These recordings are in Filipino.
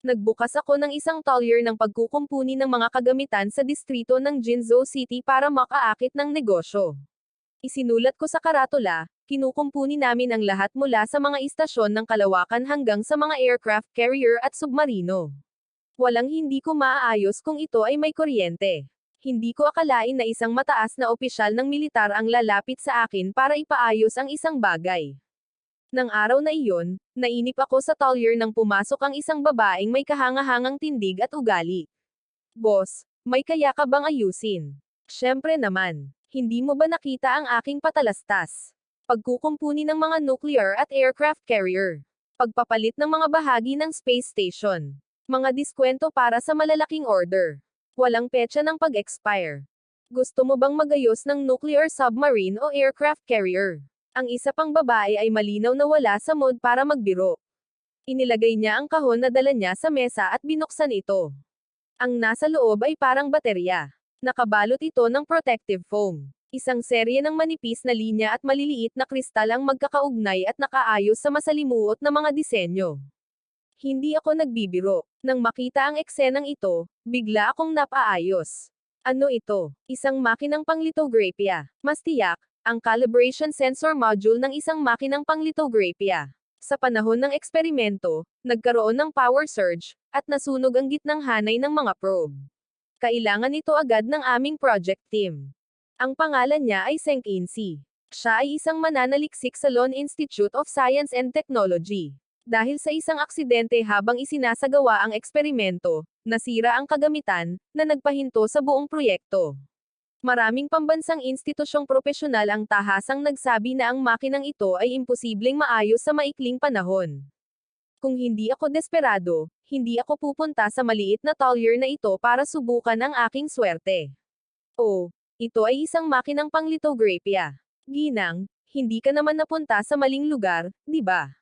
Nagbukas ako ng isang talyer ng pagkukumpuni ng mga kagamitan sa distrito ng Jinzhou City para makaakit ng negosyo. Isinulat ko sa karatula, kinukumpuni namin ang lahat mula sa mga istasyon ng kalawakan hanggang sa mga aircraft carrier at submarino. Walang hindi ko maaayos kung ito ay may kuryente. Hindi ko akalain na isang mataas na opisyal ng militar ang lalapit sa akin para ipaayos ang isang bagay. Nang araw na iyon, nainip ako sa talyer nang pumasok ang isang babaeng may kahangahangang tindig at ugali. Boss, may kaya ka bang ayusin? Siyempre naman. Hindi mo ba nakita ang aking patalastas? Pagkukumpuni ng mga nuclear at aircraft carrier. Pagpapalit ng mga bahagi ng space station. Mga diskwento para sa malalaking order. Walang petsa ng pag-expire. Gusto mo bang magayos ng nuclear submarine o aircraft carrier? Ang isa pang babae ay malinaw na wala sa mood para magbiro. Inilagay niya ang kahon na dala niya sa mesa at binuksan ito. Ang nasa loob ay parang baterya. Nakabalot ito ng protective foam. Isang serye ng manipis na linya at maliliit na kristal ang magkakaugnay at nakaayos sa masalimuot na mga disenyo. Hindi ako nagbibiro. Nang makita ang eksenang ito, bigla akong napaayos. Ano ito? Isang makinang panglithography. Mas tiyak, ang calibration sensor module ng isang makinang panglithography. Sa panahon ng eksperimento, nagkaroon ng power surge, at nasunog ang gitnang hanay ng mga probe. Kailangan ito agad ng aming project team. Ang pangalan niya ay Zheng Insi. Siya ay isang mananaliksik sa Lone Institute of Science and Technology. Dahil sa isang aksidente habang isinasagawa ang eksperimento, nasira ang kagamitan, na nagpahinto sa buong proyekto. Maraming pambansang institusyong propesyonal ang tahasang nagsabi na ang makinang ito ay imposibleng maayos sa maikling panahon. Kung hindi ako desperado, hindi ako pupunta sa maliit na talyer na ito para subukan ang aking swerte. Oh, ito ay isang makinang panglithography. Ginang, hindi ka naman napunta sa maling lugar, di ba?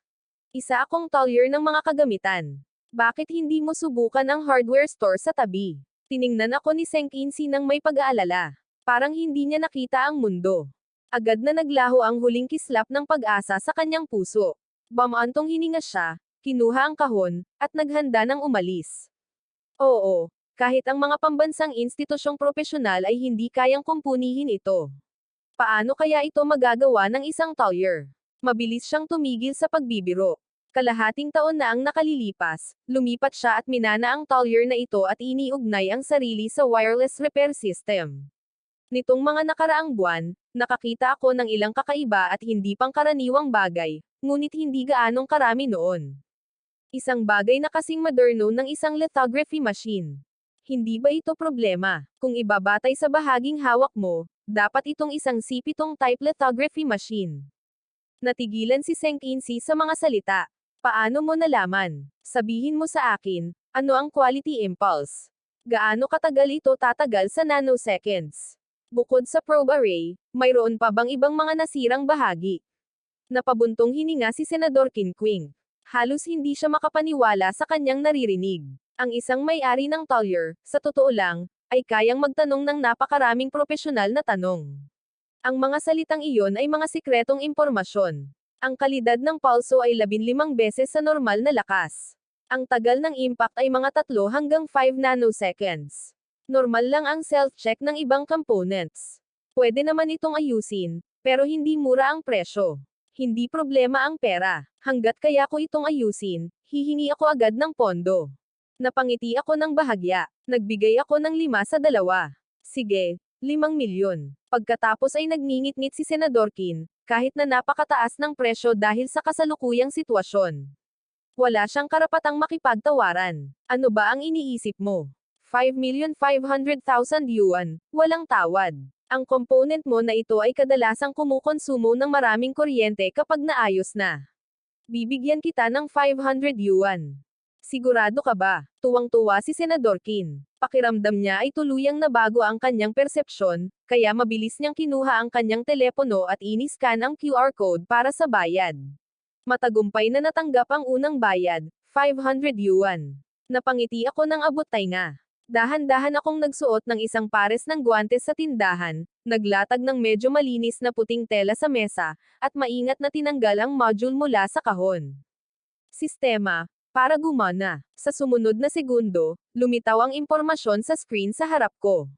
Isa akong talyer ng mga kagamitan. Bakit hindi mo subukan ang hardware store sa tabi? Tiningnan ako ni Zheng Insi nang may pag-aalala. Parang hindi niya nakita ang mundo. Agad na naglaho ang huling kislap ng pag-asa sa kanyang puso. Bamantong hininga siya, kinuha ang kahon, at naghanda ng umalis. Oo, kahit ang mga pambansang institusyong propesyonal ay hindi kayang kumpunihin ito. Paano kaya ito magagawa ng isang talyer? Mabilis siyang tumigil sa pagbibiro. Kalahating taon na ang nakalilipas, lumipat siya at minana ang talyer na ito at iniugnay ang sarili sa wireless repair system. Nitong mga nakaraang buwan, nakakita ako ng ilang kakaiba at hindi pangkaraniwang bagay, ngunit hindi gaanong karami noon. Isang bagay na kasing moderno ng isang lithography machine. Hindi ba ito problema? Kung ibabatay sa bahaging hawak mo, dapat itong isang C7 type lithography machine. Natigilan si Zheng Insi sa mga salita. Paano mo nalaman? Sabihin mo sa akin, ano ang quality impulse? Gaano katagal ito tatagal sa nanoseconds? Bukod sa probe array, mayroon pa bang ibang mga nasirang bahagi? Napabuntong hininga si Senador Qinqing. Halos hindi siya makapaniwala sa kanyang naririnig. Ang isang may-ari ng talyer, sa totoo lang, ay kayang magtanong ng napakaraming propesyonal na tanong. Ang mga salitang iyon ay mga sikretong impormasyon. Ang kalidad ng pulso ay 15 beses sa normal na lakas. Ang tagal ng impact ay mga 3 hanggang 5 nanoseconds. Normal lang ang self-check ng ibang components. Pwede naman itong ayusin, pero hindi mura ang presyo. Hindi problema ang pera. Hanggat kaya ko itong ayusin, hihingi ako agad ng pondo. Napangiti ako ng bahagya. Nagbigay ako ng 5 sa 2. Sige, 5 milyon. Pagkatapos ay nagngingit-ngit si Senador Qin, kahit na napakataas ng presyo dahil sa kasalukuyang sitwasyon. Wala siyang karapatang makipagtawaran. Ano ba ang iniisip mo? 5,500,000 yuan, walang tawad. Ang component mo na ito ay kadalasang kumukonsumo ng maraming kuryente kapag naayos na. Bibigyan kita ng 500 yuan. Sigurado ka ba? Tuwang-tuwa si Senador Qin. Pakiramdam niya ay tuluyang nabago ang kanyang persepsyon, kaya mabilis niyang kinuha ang kanyang telepono at iniscan ang QR code para sa bayad. Matagumpay na natanggap ang unang bayad, 500 yuan. Napangiti ako ng abot-tainga. Dahan-dahan akong nagsuot ng isang pares ng guwantes sa tindahan, naglatag ng medyo malinis na puting tela sa mesa, at maingat na tinanggal ang module mula sa kahon. Sistema, para gumana. Sa sumunod na segundo, lumitaw ang impormasyon sa screen sa harap ko.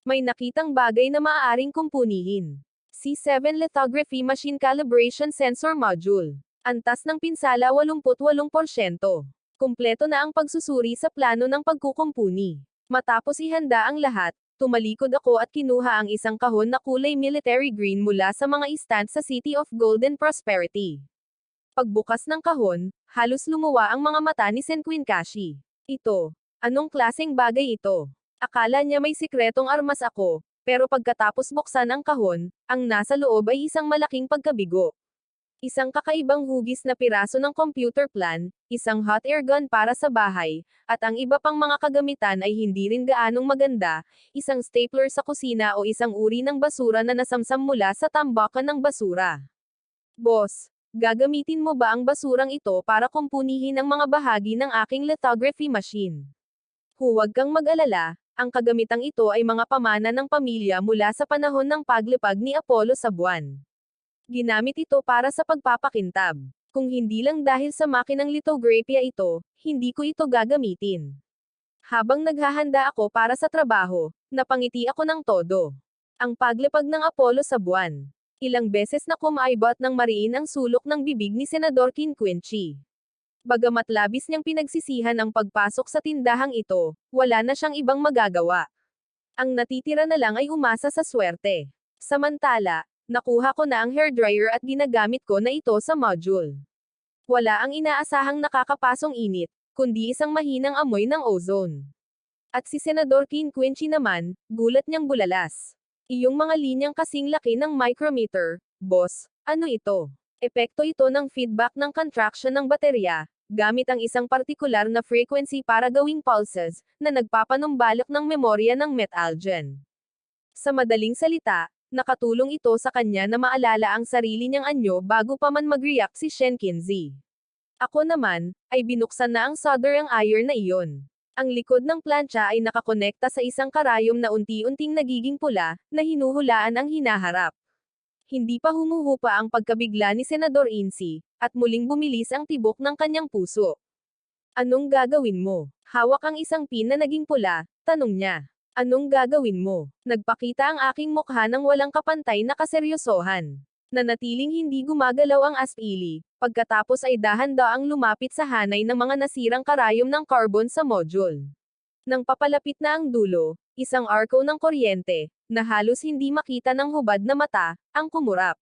May nakitang bagay na maaaring kumpunihin. C7 Lithography Machine Calibration Sensor Module. Antas ng pinsala 88%. Kumpleto na ang pagsusuri sa plano ng pagkukumpuni. Matapos ihanda ang lahat, tumalikod ako at kinuha ang isang kahon na kulay military green mula sa mga istant sa City of Golden Prosperity. Pagbukas ng kahon, halos lumuwa ang mga mata ni Senquinkashi. Ito. Anong klaseng bagay ito? Akala niya may sikretong armas ako, pero pagkatapos buksan ang kahon, ang nasa loob ay isang malaking pagkabigo. Isang kakaibang hugis na piraso ng computer plan, isang hot air gun para sa bahay, at ang iba pang mga kagamitan ay hindi rin gaanong maganda, isang stapler sa kusina o isang uri ng basura na nasamsam mula sa tambakan ng basura. Boss, gagamitin mo ba ang basurang ito para kumpunihin ang mga bahagi ng aking lithography machine? Huwag kang mag-alala, ang kagamitang ito ay mga pamana ng pamilya mula sa panahon ng paglipag ni Apollo sa buwan. Ginamit ito para sa pagpapakintab. Kung hindi lang dahil sa makinang lithography ito, hindi ko ito gagamitin. Habang naghahanda ako para sa trabaho, napangiti ako ng todo. Ang paglipag ng Apollo sa buwan. Ilang beses na kumaibot ng mariin ang sulok ng bibig ni Senador Quinquenchi. Bagamat labis niyang pinagsisihan ang pagpasok sa tindahang ito, wala na siyang ibang magagawa. Ang natitira na lang ay umasa sa swerte. Samantala, nakuha ko na ang hairdryer at ginagamit ko na ito sa module. Wala ang inaasahang nakakapasong init, kundi isang mahinang amoy ng ozone. At si Senador Quinquenchi naman, gulat niyang bulalas. Iyong mga linyang kasing laki ng micrometer, boss, ano ito? Epekto ito ng feedback ng contraction ng baterya, gamit ang isang partikular na frequency para gawing pulses, na nagpapanumbalik ng memorya ng metalgen. Sa madaling salita, nakatulong ito sa kanya na maalala ang sarili niyang anyo bago pa man mag-react si Shenkinzi. Ako naman, ay binuksan na ang soldering iron na iyon. Ang likod ng plancha ay nakakonekta sa isang karayom na unti-unting nagiging pula, na hinuhulaan ang hinaharap. Hindi pa humuhupa ang pagkabigla ni Senador Insi, at muling bumilis ang tibok ng kanyang puso. Anong gagawin mo? Hawak ang isang pin na naging pula, tanong niya. Anong gagawin mo? Nagpakita ang aking mukha ng walang kapantay na kaseryosohan. Nanatiling hindi gumagalaw ang aspili, pagkatapos ay dahan-daang lumapit sa hanay ng mga nasirang karayom ng carbon sa module. Nang papalapit na ang dulo, isang arco ng kuryente, na halos hindi makita ng hubad na mata, ang kumurap.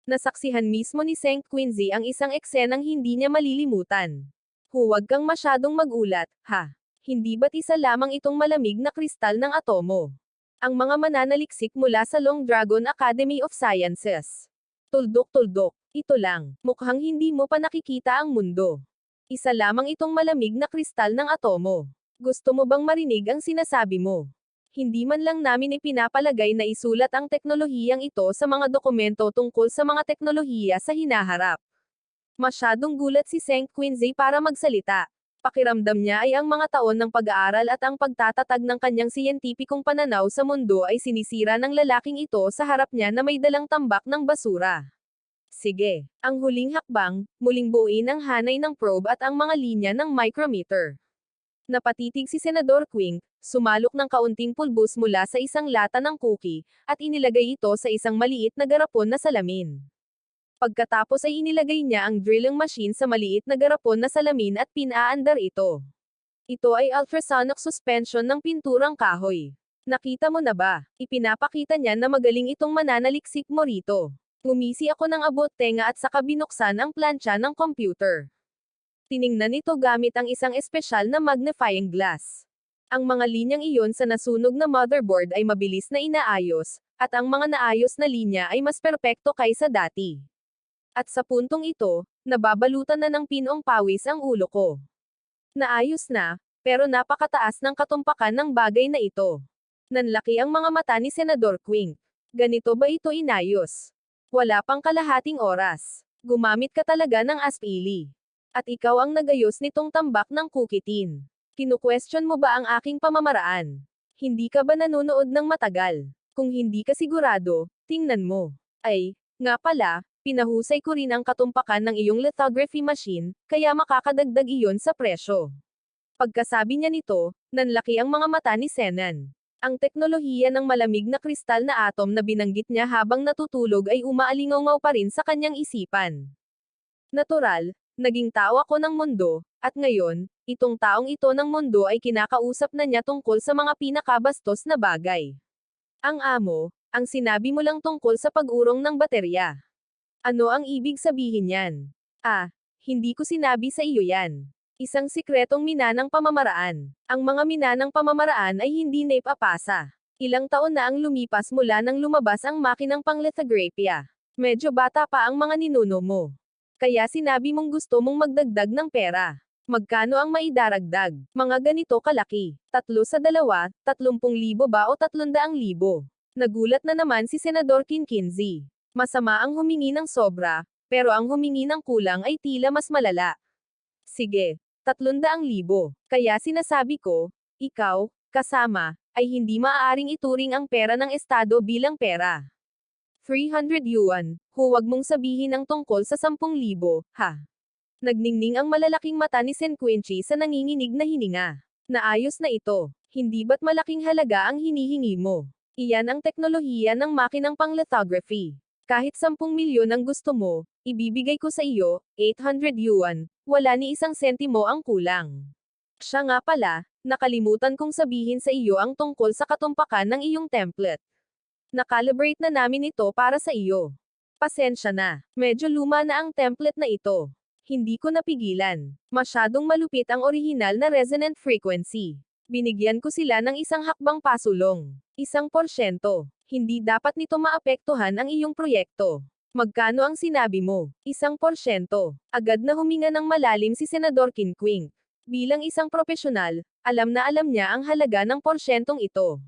Nasaksihan mismo ni Senquinzi ang isang eksenang hindi niya malilimutan. Huwag kang masyadong magulat, ha? Hindi ba't isa lamang itong malamig na kristal ng atomo? Ang mga mananaliksik mula sa Long Dragon Academy of Sciences. Tuldok-tuldok, ito lang, mukhang hindi mo pa nakikita ang mundo. Isa lamang itong malamig na kristal ng atomo. Gusto mo bang marinig ang sinasabi mo? Hindi man lang namin ipinapalagay na isulat ang teknolohiyang ito sa mga dokumento tungkol sa mga teknolohiya sa hinaharap. Masyadong gulat si Senquinzi para magsalita. Pakiramdam niya ay ang mga taon ng pag-aaral at ang pagtatatag ng kanyang siyentipikong pananaw sa mundo ay sinisira ng lalaking ito sa harap niya na may dalang tambak ng basura. Sige, ang huling hakbang, muling buuin ang hanay ng probe at ang mga linya ng micrometer. Napatitig si Senador Quink, sumalok ng kaunting pulbos mula sa isang lata ng cookie, at inilagay ito sa isang maliit na garapon na salamin. Pagkatapos ay inilagay niya ang drilling machine sa maliit na garapon na salamin at pinaandar ito. Ito ay ultrasonic suspension ng pinturang kahoy. Nakita mo na ba? Ipinapakita niya na magaling itong mananaliksik mo rito. Ngumisi ako ng abot tenga at saka binuksan ang plancha ng computer. Tiningnan ito gamit ang isang espesyal na magnifying glass. Ang mga linyang iyon sa nasunog na motherboard ay mabilis na inaayos, at ang mga naayos na linya ay mas perpekto kaysa dati. At sa puntong ito, nababalutan na ng pinong pawis ang ulo ko. Naayos na, pero napakataas ng katumpakan ng bagay na ito. Nanlaki ang mga mata ni Senador Quink. Ganito ba ito inayos? Wala pang kalahating oras. Gumamit ka talaga ng aspili. At ikaw ang nagayos nitong tambak ng cookie tin. Kinu-question mo ba ang aking pamamaraan? Hindi ka ba nanonood ng matagal? Kung hindi ka sigurado, tingnan mo. Ay, nga pala, Pinahusay ko rin ang katumpakan ng iyong lithography machine, kaya makakadagdag iyon sa presyo. Pagkasabi niya nito, nanlaki ang mga mata ni Senan. Ang teknolohiya ng malamig na kristal na atom na binanggit niya habang natutulog ay umaalingaw pa rin sa kanyang isipan. Natural, naging tao ako ng mundo, at ngayon, itong taong ito ng mundo ay kinakausap na niya tungkol sa mga pinakabastos na bagay. Ang amo, ang sinabi mo lang tungkol sa pag-urong ng baterya. Ano ang ibig sabihin yan? Hindi ko sinabi sa iyo yan. Isang sikretong minanang pamamaraan. Ang mga minanang pamamaraan ay hindi naipapasa. Ilang taon na ang lumipas mula nang lumabas ang makinang panglithography. Medyo bata pa ang mga ninuno mo. Kaya sinabi mong gusto mong magdagdag ng pera. Magkano ang maidaragdag? Mga ganito kalaki. 3 sa 2, 30,000 ba o 300,000? Nagulat na naman si Senador Quinquinzi. Masama ang humingi ng sobra, pero ang humingi ng kulang ay tila mas malala. Sige, 300,000. Kaya sinasabi ko, ikaw, kasama, ay hindi maaaring ituring ang pera ng Estado bilang pera. 300 yuan, huwag mong sabihin ang tungkol sa 10,000, ha? Nagningning ang malalaking mata ni Senquinci sa nanginginig na hininga. Naayos na ito. Hindi ba't malaking halaga ang hinihingi mo? Iyan ang teknolohiya ng makinang panglithography. Kahit 10 milyon ang gusto mo, ibibigay ko sa iyo, 800 yuan, wala ni isang sentimo ang kulang. Siya nga pala, nakalimutan kong sabihin sa iyo ang tungkol sa katumpakan ng iyong template. Nakalibrate na namin ito para sa iyo. Pasensya na, medyo luma na ang template na ito. Hindi ko napigilan. Masyadong malupit ang orihinal na resonant frequency. Binigyan ko sila ng isang hakbang pasulong. 1%. Hindi dapat nito maapektuhan ang iyong proyekto. Magkano ang sinabi mo? 1%. Agad na huminga ng malalim si Senador Quinquing. Bilang isang profesional, alam na alam niya ang halaga ng porsyentong ito.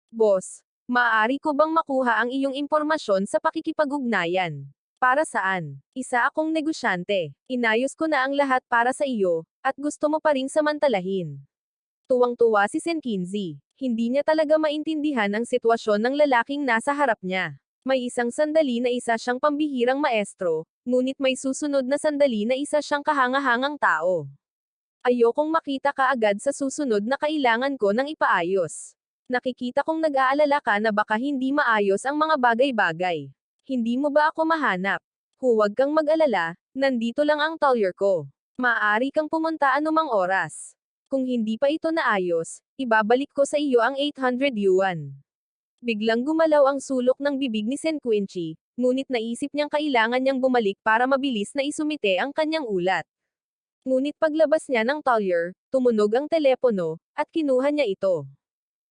Boss, maaari ko bang makuha ang iyong impormasyon sa pakikipag-ugnayan? Para saan? Isa akong negosyante. Inayos ko na ang lahat para sa iyo, at gusto mo pa ring samantalahin. Tuwang-tuwa si Senquinzi. Hindi niya talaga maintindihan ang sitwasyon ng lalaking nasa harap niya. May isang sandali na isa siyang pambihirang maestro, ngunit may susunod na sandali na isa siyang kahanga-hangang tao. Ayokong makita ka agad sa susunod na kailangan ko ng ipaayos. Nakikita kong nag-aalala ka na baka hindi maayos ang mga bagay-bagay. Hindi mo ba ako mahanap? Huwag kang mag-alala, nandito lang ang talyer ko. Maaari kang pumunta anumang oras. Kung hindi pa ito naayos, ibabalik ko sa iyo ang 800 yuan. Biglang gumalaw ang sulok ng bibig ni Senquinci, ngunit naisip niyang kailangan niyang bumalik para mabilis na isumite ang kanyang ulat. Ngunit paglabas niya ng talyer, tumunog ang telepono, at kinuha niya ito.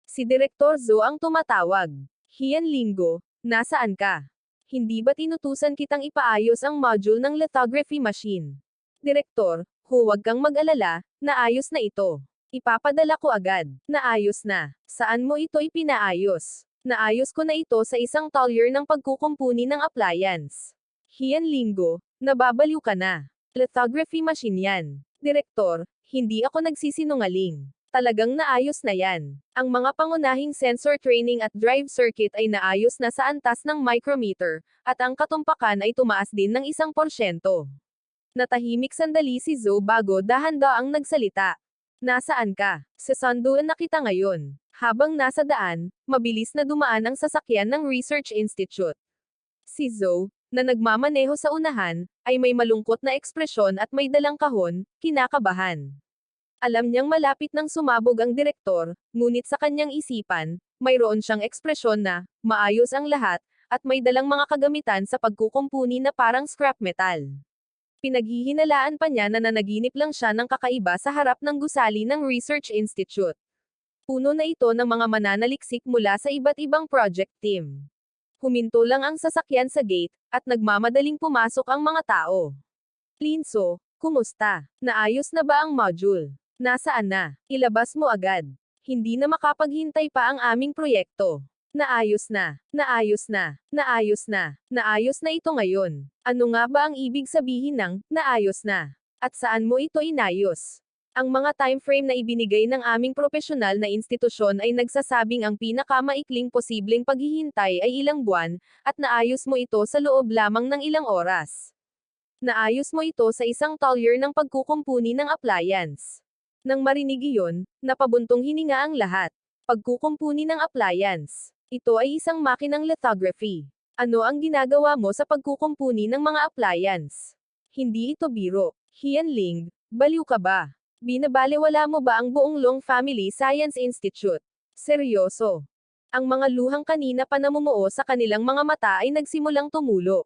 Si Direktor Zhou ang tumatawag. Hian Linggo, nasaan ka? Hindi ba't inutusan kitang ipaayos ang module ng lithography machine? Direktor, huwag kang mag-alala, naayos na ito. Ipapadala ko agad. Naayos na. Saan mo ito ipinaayos? Naayos ko na ito sa isang talyer ng pagkukumpuni ng appliance. Hian Linggo, nababaliw ka na. Lithography machine yan. Direktor, hindi ako nagsisinungaling. Talagang naayos na yan. Ang mga pangunahing sensor training at drive circuit ay naayos na sa antas ng micrometer, at ang katumpakan ay tumaas din ng 1%. Natahimik sandali si Zhou bago dahan-daang nagsalita. Nasaan ka? Sa sunduan na kita ngayon. Habang nasa daan, mabilis na dumaan ang sasakyan ng Research Institute. Si Zhou, na nagmamaneho sa unahan, ay may malungkot na ekspresyon at may dalang kahon, kinakabahan. Alam niyang malapit nang sumabog ang direktor, ngunit sa kanyang isipan, mayroon siyang ekspresyon na, maayos ang lahat, at may dalang mga kagamitan sa pagkukumpuni na parang scrap metal. Pinaghihinalaan pa niya na nanaginip lang siya ng kakaiba sa harap ng gusali ng Research Institute. Puno na ito ng mga mananaliksik mula sa iba't ibang project team. Huminto lang ang sasakyan sa gate, at nagmamadaling pumasok ang mga tao. Linso, kumusta? Naayos na ba ang module? Nasaan na? Ilabas mo agad. Hindi na makapaghintay pa ang aming proyekto. Naayos na. Naayos na. Naayos na. Naayos na ito ngayon. Ano nga ba ang ibig sabihin ng naayos na? At saan mo ito inayos? Ang mga time frame na ibinigay ng aming propesyonal na institusyon ay nagsasabing ang pinakamaikling posibleng paghihintay ay ilang buwan, at naayos mo ito sa loob lamang ng ilang oras. Naayos mo ito sa isang talyer ng pagkukumpuni ng appliance. Nang marinig iyon, napabuntong hininga ang lahat. Pagkukumpuni ng appliance. Ito ay isang makinang lithography. Ano ang ginagawa mo sa pagkukumpuni ng mga appliance? Hindi ito biro. Hianling, baliw ka ba? Binabalewala mo ba ang buong Long Family Science Institute? Seryoso. Ang mga luhang kanina pa namumuo sa kanilang mga mata ay nagsimulang tumulo.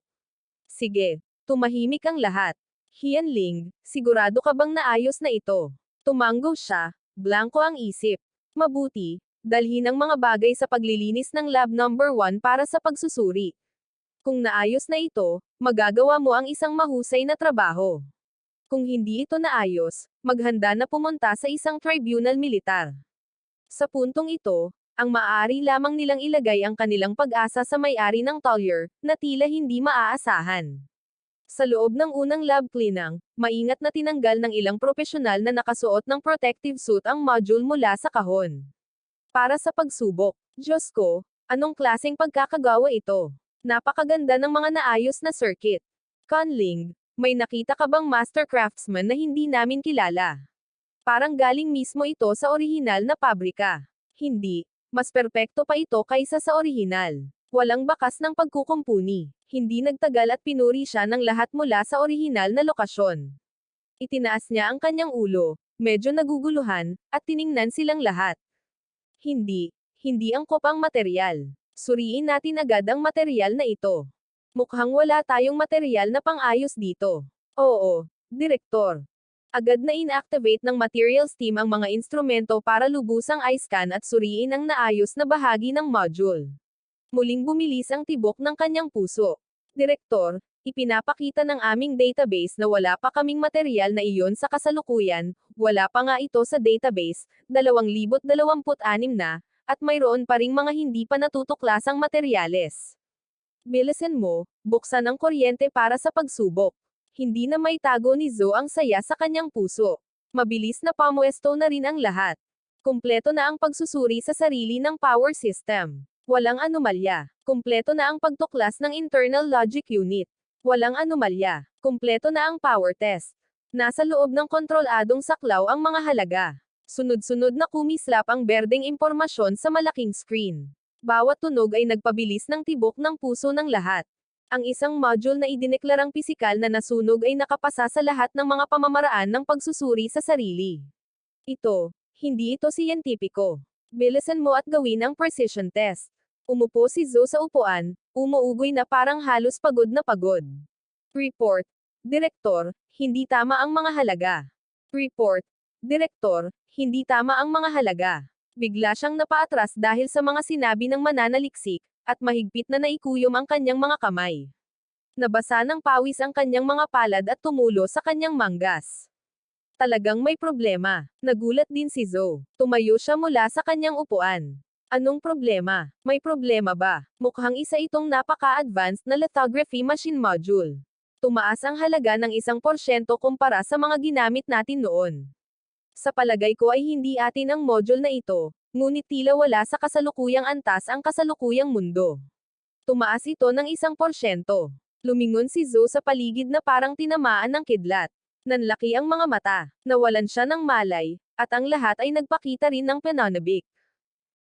Sige, tumahimik ang lahat. Hianling, sigurado ka bang naayos na ito? Tumango siya, blanko ang isip. Mabuti, dalhin ang mga bagay sa paglilinis ng lab number 1 para sa pagsusuri. Kung naayos na ito, magagawa mo ang isang mahusay na trabaho. Kung hindi ito naayos, maghanda na pumunta sa isang tribunal militar. Sa puntong ito, ang maaari lamang nilang ilagay ang kanilang pag-asa sa may-ari ng talyer, na tila hindi maaasahan. Sa loob ng unang lab cleaning, maingat na tinanggal ng ilang propesyonal na nakasuot ng protective suit ang module mula sa kahon. Para sa pagsubok, Diyos ko, anong klaseng pagkakagawa ito? Napakaganda ng mga naayos na circuit. Conling, may nakita ka bang master craftsman na hindi namin kilala? Parang galing mismo ito sa orihinal na pabrika. Hindi, mas perpekto pa ito kaysa sa orihinal. Walang bakas ng pagkukumpuni. Hindi nagtagal at pinuri siya ng lahat mula sa orihinal na lokasyon. Itinaas niya ang kanyang ulo, medyo naguguluhan, at tiningnan silang lahat. Hindi angkop ang material. Suriin natin agad ang material na ito. Mukhang wala tayong material na pang-ayos dito. Oo, Direktor. Agad na inactivate ng materials team ang mga instrumento para lubusang i-scan at suriin ang naayos na bahagi ng module. Muling bumilis ang tibok ng kanyang puso. Direktor, ipinapakita ng aming database na wala pa kaming material na iyon sa kasalukuyan, wala pa nga ito sa database, 2026 na, at mayroon pa ring mga hindi pa natutuklasang materyales. Bilisan mo, buksan ang kuryente para sa pagsubok. Hindi na may tago ni Zoe ang saya sa kanyang puso. Mabilis na pamuesto na rin ang lahat. Kumpleto na ang pagsusuri sa sarili ng power system. Walang anomalya. Kumpleto na ang pagtuklas ng internal logic unit. Walang anomalya. Kumpleto na ang power test. Nasa loob ng kontroladong saklaw ang mga halaga. Sunod-sunod na kumislap ang berdeng impormasyon sa malaking screen. Bawat tunog ay nagpabilis ng tibok ng puso ng lahat. Ang isang module na idineklarang pisikal na nasunog ay nakapasa sa lahat ng mga pamamaraan ng pagsusuri sa sarili. Hindi ito siyentipiko. Bilisan mo at gawin ang precision test. Umupo si Zoe sa upuan, umuugoy na parang halos pagod na pagod. Report. Direktor, hindi tama ang mga halaga. Report. Direktor, hindi tama ang mga halaga. Bigla siyang napaatras dahil sa mga sinabi ng mananaliksik, at mahigpit na naikuyom ang kanyang mga kamay. Nabasa ng pawis ang kanyang mga palad at tumulo sa kanyang manggas. Talagang may problema. Nagulat din si Zoe. Tumayo siya mula sa kanyang upuan. Anong problema? May problema ba? Mukhang isa itong napaka-advanced na lithography machine module. Tumaas ang halaga ng 1% kumpara sa mga ginamit natin noon. Sa palagay ko ay hindi atin ang module na ito, ngunit tila wala sa kasalukuyang antas ang kasalukuyang mundo. Tumaas ito ng 1%. Lumingon si Zoe sa paligid na parang tinamaan ng kidlat. Nanlaki ang mga mata, nawalan siya ng malay, at ang lahat ay nagpakita rin ng pananabik.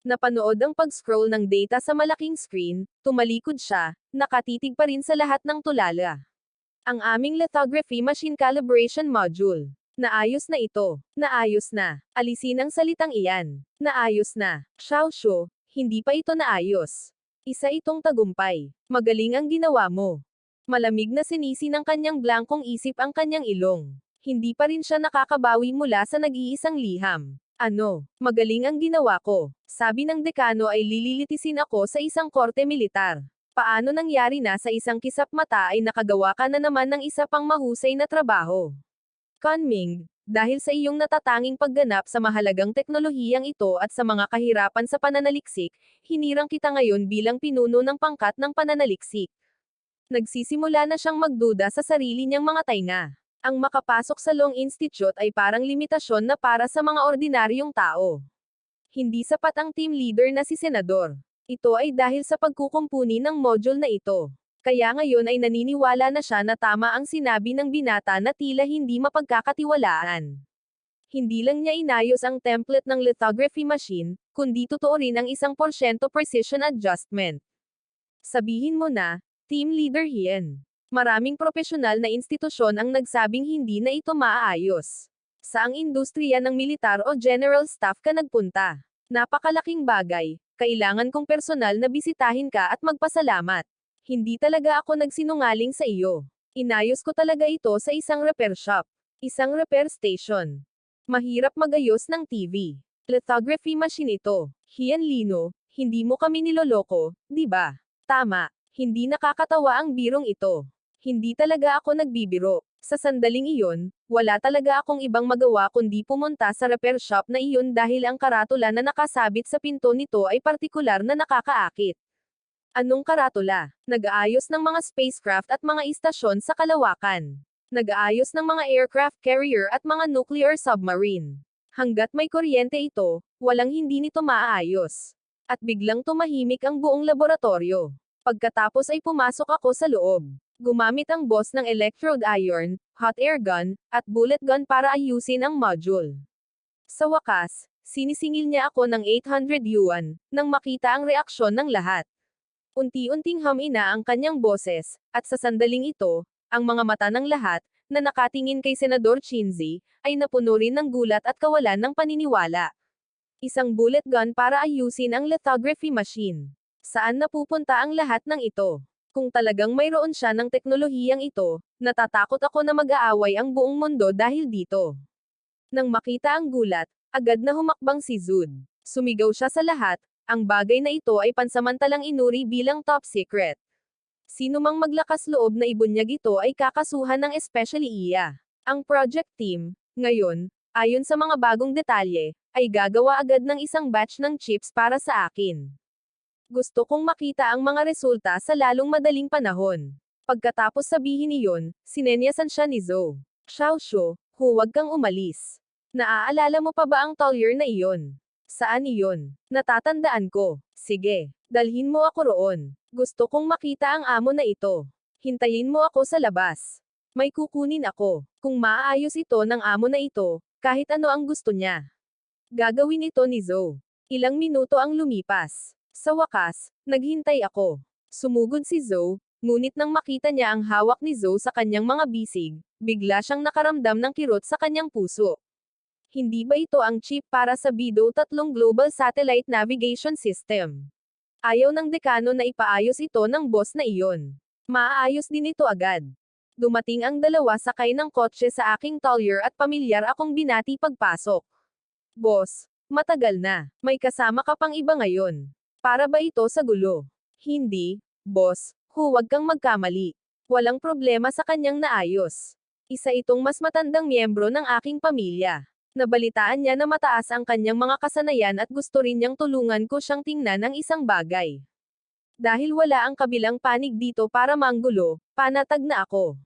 Napanood ang pag-scroll ng data sa malaking screen, tumalikod siya, nakatitig pa rin sa lahat ng tulala. Ang aming lithography machine calibration module. Naayos na ito. Naayos na. Alisin ang salitang iyan. Naayos na. Xiaoshu, hindi pa ito naayos. Isa itong tagumpay. Magaling ang ginawa mo. Malamig na sinisi ng kanyang blangkong isip ang kanyang ilong. Hindi pa rin siya nakakabawi mula sa nag-iisang liham. Ano, magaling ang ginawa ko. Sabi ng dekano ay lililitisin ako sa isang korte militar. Paano nangyari na sa isang kisap mata ay nakagawa ka na naman ng isa pang mahusay na trabaho? Conming, dahil sa iyong natatanging pagganap sa mahalagang teknolohiyang ito at sa mga kahirapan sa pananaliksik, hinirang kita ngayon bilang pinuno ng pangkat ng pananaliksik. Nagsisimula na siyang magduda sa sarili niyang mga tainga. Ang makapasok sa Long Institute ay parang limitasyon na para sa mga ordinaryong tao. Hindi sapat ang team leader na si Senador. Ito ay dahil sa pagkukumpuni ng module na ito. Kaya ngayon ay naniniwala na siya na tama ang sinabi ng binata na tila hindi mapagkakatiwalaan. Hindi lang niya inayos ang template ng lithography machine, kundi totoo rin ang 1% precision adjustment. Sabihin mo na, team leader Hien. Maraming profesional na institusyon ang nagsabing hindi na ito maaayos. Saang industriya ng militar o general staff ka nagpunta? Napakalaking bagay, kailangan kong personal na bisitahin ka at magpasalamat. Hindi talaga ako nagsinungaling sa iyo. Inayos ko talaga ito sa isang repair shop. Isang repair station. Mahirap magayos ng TV. Lithography machine ito. Hien Lino, hindi mo kami niloloko, di ba? Tama. Hindi nakakatawa ang birong ito. Hindi talaga ako nagbibiro. Sa sandaling iyon, wala talaga akong ibang magawa kundi pumunta sa repair shop na iyon dahil ang karatula na nakasabit sa pinto nito ay partikular na nakakaakit. Anong karatula? Nag-aayos ng mga spacecraft at mga istasyon sa kalawakan. Nag-aayos ng mga aircraft carrier at mga nuclear submarine. Hanggat may kuryente ito, walang hindi nito maaayos. At biglang tumahimik ang buong laboratorio. Pagkatapos ay pumasok ako sa loob. Gumamit ang boss ng electrode iron, hot air gun, at bullet gun para ayusin ang module. Sa wakas, sinisingil niya ako ng 800 yuan, nang makita ang reaksyon ng lahat. Unti-unting humina ang kanyang boses, at sa sandaling ito, ang mga mata ng lahat, na nakatingin kay Senador Chinzi, ay napuno rin ng gulat at kawalan ng paniniwala. Isang bullet gun para ayusin ang lithography machine. Saan napupunta ang lahat ng ito? Kung talagang mayroon siya ng teknolohiyang ito, natatakot ako na mag-aaway ang buong mundo dahil dito. Nang makita ang gulat, agad na humakbang si Zud. Sumigaw siya sa lahat, ang bagay na ito ay pansamantalang inuri bilang top secret. Sino mang maglakas loob na ibunyag ito ay kakasuhan ng especially iya. Ang project team, ngayon, ayon sa mga bagong detalye, ay gagawa agad ng isang batch ng chips para sa akin. Gusto kong makita ang mga resulta sa lalong madaling panahon. Pagkatapos sabihin iyon, sinenyasan siya ni Zhou. Xiaoshu, huwag kang umalis. Naaalala mo pa ba ang Tollier na iyon? Saan iyon? Natatandaan ko. Sige, dalhin mo ako roon. Gusto kong makita ang amo na ito. Hintayin mo ako sa labas. May kukunin ako. Kung maaayos ito ng amo na ito, kahit ano ang gusto niya. Gagawin ito ni Zhou. Ilang minuto ang lumipas. Sa wakas, naghintay ako. Sumugod si Zhou, ngunit nang makita niya ang hawak ni Zhou sa kanyang mga bisig, bigla siyang nakaramdam ng kirot sa kanyang puso. Hindi ba ito ang chip para sa BDO-3 Global Satellite Navigation System? Ayaw ng dekano na ipaayos ito ng boss na iyon. Maaayos din ito agad. Dumating ang dalawa sakay ng kotse sa aking Tollier at pamilyar akong binati pagpasok. Boss, matagal na. May kasama ka pang iba ngayon. Para ba ito sa gulo? Hindi, boss, huwag kang magkamali. Walang problema sa kanyang naayos. Isa itong mas matandang miyembro ng aking pamilya. Nabalitaan niya na mataas ang kanyang mga kasanayan at gusto rin niyang tulungan ko siyang tingnan ng isang bagay. Dahil wala ang kabilang panig dito para manggulo, panatag na ako.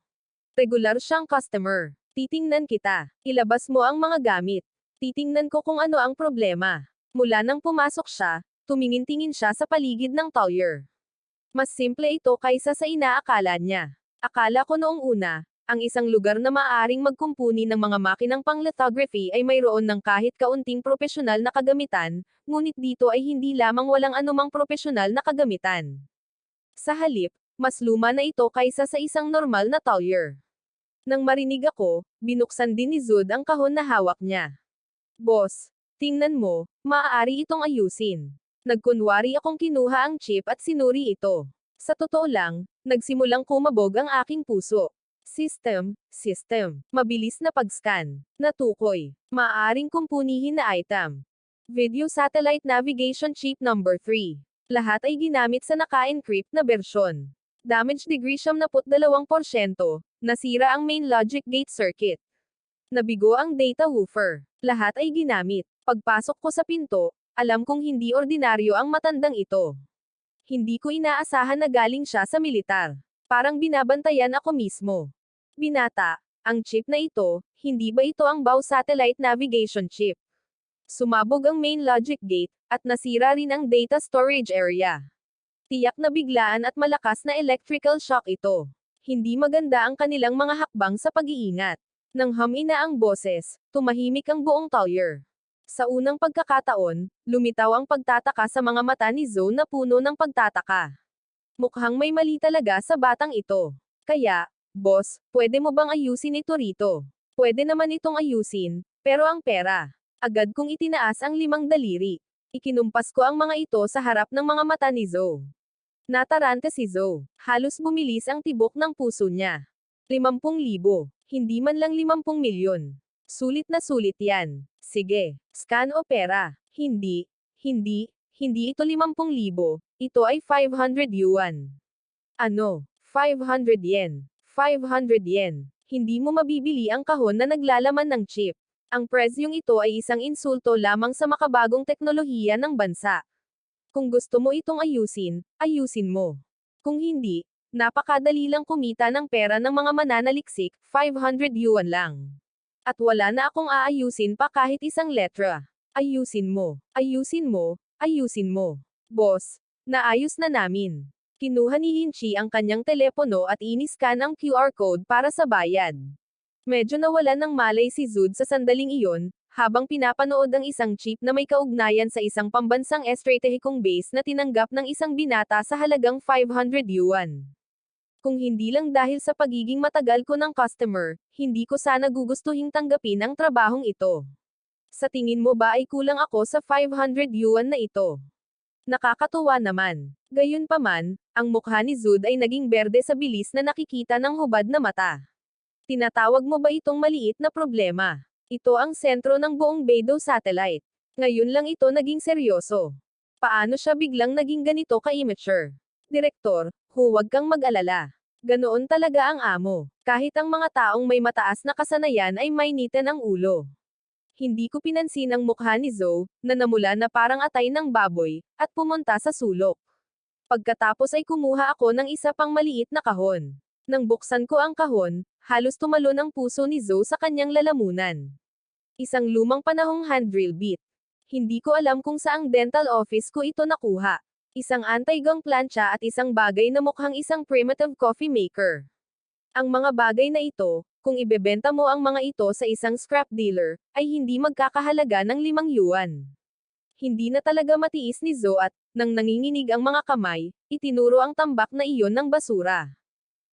Regular siyang customer. Titingnan kita. Ilabas mo ang mga gamit. Titingnan ko kung ano ang problema. Mula nang pumasok siya, tumingin-tingin siya sa paligid ng Tollier. Mas simple ito kaysa sa inaakala niya. Akala ko noong una, ang isang lugar na maaaring magkumpuni ng mga makinang pang-lithography ay mayroon ng kahit kaunting propesyonal na kagamitan, ngunit dito ay hindi lamang walang anumang propesyonal na kagamitan. Sa halip, mas luma na ito kaysa sa isang normal na Tollier. Nang marinig ako, binuksan din ni Zud ang kahon na hawak niya. Boss, tingnan mo, maaari itong ayusin. Nagkunwari akong kinuha ang chip at sinuri ito. Sa totoo lang, nagsimulang kumabog ang aking puso. System. Mabilis na pag-scan. Natukoy. Maaaring kumpunihin na item. Video Satellite Navigation Chip number 3. Lahat ay ginamit sa naka-encrypt na bersyon. Damage degree 72%. Nasira ang main logic gate circuit. Nabigo ang data woofer. Lahat ay ginamit. Pagpasok ko sa pinto, alam kong hindi ordinaryo ang matandang ito. Hindi ko inaasahan na galing siya sa militar. Parang binabantayan ako mismo. Binata, Ang chip na ito, hindi ba ito ang BAW satellite navigation chip? Sumabog ang main logic gate, at nasira rin ang data storage area. Tiyak na biglaan at malakas na electrical shock ito. Hindi maganda ang kanilang mga hakbang sa pag-iingat. Nang humina ang boses, tumahimik ang buong Talyer. Sa unang pagkakataon, lumitaw ang pagtataka sa mga mata ni Zoe na puno ng pagtataka. Mukhang may mali talaga sa batang ito. Kaya, boss, pwede mo bang ayusin ito rito? Pwede naman itong ayusin, pero ang pera. Agad kong itinaas ang 5 daliri. Ikinumpas ko ang mga ito sa harap ng mga mata ni Zoe. Natarante si Zoe. Halos bumilis ang tibok ng puso niya. 50,000. Hindi man lang 50 milyon. Sulit na sulit yan. Sige. Scan o pera? Hindi. Hindi ito 50,000. Ito ay 500 yuan. Ano? 500 yen. 500 yen. Hindi mo mabibili ang kahon na naglalaman ng chip. Ang presyong ito ay isang insulto lamang sa makabagong teknolohiya ng bansa. Kung gusto mo itong ayusin, ayusin mo. Kung hindi, napakadali lang kumita ng pera ng mga mananaliksik, 500 yuan lang. At wala na akong aayusin pa kahit isang letra. Ayusin mo, ayusin mo, ayusin mo. Boss, naayos na namin. Kinuha ni Hinchi ang kanyang telepono at iniskan ang QR code para sa bayad. Medyo nawalan ng malay si Zoe sa sandaling iyon, habang pinapanood ang isang chip na may kaugnayan sa isang pambansang estratehikong base na tinanggap ng isang binata sa halagang 500 yuan. Kung hindi lang dahil sa pagiging matagal ko ng customer, hindi ko sana gugustuhing tanggapin ang trabahong ito. Sa tingin mo ba ay kulang ako sa 500 yuan na ito? Nakakatuwa naman. Gayunpaman, ang mukha ni Zoe ay naging berde sa bilis na nakikita ng hubad na mata. Tinatawag mo ba itong maliit na problema? Ito ang sentro ng buong Beidou satellite. Ngayon lang ito naging seryoso. Paano siya biglang naging ganito ka-immature? Direktor, huwag kang mag-alala. Ganoon talaga ang amo. Kahit ang mga taong may mataas na kasanayan ay mainitan ang ulo. Hindi ko pinansin ang mukha ni Zoe, na namula na parang atay ng baboy, at pumunta sa sulok. Pagkatapos ay kumuha ako ng isa pang maliit na kahon. Nang buksan ko ang kahon, halos tumalon ang puso ni Zoe sa kanyang lalamunan. Isang lumang panahong hand drill bit. Hindi ko alam kung saang dental office ko ito nakuha. Isang anti-gong plancha at isang bagay na mukhang isang primitive coffee maker. Ang mga bagay na ito, kung ibebenta mo ang mga ito sa isang scrap dealer, ay hindi magkakahalaga ng 5 yuan. Hindi na talaga matiis ni Zoe at, nang nanginginig ang mga kamay, itinuro ang tambak na iyon ng basura.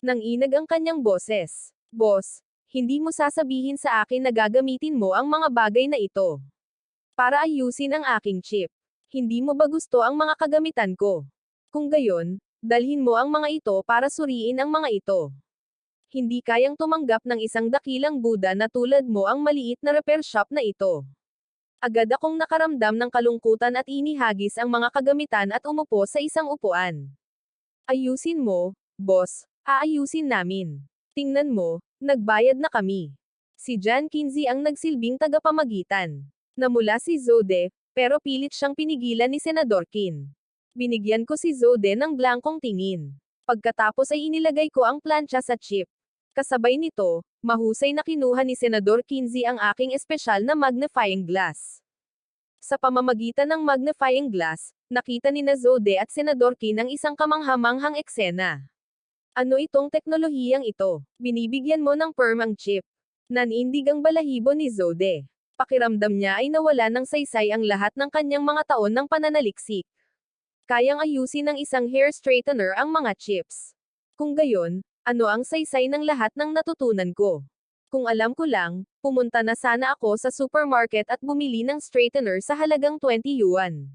Nang inag ang kanyang boses. Boss, hindi mo sasabihin sa akin na gagamitin mo ang mga bagay na ito para ayusin ang aking chip. Hindi mo ba gusto ang mga kagamitan ko? Kung gayon, dalhin mo ang mga ito para suriin ang mga ito. Hindi kayang tumanggap ng isang dakilang Buddha na tulad mo ang maliit na repair shop na ito. Agad akong nakaramdam ng kalungkutan at inihagis ang mga kagamitan at umupo sa isang upuan. Ayusin mo, boss. Aayusin namin. Tingnan mo, nagbayad na kami. Si John Kinsey ang nagsilbing tagapamagitan. Namula si Zode, pero pilit siyang pinigilan ni Senador Qin. Binigyan ko si Zode ng blankong tingin. Pagkatapos ay inilagay ko ang plancha sa chip. Kasabay nito, mahusay na kinuha ni Senador Kinsey ang aking espesyal na magnifying glass. Sa pamamagitan ng magnifying glass, nakita ni Zode at Senador Qin ang isang kamanghamanghang eksena. Ano itong teknolohiyang ito? Binibigyan mo ng perm ang chip. Nanindig ang balahibo ni Zode. Pakiramdam niya ay nawala ng saysay ang lahat ng kanyang mga taon ng pananaliksik. Kayang ayusin ng isang hair straightener ang mga chips. Kung gayon, ano ang saysay ng lahat ng natutunan ko? Kung alam ko lang, pumunta na sana ako sa supermarket at bumili ng straightener sa halagang 20 yuan.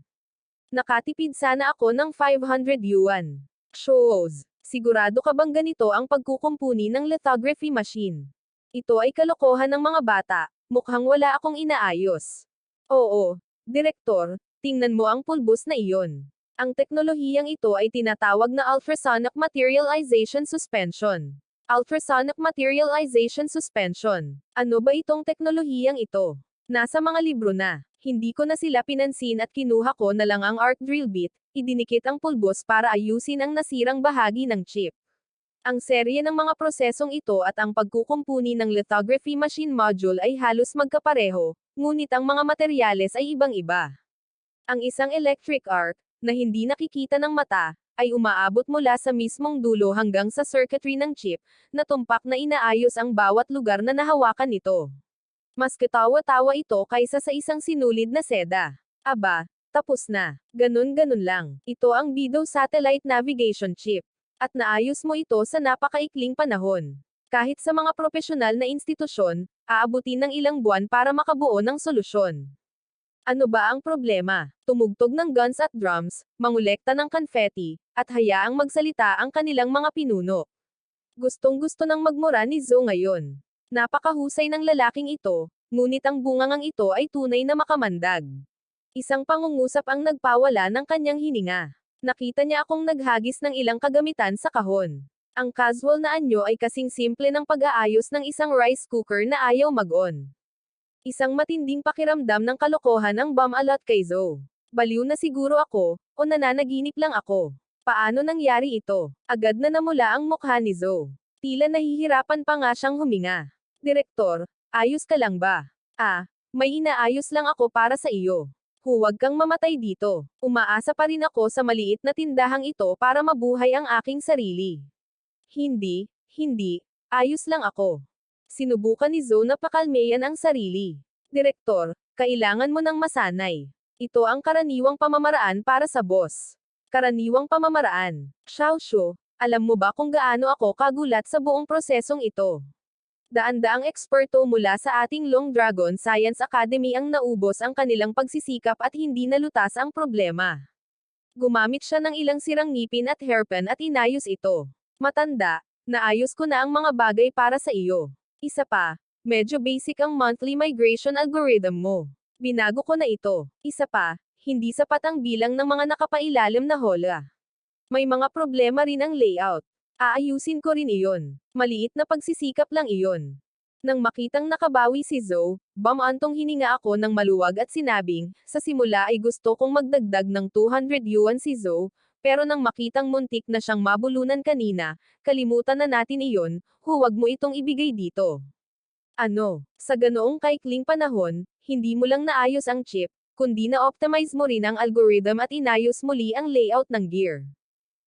Nakatipid sana ako ng 500 yuan. Shows. Sigurado ka bang ganito ang pagkukumpuni ng lithography machine? Ito ay kalokohan ng mga bata, mukhang wala akong inaayos. Oo, Direktor, tingnan mo ang pulbos na iyon. Ang teknolohiyang ito ay tinatawag na ultrasonic materialization suspension. Ultrasonic materialization suspension. Ano ba itong teknolohiyang ito? Nasa mga libro na. Hindi ko na sila pinansin at kinuha ko na lang ang arc drill bit, idinikit ang pulbos para ayusin ang nasirang bahagi ng chip. Ang serye ng mga prosesong ito at ang pagkukumpuni ng lithography machine module ay halos magkapareho, ngunit ang mga materyales ay ibang-iba. Ang isang electric arc, na hindi nakikita ng mata, ay umaabot mula sa mismong dulo hanggang sa circuitry ng chip, na tumpak na inaayos ang bawat lugar na nahawakan nito. Mas katawa-tawa ito kaysa sa isang sinulid na seda. Aba, tapos na. Ganun-ganun lang. Ito ang BeiDou Satellite Navigation Chip. At naayos mo ito sa napakaikling panahon. Kahit sa mga propesyonal na institusyon, aabutin ng ilang buwan para makabuo ng solusyon. Ano ba ang problema? Tumugtog ng guns at drums, mangolekta ng confetti, at hayaang magsalita ang kanilang mga pinuno. Gustong-gusto ng magmura ni Zoe ngayon. Napakahusay ng lalaking ito, ngunit ang bungangang ito ay tunay na makamandag. Isang pangungusap ang nagpawala ng kanyang hininga. Nakita niya akong naghagis ng ilang kagamitan sa kahon. Ang casual na anyo ay kasing simple ng pag-aayos ng isang rice cooker na ayaw mag-on. Isang matinding pakiramdam ng kalokohan ang bumalot kay Zoe. Baliw na siguro ako, o nananaginip lang ako. Paano nangyari ito? Agad na namula ang mukha ni Zoe. Tila nahihirapan pa nga siyang huminga. Direktor, ayos ka lang ba? May inaayos lang ako para sa iyo. Huwag kang mamatay dito. Umaasa pa rin ako sa maliit na tindahang ito para mabuhay ang aking sarili. Hindi, ayos lang ako. Sinubukan ni Zoe na pakalmeyan ang sarili. Direktor, kailangan mo ng masanay. Ito ang karaniwang pamamaraan para sa boss. Karaniwang pamamaraan. Xiaoshu, alam mo ba kung gaano ako kagulat sa buong prosesong ito? Daan-daang eksperto mula sa ating Long Dragon Science Academy ang naubos ang kanilang pagsisikap at hindi nalutas ang problema. Gumamit siya ng ilang sirang ngipin at hairpin at inayos ito. Matanda, naayos ko na ang mga bagay para sa iyo. Isa pa, medyo basic ang monthly migration algorithm mo. Binago ko na ito. Isa pa, hindi sapat ang bilang ng mga nakapailalim na hola. May mga problema rin ang layout. Aayusin ko rin iyon. Maliit na pagsisikap lang iyon. Nang makitang nakabawi si Zoe, bumantong hininga ako ng maluwag at sinabing, sa simula ay gusto kong magdagdag ng 200 yuan si Zoe, pero nang makitang muntik na siyang mabulunan kanina, kalimutan na natin iyon, huwag mo itong ibigay dito. Ano? Sa ganoong kaikling panahon, hindi mo lang naayos ang chip, kundi na-optimize mo rin ang algorithm at inayos muli ang layout ng gear.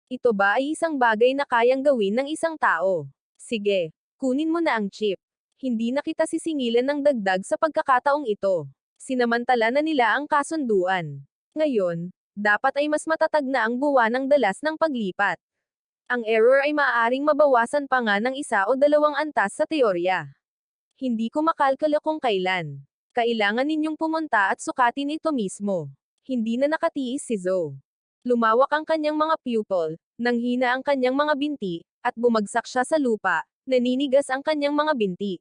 Ito ba ay isang bagay na kayang gawin ng isang tao? Sige, kunin mo na ang chip. Hindi na kita sisingilan ng dagdag sa pagkakataong ito. Sinamantala na nila ang kasunduan. Ngayon, dapat ay mas matatag na ang buwan ng dalas ng paglipat. Ang error ay maaaring mabawasan pa nga ng 1 o 2 antas sa teorya. Hindi ko makalkula kung kailan. Kailangan ninyong pumunta at sukatin ito mismo. Hindi na nakatiis si Zoe. Lumawak ang kanyang mga pupil, nanghina ang kanyang mga binti, at bumagsak siya sa lupa, naninigas ang kanyang mga binti.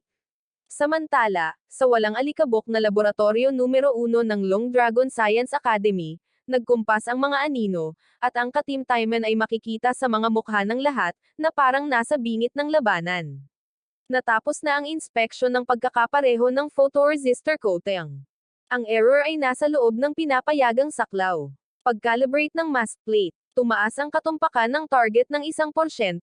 Samantala, sa walang alikabok na laboratorio numero 1 ng Long Dragon Science Academy, nagkumpas ang mga anino, at ang katimtayman ay makikita sa mga mukha ng lahat, na parang nasa bingit ng labanan. Natapos na ang inspeksyon ng pagkakapareho ng photoresistor coating. Ang error ay nasa loob ng pinapayagang saklaw. Pag-calibrate ng mask plate, tumaas ang katumpakan ng target ng 1%.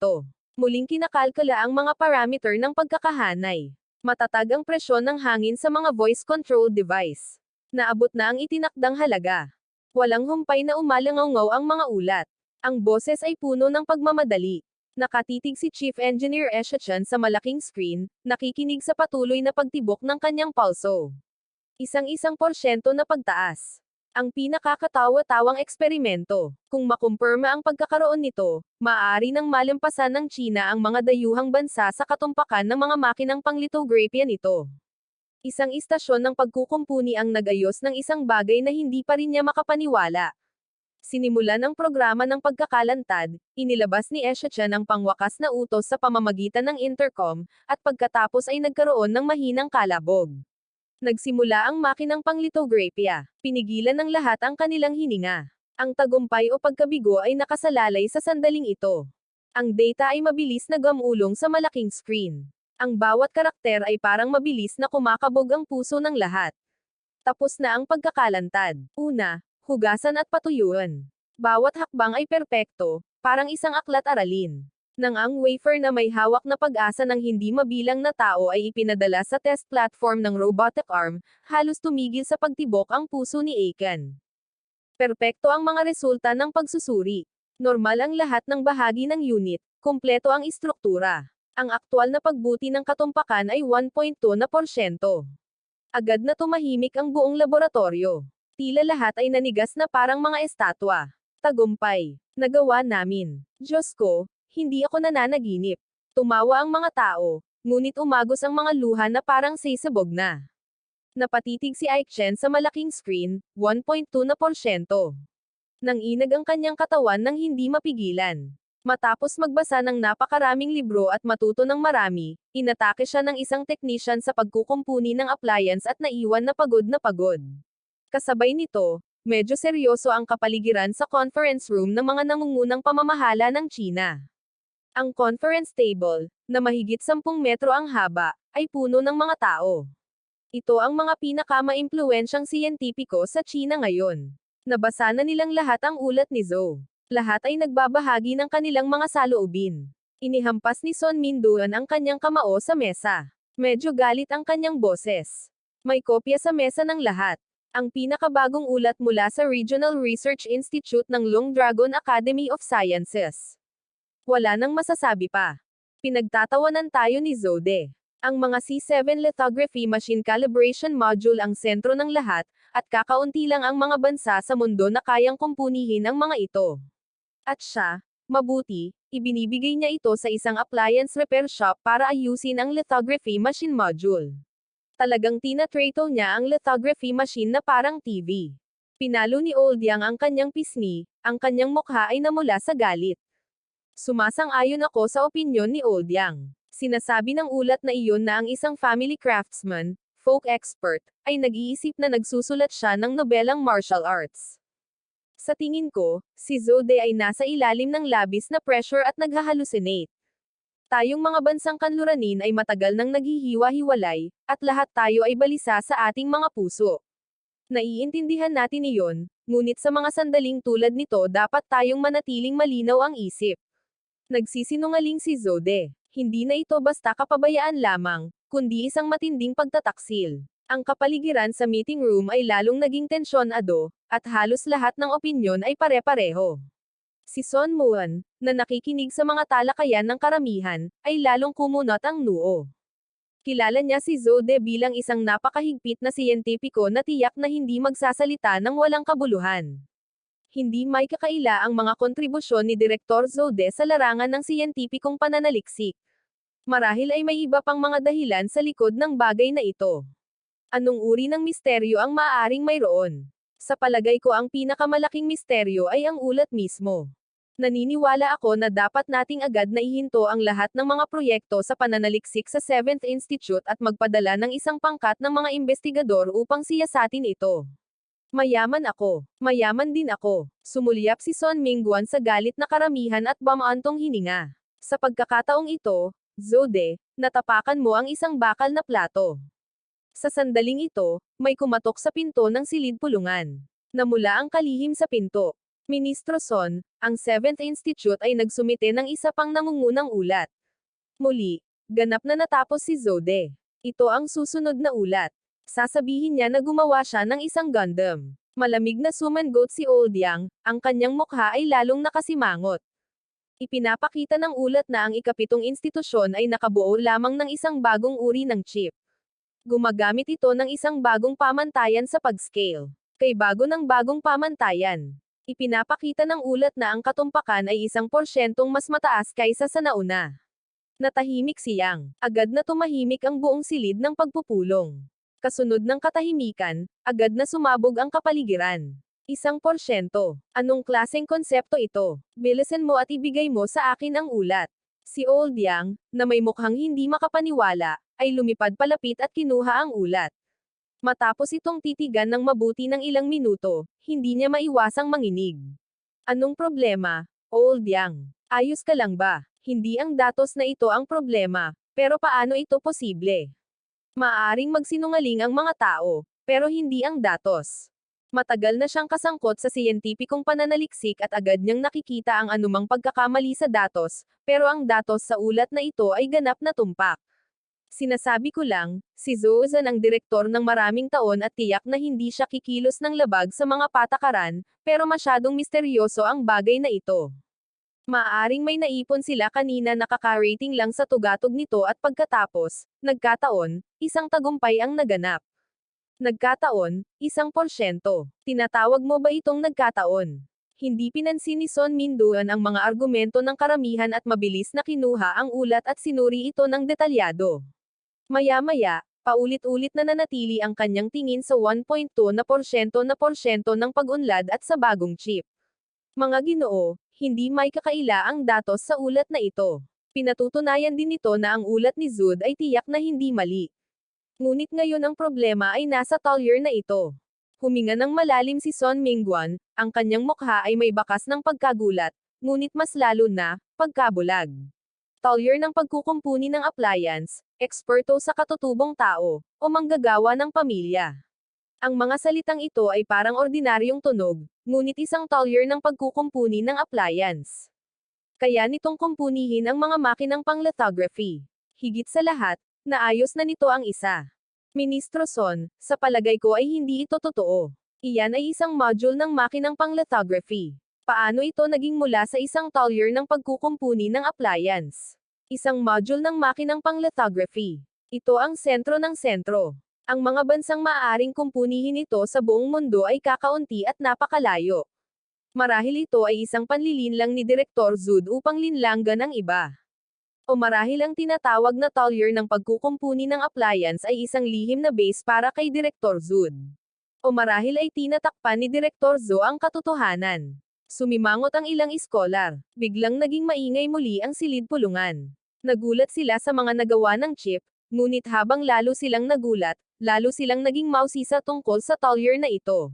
Muling kinakalkula ang mga parameter ng pagkakahanay. Matatag ang presyon ng hangin sa mga voice control device. Naabot na ang itinakdang halaga. Walang humpay na umalangaw ang mga ulat. Ang boses ay puno ng pagmamadali. Nakatitig si Chief Engineer Eshachan sa malaking screen, nakikinig sa patuloy na pagtibok ng kanyang pulso. 1% na pagtaas. Ang pinakakatawa-tawang eksperimento. Kung makumpirma ang pagkakaroon nito, maaari nang malampasan ng China ang mga dayuhang bansa sa katumpakan ng mga makinang panglithography nito. Isang istasyon ng pagkukumpuni ang nagayos ng isang bagay na hindi pa rin niya makapaniwala. Sinimulan ang programa ng pagkakalantad, inilabas ni Eshachan ang pangwakas na utos sa pamamagitan ng intercom, at pagkatapos ay nagkaroon ng mahinang kalabog. Nagsimula ang makinang panglithography. Pinigilan ng lahat ang kanilang hininga. Ang tagumpay o pagkabigo ay nakasalalay sa sandaling ito. Ang data ay mabilis na gamulong sa malaking screen. Ang bawat karakter ay parang mabilis na kumakabog ang puso ng lahat. Tapos na ang pagkakalantad. Una, hugasan at patuyuan. Bawat hakbang ay perpekto, parang isang aklat aralin. Nang ang wafer na may hawak na pag-asa ng hindi mabilang na tao ay ipinadala sa test platform ng robotic arm, halos tumigil sa pagtibok ang puso ni Aiken. Perpekto ang mga resulta ng pagsusuri. Normal ang lahat ng bahagi ng unit, kumpleto ang istruktura. Ang aktwal na pagbuti ng katumpakan ay 1.2%. Agad na tumahimik ang buong laboratorio. Tila lahat ay nanigas na parang mga estatwa. Tagumpay. Nagawa namin. Diyos ko, hindi ako nananaginip. Tumawa ang mga tao, ngunit umagos ang mga luha na parang sisabog na. Napatitig si Aiken sa malaking screen, 1.2%. Nanginag ang kanyang katawan nang hindi mapigilan. Matapos magbasa ng napakaraming libro at matuto ng marami, inatake siya ng isang technician sa pagkukumpuni ng appliance at naiwan na pagod na pagod. Kasabay nito, medyo seryoso ang kapaligiran sa conference room ng mga nangungunang pamamahala ng China. Ang conference table, na mahigit 10 metro ang haba, ay puno ng mga tao. Ito ang mga pinakamaimpluwensyang siyentipiko sa China ngayon. Nabasa na nilang lahat ang ulat ni Zhou. Lahat ay nagbabahagi ng kanilang mga saloobin. Inihampas ni Son Minduan ang kanyang kamao sa mesa. Medyo galit ang kanyang boses. May kopya sa mesa ng lahat. Ang pinakabagong ulat mula sa Regional Research Institute ng Long Dragon Academy of Sciences. Wala nang masasabi pa. Pinagtatawanan tayo ni Zode. Ang mga C7 lithography machine calibration module ang sentro ng lahat, at kakaunti lang ang mga bansa sa mundo na kayang kumpunihin ang mga ito. At siya, mabuti, ibinibigay niya ito sa isang appliance repair shop para ayusin ang lithography machine module. Talagang tinatrato niya ang lithography machine na parang TV. Pinalo ni Old Yang ang kanyang pisngi, ang kanyang mukha ay namula sa galit. Sumasang-ayon ako sa opinyon ni Old Yang. Sinasabi ng ulat na iyon na ang isang family craftsman, folk expert, ay nag-iisip na nagsusulat siya ng nobelang martial arts. Sa tingin ko, si Zode ay nasa ilalim ng labis na pressure at naghahalusinate. Tayong mga bansang kanluranin ay matagal nang naghihiwa-hiwalay, at lahat tayo ay balisa sa ating mga puso. Naiintindihan natin iyon, ngunit sa mga sandaling tulad nito dapat tayong manatiling malinaw ang isip. Nagsisinungaling si Zode. Hindi na ito basta kapabayaan lamang, kundi isang matinding pagtataksil. Ang kapaligiran sa meeting room ay lalong naging tensyonado, at halos lahat ng opinyon ay pare-pareho. Si Son Muan, na nakikinig sa mga talakayan ng karamihan, ay lalong kumunot ang noo. Kilala niya si Zode bilang isang napakahigpit na siyentipiko na tiyak na hindi magsasalita ng walang kabuluhan. Hindi may kakaila ang mga kontribusyon ni Direktor Zode sa larangan ng siyentipikong pananaliksik. Marahil ay may iba pang mga dahilan sa likod ng bagay na ito. Anong uri ng misteryo ang maaaring mayroon? Sa palagay ko ang pinakamalaking misteryo ay ang ulat mismo. Naniniwala ako na dapat nating agad na ihinto ang lahat ng mga proyekto sa pananaliksik sa 7th Institute at magpadala ng isang pangkat ng mga investigador upang siyasatin ito. Mayaman ako. Mayaman din ako. Sumulyap si Son Mingguan sa galit na karamihan at bamaantong hininga. Sa pagkakataong ito, Zode, natapakan mo ang isang bakal na plato. Sa sandaling ito, may kumatok sa pinto ng silid pulungan. Namula ang kalihim sa pinto. Ministro Son, ang 7th Institute ay nagsumite ng isa pang nangungunang ulat. Muli, ganap na natapos si Zode. Ito ang susunod na ulat. Sasabihin niya na gumawa siya ng isang Gundam. Malamig na sumangot si Old Yang, ang kanyang mukha ay lalong nakasimangot. Ipinapakita ng ulat na ang ikapitong institusyon ay nakabuo lamang ng isang bagong uri ng chip. Gumagamit ito ng isang bagong pamantayan sa pag-scale. Kay bago ng bagong pamantayan. Ipinapakita ng ulat na ang katumpakan ay 1% mas mataas kaysa sa nauna. Natahimik si Yang. Agad na tumahimik ang buong silid ng pagpupulong. Kasunod ng katahimikan, agad na sumabog ang kapaligiran. 1%. Anong klaseng konsepto ito? Bilisan mo at ibigay mo sa akin ang ulat. Si Old Yang, na may mukhang hindi makapaniwala, ay lumipad palapit at kinuha ang ulat. Matapos itong titigan ng mabuti ng ilang minuto, hindi niya maiwasang manginig. Anong problema, Old Yang? Ayos ka lang ba? Hindi ang datos na ito ang problema, pero paano ito posible? Maaring magsinungaling ang mga tao, pero hindi ang datos. Matagal na siyang kasangkot sa siyentipikong pananaliksik at agad niyang nakikita ang anumang pagkakamali sa datos, pero ang datos sa ulat na ito ay ganap na tumpak. Sinasabi ko lang, si Zozan ang direktor ng maraming taon at tiyak na hindi siya kikilos ng labag sa mga patakaran, pero masyadong misteryoso ang bagay na ito. Maaaring may naipon sila kanina na kaka-rating lang sa tugatog nito at pagkatapos, nagkataon, isang tagumpay ang naganap. Nagkataon, 1%. Tinatawag mo ba itong nagkataon? Hindi pinansin ni Son Minduan ang mga argumento ng karamihan at mabilis na kinuha ang ulat at sinuri ito ng detalyado. Maya-maya, paulit-ulit na nanatili ang kanyang tingin sa 1.2% ng pag-unlad at sa bagong chip. Mga Ginoo, hindi may kakaila ang datos sa ulat na ito. Pinatutunayan din nito na ang ulat ni Zud ay tiyak na hindi mali. Ngunit ngayon ang problema ay nasa Talyer na ito. Huminga ng malalim si Son Mingguan, ang kanyang mukha ay may bakas ng pagkagulat, ngunit mas lalo na, pagkabulag. Talyer ng pagkukumpuni ng appliance, eksperto sa katutubong tao, o manggagawa ng pamilya. Ang mga salitang ito ay parang ordinaryong tunog, ngunit isang Talyer ng pagkukumpuni ng appliance. Kaya nitong kumpunihin ang mga makinang pang-lithography. Higit sa lahat, naayos na nito ang isa. Ministro Son, sa palagay ko ay hindi ito totoo. Iyan ay isang module ng makinang pang-lithography. Paano ito naging mula sa isang Talyer ng pagkukumpuni ng appliance? Isang module ng makinang pang-lithography. Ito ang sentro ng sentro. Ang mga bansang maaaring kumpunihin ito sa buong mundo ay kakaunti at napakalayo. Marahil ito ay isang panlilinlang ni Direktor Zud upang linlanggan ang iba. O marahil ang tinatawag na Talyer ng pagkukumpuni ng appliance ay isang lihim na base para kay Direktor Zud. O marahil ay tinatakpan ni Direktor Zo ang katotohanan. Sumimangot ang ilang iskolar. Biglang naging maingay muli ang silid pulungan. Nagulat sila sa mga nagawa ng chip, ngunit habang lalo silang nagulat, lalo silang naging mausisa tungkol sa Talyer na ito.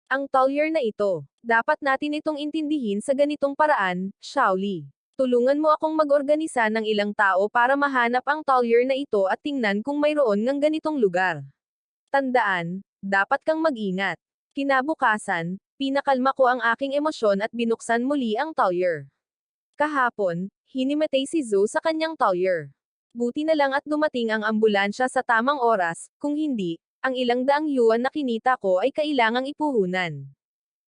Ang Talyer na ito, dapat natin itong intindihin sa ganitong paraan, Shaoli. Tulungan mo akong mag-organisa ng ilang tao para mahanap ang Talyer na ito at tingnan kung mayroon ngang ganitong lugar. Tandaan, dapat kang mag-ingat. Kinabukasan, pinakalma ko ang aking emosyon at binuksan muli ang Talyer. Kahapon, hinimatay si Zo sa kanyang Talyer. Buti na lang at dumating ang ambulansya sa tamang oras, kung hindi, ang ilang daang yuan na kinita ko ay kailangang ipuhunan.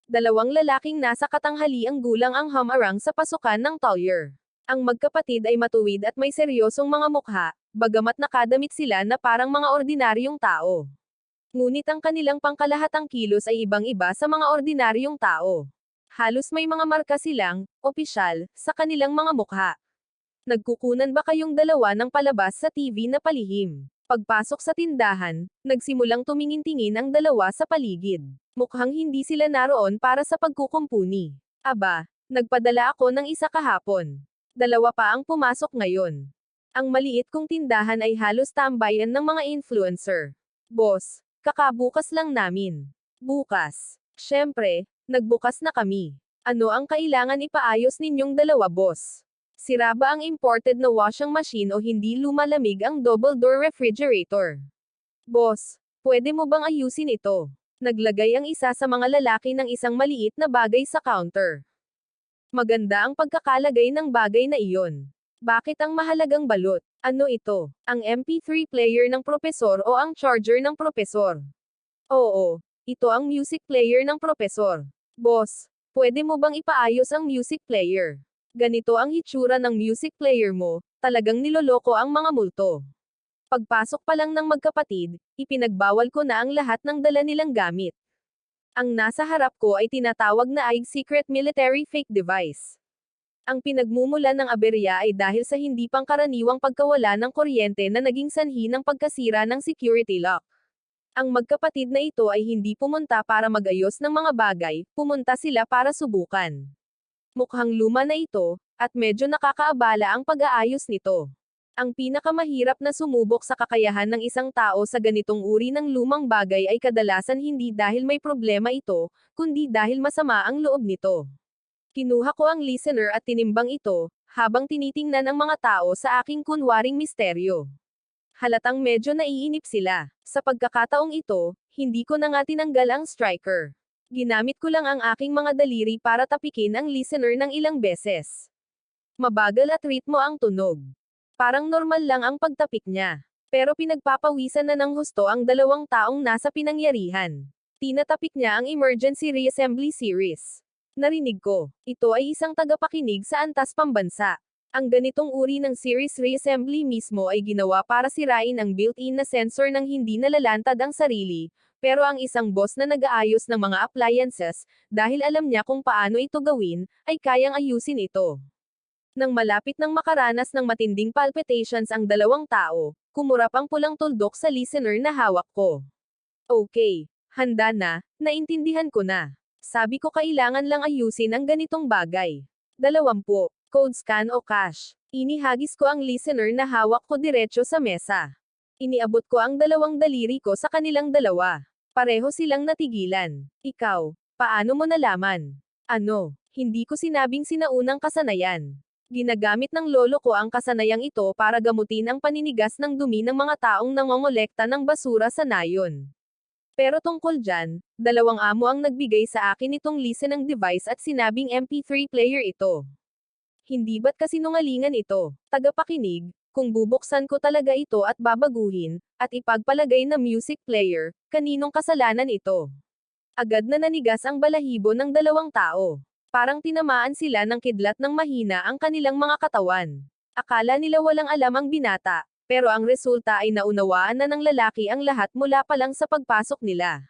Dalawang lalaking nasa katanghaliang gulang ang humarang sa pasukan ng Talyer. Ang magkapatid ay matuwid at may seryosong mga mukha, bagamat nakadamit sila na parang mga ordinaryong tao. Ngunit ang kanilang pangkalahatang kilos ay ibang-iba sa mga ordinaryong tao. Halos may mga marka silang, opisyal, sa kanilang mga mukha. Nagkukunan ba kayong dalawa ng palabas sa TV na palihim? Pagpasok sa tindahan, nagsimulang tumingin-tingin ang dalawa sa paligid. Mukhang hindi sila naroon para sa pagkukumpuni. Aba, nagpadala ako ng isa kahapon. Dalawa pa ang pumasok ngayon. Ang maliit kong tindahan ay halos tambayan ng mga influencer. Boss, kakabukas lang namin. Bukas. Siyempre, nagbukas na kami. Ano ang kailangan ipaayos ninyong dalawa, boss? Sira ba ang imported na washing machine o hindi lumalamig ang double-door refrigerator? Boss, pwede mo bang ayusin ito? Naglagay ang isa sa mga lalaki ng isang maliit na bagay sa counter. Maganda ang pagkakalagay ng bagay na iyon. Bakit ang mahalagang balot? Ano ito? Ang MP3 player ng propesor o ang charger ng propesor? Oo, ito ang music player ng propesor. Boss, pwede mo bang ipaayos ang music player? Ganito ang hitsura ng music player mo, talagang niloloko ang mga multo. Pagpasok pa lang ng magkapatid, ipinagbawal ko na ang lahat ng dala nilang gamit. Ang nasa harap ko ay tinatawag na IG Secret Military Fake Device. Ang pinagmumulan ng aberya ay dahil sa hindi pangkaraniwang pagkawala ng kuryente na naging sanhi ng pagkasira ng security lock. Ang magkapatid na ito ay hindi pumunta para magayos ng mga bagay, pumunta sila para subukan. Mukhang luma na ito, at medyo nakakaabala ang pag-aayos nito. Ang pinakamahirap na sumubok sa kakayahan ng isang tao sa ganitong uri ng lumang bagay ay kadalasan hindi dahil may problema ito, kundi dahil masama ang loob nito. Kinuha ko ang listener at tinimbang ito, habang tinitingnan ang mga tao sa aking kunwaring misteryo. Halatang medyo naiinip sila. Sa pagkakataong ito, Hindi ko na nga tinanggal ang striker. Ginamit ko lang ang aking mga daliri para tapikin ang listener ng ilang beses. Mabagal at ritmo ang tunog. Parang normal lang ang pagtapik niya. Pero pinagpapawisan na ng husto ang dalawang taong nasa pinangyarihan. Tinatapik niya ang Emergency Reassembly Series. Narinig ko, ito ay isang tagapakinig sa antas pambansa. Ang ganitong uri ng series reassembly mismo ay ginawa para sirain ang built-in na sensor ng hindi nalalantad ang sarili, pero ang isang boss na nag-aayos ng mga appliances, dahil alam niya kung paano ito gawin, ay kayang ayusin ito. Nang malapit ng makaranas ng matinding palpitations ang dalawang tao, kumurap ang pulang tuldok sa listener na hawak ko. Okay, handa na, naintindihan ko na. Sabi ko kailangan lang ayusin ang ganitong bagay. 20. Code scan o cache. Inihagis ko ang listener na hawak ko diretso sa mesa. Iniabot ko ang dalawang daliri ko sa kanilang dalawa. Pareho silang natigilan. Ikaw, paano mo nalaman? Ano, hindi ko sinabing sinaunang kasanayan. Ginagamit ng lolo ko ang kasanayang ito para gamutin ang paninigas ng dumi ng mga taong nangongolekta ng basura sa nayon. Pero tungkol dyan, dalawang amo ang nagbigay sa akin itong listening device at sinabing MP3 player ito. Hindi ba't kasinungalingan ito, tagapakinig, kung bubuksan ko talaga ito at babaguhin, at ipagpalagay na music player, kaninong kasalanan ito? Agad na nanigas ang balahibo ng dalawang tao. Parang tinamaan sila ng kidlat ng mahina ang kanilang mga katawan. Akala nila walang alam ang binata, pero ang resulta ay naunawaan na ng lalaki ang lahat mula pa lang sa pagpasok nila.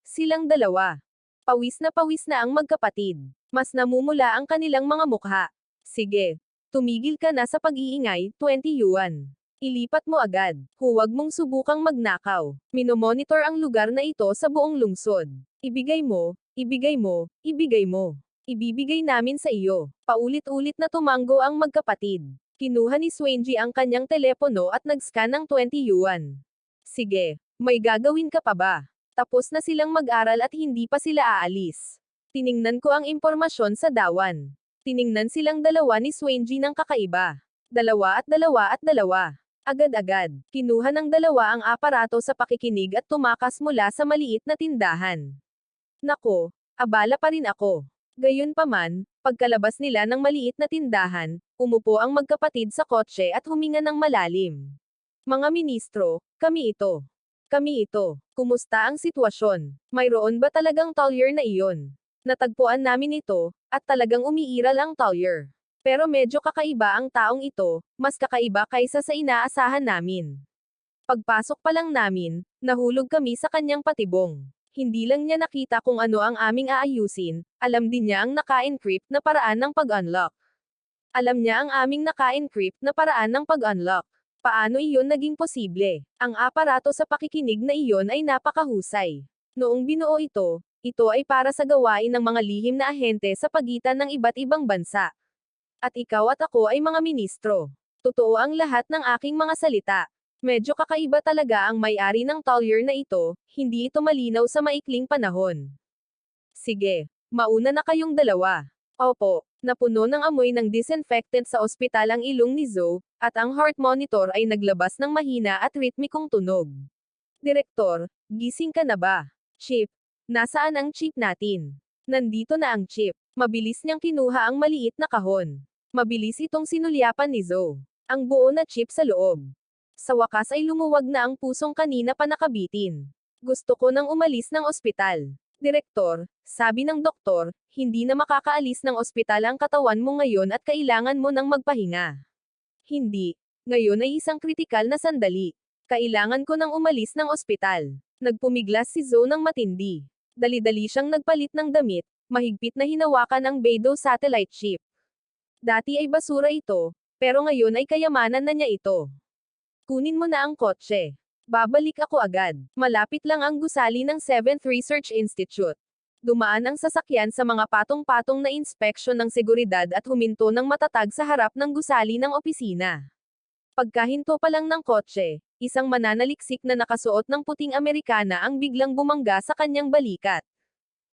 Silang dalawa. Pawis na ang magkapatid. Mas namumula ang kanilang mga mukha. Sige. Tumigil ka na sa pag-iingay, 20 yuan. Ilipat mo agad. Huwag mong subukang magnakaw. Minomonitor ang lugar na ito sa buong lungsod. Ibigay mo, ibigay mo, ibigay mo. Ibibigay namin sa iyo. Paulit-ulit na tumanggo ang magkapatid. Kinuha ni Swenji ang kanyang telepono at nag-scan ng 20 yuan. Sige, may gagawin ka pa ba? Tapos na silang mag-aral at hindi pa sila aalis. Tiningnan ko ang impormasyon sa dawan. Tiningnan silang dalawa ni Swenji ng kakaiba. 2 at 2 at 2. Agad-agad, kinuha ng dalawa ang aparato sa pakikinig at tumakas mula sa maliit na tindahan. Nako, abala pa rin ako. Gayunpaman, pagkalabas nila ng maliit na tindahan, umupo ang magkapatid sa kotse at huminga ng malalim. Mga ministro, kami ito. Kami ito. Kumusta ang sitwasyon? Mayroon ba talagang Talyer na iyon? Natagpuan namin ito, at talagang umiiral ang Talyer. Pero medyo kakaiba ang taong ito, mas kakaiba kaysa sa inaasahan namin. Pagpasok pa lang namin, nahulog kami sa kanyang patibong. Hindi lang niya nakita kung ano ang aming aayusin, alam din niya ang naka-encrypt na paraan ng pag-unlock. Alam niya ang aming naka-encrypt na paraan ng pag-unlock. Paano iyon naging posible? Ang aparato sa pakikinig na iyon ay napakahusay. Noong binuo ito ay para sa gawain ng mga lihim na ahente sa pagitan ng iba't ibang bansa. At ikaw at ako ay mga ministro. Totoo ang lahat ng aking mga salita. Medyo kakaiba talaga ang may-ari ng Talyer na ito, hindi ito malinaw sa maikling panahon. Sige, mauna na kayong dalawa. Opo, napuno ng amoy ng disinfectant sa ospital ang ilong ni Zoe, at ang heart monitor ay naglabas ng mahina at ritmikong tunog. Direktor, gising ka na ba? Chip, nasaan ang chip natin? Nandito na ang chip. Mabilis niyang kinuha ang maliit na kahon. Mabilis itong sinulyapan ni Zoe. Ang buo na chip sa loob. Sa wakas ay lumuwag na ang pusong kanina pa nakabitin. Gusto ko nang umalis ng ospital. Direktor, sabi ng doktor, hindi na makakaalis ng ospital ang katawan mo ngayon at kailangan mo nang magpahinga. Hindi. Ngayon ay isang kritikal na sandali. Kailangan ko nang umalis ng ospital. Nagpumiglas si Zoe ng matindi. Dali-dali siyang nagpalit ng damit, mahigpit na hinawakan ang Beidou satellite chip. Dati ay basura ito, pero ngayon ay kayamanan na niya ito. Kunin mo na ang kotse. Babalik ako agad. Malapit lang ang gusali ng 7th Research Institute. Dumaan ang sasakyan sa mga patong-patong na inspeksyon ng seguridad at huminto ng matatag sa harap ng gusali ng opisina. Pagkahinto pa lang ng kotse, isang mananaliksik na nakasuot ng puting Amerikana ang biglang bumangga sa kanyang balikat.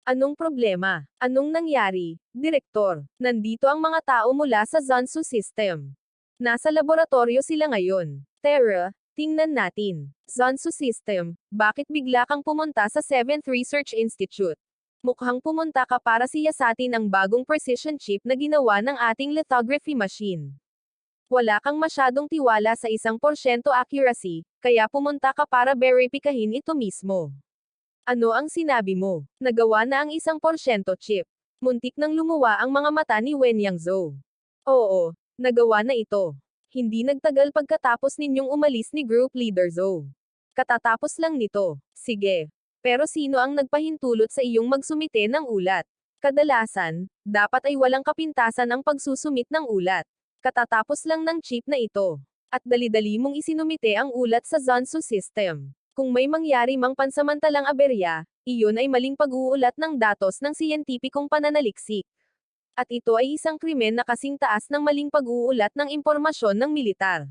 Anong problema? Anong nangyari? Direktor, nandito ang mga tao mula sa Zansu System. Nasa laboratorio sila ngayon. Tara, Tingnan natin. Zonsu System, bakit bigla kang pumunta sa 7th Research Institute? Mukhang pumunta ka para siyasatin ang bagong precision chip na ginawa ng ating lithography machine. Wala kang masyadong tiwala sa 1% accuracy, kaya pumunta ka para verifikahin ito mismo. Ano ang sinabi mo? Nagawa na ang 1% chip. Muntik nang lumuwa ang mga mata ni Wen Yangzhou. Oo, nagawa na ito. Hindi nagtagal pagkatapos ninyong umalis ni Group Leader Zhou. Katatapos lang nito. Sige. Pero sino ang nagpahintulot sa iyong magsumite ng ulat? Kadalasan, dapat ay walang kapintasan ang pagsusumit ng ulat. Katatapos lang ng chip na ito. At dali-dali mong isinumite ang ulat sa Zonsu System. Kung may mangyari mang pansamantalang aberya, iyon ay maling pag-uulat ng datos ng siyentipikong pananaliksik. At ito ay isang krimen na kasing taas ng maling pag-uulat ng impormasyon ng militar.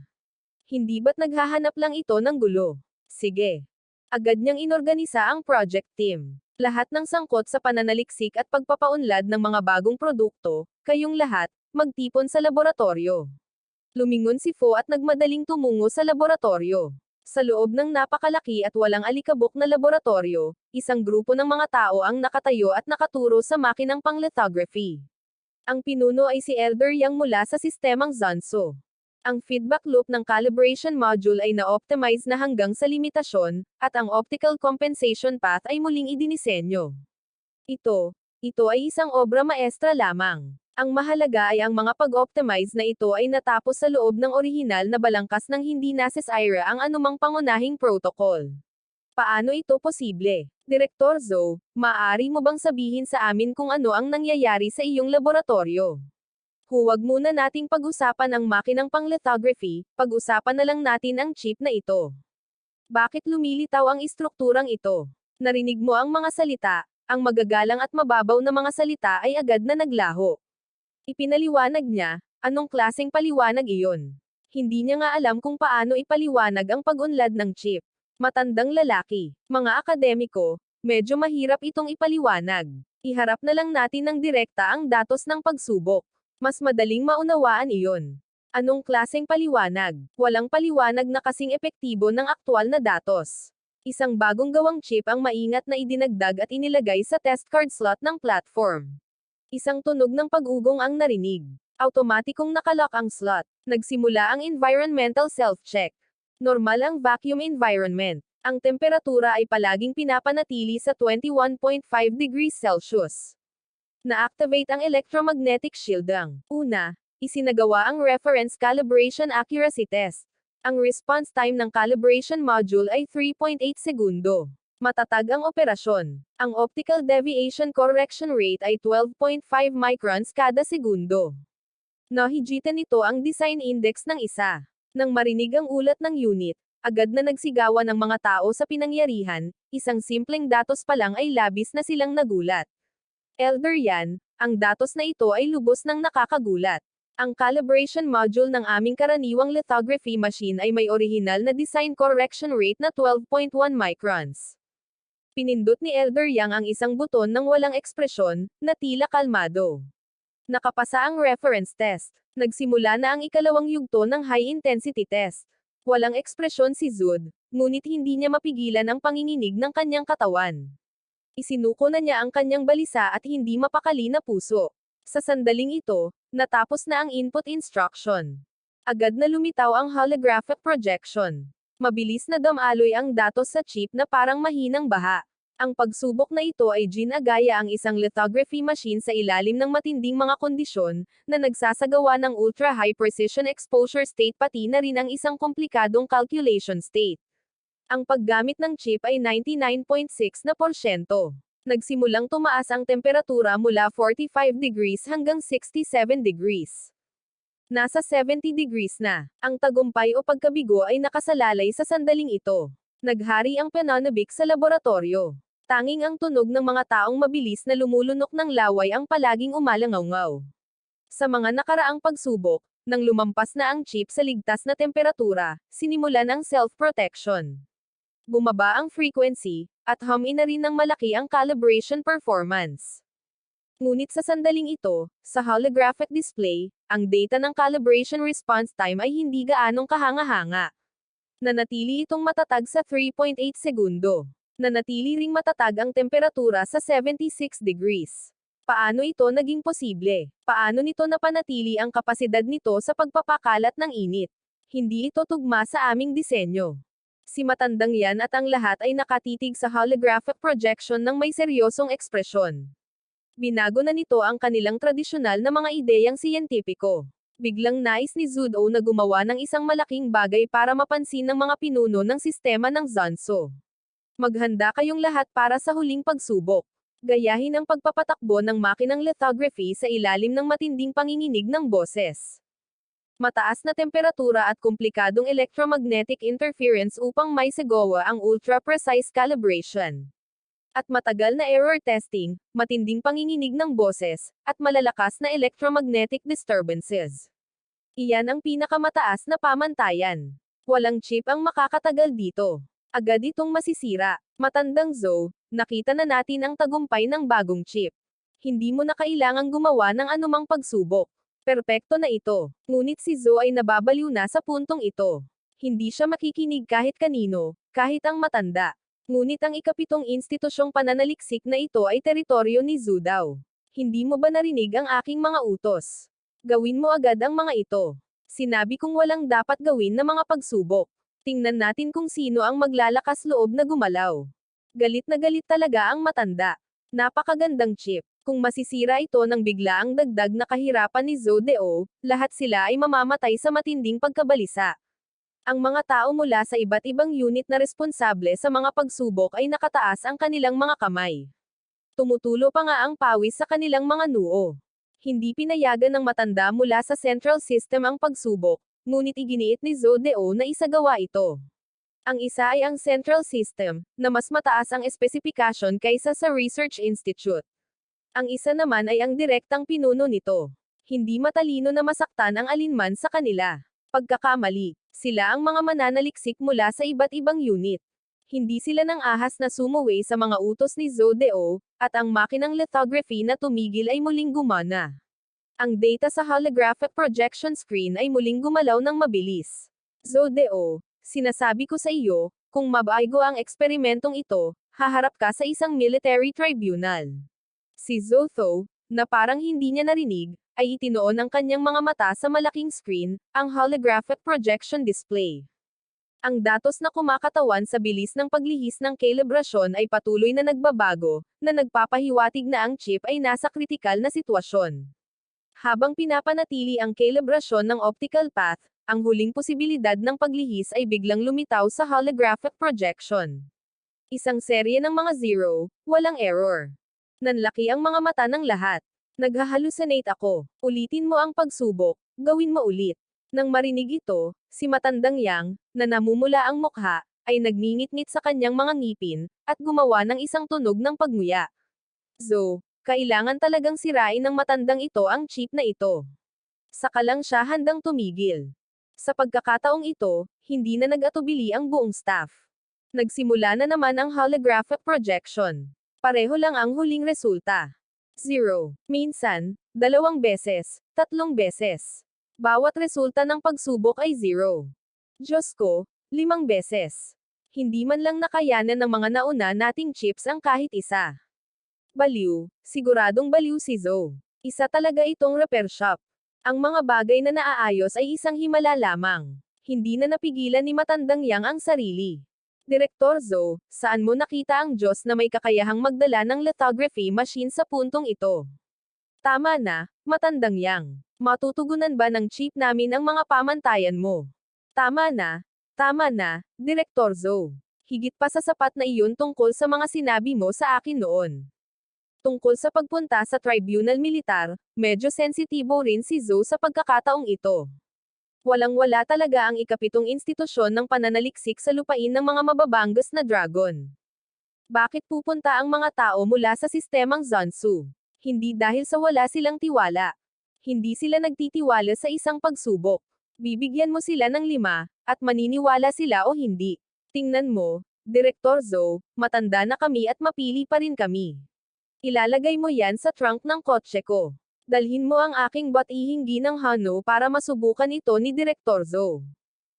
Hindi ba't naghahanap lang ito ng gulo? Sige. Agad niyang inorganisa ang project team. Lahat ng sangkot sa pananaliksik at pagpapaunlad ng mga bagong produkto, kayong lahat, magtipon sa laboratorio. Lumingon si Fo at nagmadaling tumungo sa laboratorio. Sa loob ng napakalaki at walang alikabok na laboratorio, isang grupo ng mga tao ang nakatayo at nakaturo sa makinang panglithography. Ang pinuno ay si Elder Yang mula sa sistemang Zonsu. Ang feedback loop ng calibration module ay na-optimize na hanggang sa limitasyon, at ang optical compensation path ay muling idinisenyo. Ito ay isang obra maestra lamang. Ang mahalaga ay ang mga pag-optimize na ito ay natapos sa loob ng orihinal na balangkas ng hindi nasisira ang anumang pangunahing protocol. Paano ito posible? Direktor Zhou, maaari mo bang sabihin sa amin kung ano ang nangyayari sa iyong laboratorio? Huwag muna nating pag-usapan ang makinang panglithography, pag-usapan na lang natin ang chip na ito. Bakit lumilitaw ang istrukturang ito? Narinig mo ang mga salita, ang magagalang at mababaw na mga salita ay agad na naglaho. Ipinaliwanag niya, anong klaseng paliwanag iyon? Hindi niya nga alam kung paano ipaliwanag ang pag-unlad ng chip. Matandang lalaki, mga akademiko, medyo mahirap itong ipaliwanag. Iharap na lang natin ng direkta ang datos ng pagsubok. Mas madaling maunawaan iyon. Anong klaseng paliwanag? Walang paliwanag na kasing epektibo ng aktwal na datos. Isang bagong gawang chip ang maingat na idinagdag at inilagay sa test card slot ng platform. Isang tunog ng pag-ugong ang narinig. Automatikong nakalock ang slot. Nagsimula ang environmental self-check. Normal ang vacuum environment. Ang temperatura ay palaging pinapanatili sa 21.5 degrees Celsius. Na-activate ang electromagnetic shielding. Una, isinagawa ang reference calibration accuracy test. Ang response time ng calibration module ay 3.8 segundo. Matatag ang operasyon. Ang optical deviation correction rate ay 12.5 microns kada segundo. Nahigitan nito ang design index ng isa. Nang marinig ang ulat ng unit, agad na nagsigawan ng mga tao sa pinangyarihan, isang simpleng datos pa lang ay labis na silang nagulat. Elder Yan, ang datos na ito ay lubos ng nakakagulat. Ang calibration module ng aming karaniwang lithography machine ay may orihinal na design correction rate na 12.1 microns. Pinindot ni Elder Yang ang isang buton ng walang ekspresyon, na tila kalmado. Nakapasa ang reference test. Nagsimula na ang ikalawang yugto ng high-intensity test. Walang ekspresyon si Zud, ngunit hindi niya mapigilan ang panginginig ng kanyang katawan. Isinuko na niya ang kanyang balisa at hindi mapakali na puso. Sa sandaling ito, natapos na ang input instruction. Agad na lumitaw ang holographic projection. Mabilis na damaloy ang datos sa chip na parang mahinang baha. Ang pagsubok na ito ay ginagaya ang isang lithography machine sa ilalim ng matinding mga kondisyon, na nagsasagawa ng ultra-high precision exposure state pati na rin ang isang komplikadong calculation state. Ang paggamit ng chip ay 99.6%. Nagsimulang tumaas ang temperatura mula 45 degrees hanggang 67 degrees. Nasa 70 degrees na. Ang tagumpay o pagkabigo ay nakasalalay sa sandaling ito. Naghari ang pananabik sa laboratorio. Tanging ang tunog ng mga taong mabilis na lumulunok ng laway ang palaging umalangaw-ngaw. Sa mga nakaraang pagsubok, nang lumampas na ang chip sa ligtas na temperatura, sinimulan ang self-protection. Bumaba ang frequency, at humin na rin ng malaki ang calibration performance. Ngunit sa sandaling ito, sa holographic display, ang data ng calibration response time ay hindi gaanong kahanga-hanga. Nanatili itong matatag sa 3.8 segundo. Nanatili ring matatag ang temperatura sa 76 degrees. Paano ito naging posible? Paano nito napanatili ang kapasidad nito sa pagpapakalat ng init? Hindi ito tugma sa aming disenyo. Si matandang yan at ang lahat ay nakatitig sa holographic projection ng may seryosong ekspresyon. Binago na nito ang kanilang tradisyonal na mga ideyang siyentipiko. Biglang nais ni Zudo na gumawa ng isang malaking bagay para mapansin ng mga pinuno ng sistema ng Zanso. Maghanda kayong lahat para sa huling pagsubok. Gayahin ang pagpapatakbo ng makinang lithography sa ilalim ng matinding panginginig ng boses. Mataas na temperatura at komplikadong electromagnetic interference upang may sagawa ang ultra-precise calibration. At matagal na error testing, matinding panginginig ng boses, at malalakas na electromagnetic disturbances. Iyan ang pinakamataas na pamantayan. Walang chip ang makakatagal dito. Agad itong masisira. Matandang Zo, nakita na natin ang tagumpay ng bagong chip. Hindi mo na kailangang gumawa ng anumang pagsubok. Perpekto na ito. Ngunit si Zo ay nababaliw na sa puntong ito. Hindi siya makikinig kahit kanino, kahit ang matanda. Ngunit ang ikapitong institusyong pananaliksik na ito ay teritoryo ni Zo daw. Hindi mo ba narinig ang aking mga utos? Gawin mo agad ang mga ito. Sinabi kong walang dapat gawin na mga pagsubok. Tingnan natin kung sino ang maglalakas loob na gumalaw. Galit na galit talaga ang matanda. Napakagandang chip. Kung masisira ito ng bigla ang dagdag na kahirapan ni Zodeo, lahat sila ay mamamatay sa matinding pagkabalisa. Ang mga tao mula sa iba't ibang unit na responsable sa mga pagsubok ay nakataas ang kanilang mga kamay. Tumutulo pa nga ang pawis sa kanilang mga noo. Hindi pinayagan ng matanda mula sa central system ang pagsubok, ngunit iginiit ni Zodeo na isagawa ito. Ang isa ay ang central system, na mas mataas ang espesipikasyon kaysa sa research institute. Ang isa naman ay ang direktang pinuno nito. Hindi matalino na masaktan ang alinman sa kanila. Pagkakamali, sila ang mga mananaliksik mula sa iba't ibang unit. Hindi sila nang ahas na sumuway sa mga utos ni Zodeo, at ang makinang lithography na tumigil ay muling gumana. Ang data sa holographic projection screen ay muling gumalaw ng mabilis. Zodeo, sinasabi ko sa iyo, kung mabago ang eksperimentong ito, haharap ka sa isang military tribunal. Si Zotho, na parang hindi niya narinig, ay itinoon ang kanyang mga mata sa malaking screen, ang holographic projection display. Ang datos na kumakatawan sa bilis ng paglihis ng kalibrasyon ay patuloy na nagbabago, na nagpapahiwatig na ang chip ay nasa kritikal na sitwasyon. Habang pinapanatili ang kalibrasyon ng optical path, ang huling posibilidad ng paglihis ay biglang lumitaw sa holographic projection. Isang serye ng mga zero, walang error. Nanlaki ang mga mata ng lahat. Naghahalusinate ako. Ulitin mo ang pagsubok, gawin mo ulit. Nang marinig ito, si matandang Yang, na namumula ang mukha, ay nagngingit-ngit sa kanyang mga ngipin, at gumawa ng isang tunog ng pagnguya. Zo, kailangan talagang sirain ng matandang ito ang chip na ito. Saka lang siya handang tumigil. Sa pagkakataong ito, hindi na nag-atubili ang buong staff. Nagsimula na naman ang holographic projection. Pareho lang ang huling resulta. 0. Minsan, 2 beses, 3 beses. Bawat resulta ng pagsubok ay 0. Diyos ko, 5 beses. Hindi man lang nakayanan ng mga nauna nating chips ang kahit isa. Baliw, siguradong baliw si Zo. Isa talaga itong repair shop. Ang mga bagay na naaayos ay isang himala lamang. Hindi na napigilan ni matandang Yang ang sarili. Direktor Zo, saan mo nakita ang Diyos na may kakayahang magdala ng lithography machine sa puntong ito? Tama na, matandang Yang. Matutugunan ba ng chip namin ang mga pamantayan mo? Tama na, Direktor Zo. Higit pa sa sapat na iyon tungkol sa mga sinabi mo sa akin noon. Tungkol sa pagpunta sa tribunal militar, medyo sensitibo rin si Zo sa pagkakataong ito. Walang-wala talaga ang ikapitong institusyon ng pananaliksik sa lupain ng mga mababanggos na dragon. Bakit pupunta ang mga tao mula sa sistemang Zansu? Hindi dahil sa wala silang tiwala. Hindi sila nagtitiwala sa isang pagsubok. Bibigyan mo sila ng 5, at maniniwala sila o hindi. Tingnan mo, Direktor Zo, matanda na kami at mapili pa rin kami. Ilalagay mo yan sa trunk ng kotse ko. Dalhin mo ang aking bot ihingi ng Hano para masubukan ito ni Direktor Zo.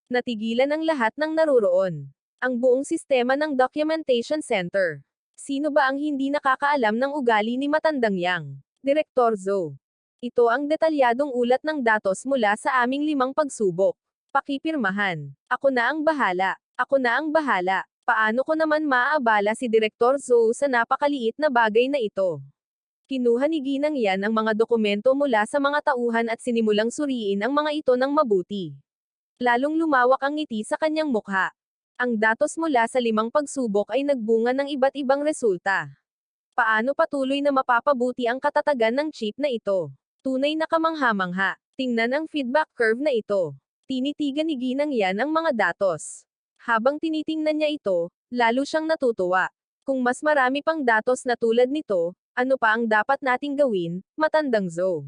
Natigilan ang lahat ng naruroon. Ang buong sistema ng documentation center. Sino ba ang hindi nakakaalam ng ugali ni matandang yang? Direktor Zhou. Ito ang detalyadong ulat ng datos mula sa aming 5 pagsubok. Pakipirmahan. Ako na ang bahala. Ako na ang bahala. Paano ko naman maaabala si Direktor Zhou sa napakaliit na bagay na ito? Kinuha ni Ginang Yan ang mga dokumento mula sa mga tauhan at sinimulang suriin ang mga ito ng mabuti. Lalong lumawak ang ngiti sa kanyang mukha. Ang datos mula sa 5 pagsubok ay nagbunga ng iba't ibang resulta. Paano patuloy na mapapabuti ang katatagan ng chip na ito? Tunay na kamangha-mangha. Tingnan ang feedback curve na ito. Tinitigan ni Ginang Yan ang mga datos. Habang tinitingnan niya ito, lalo siyang natutuwa. Kung mas marami pang datos na tulad nito, ano pa ang dapat nating gawin, matandang Zhou?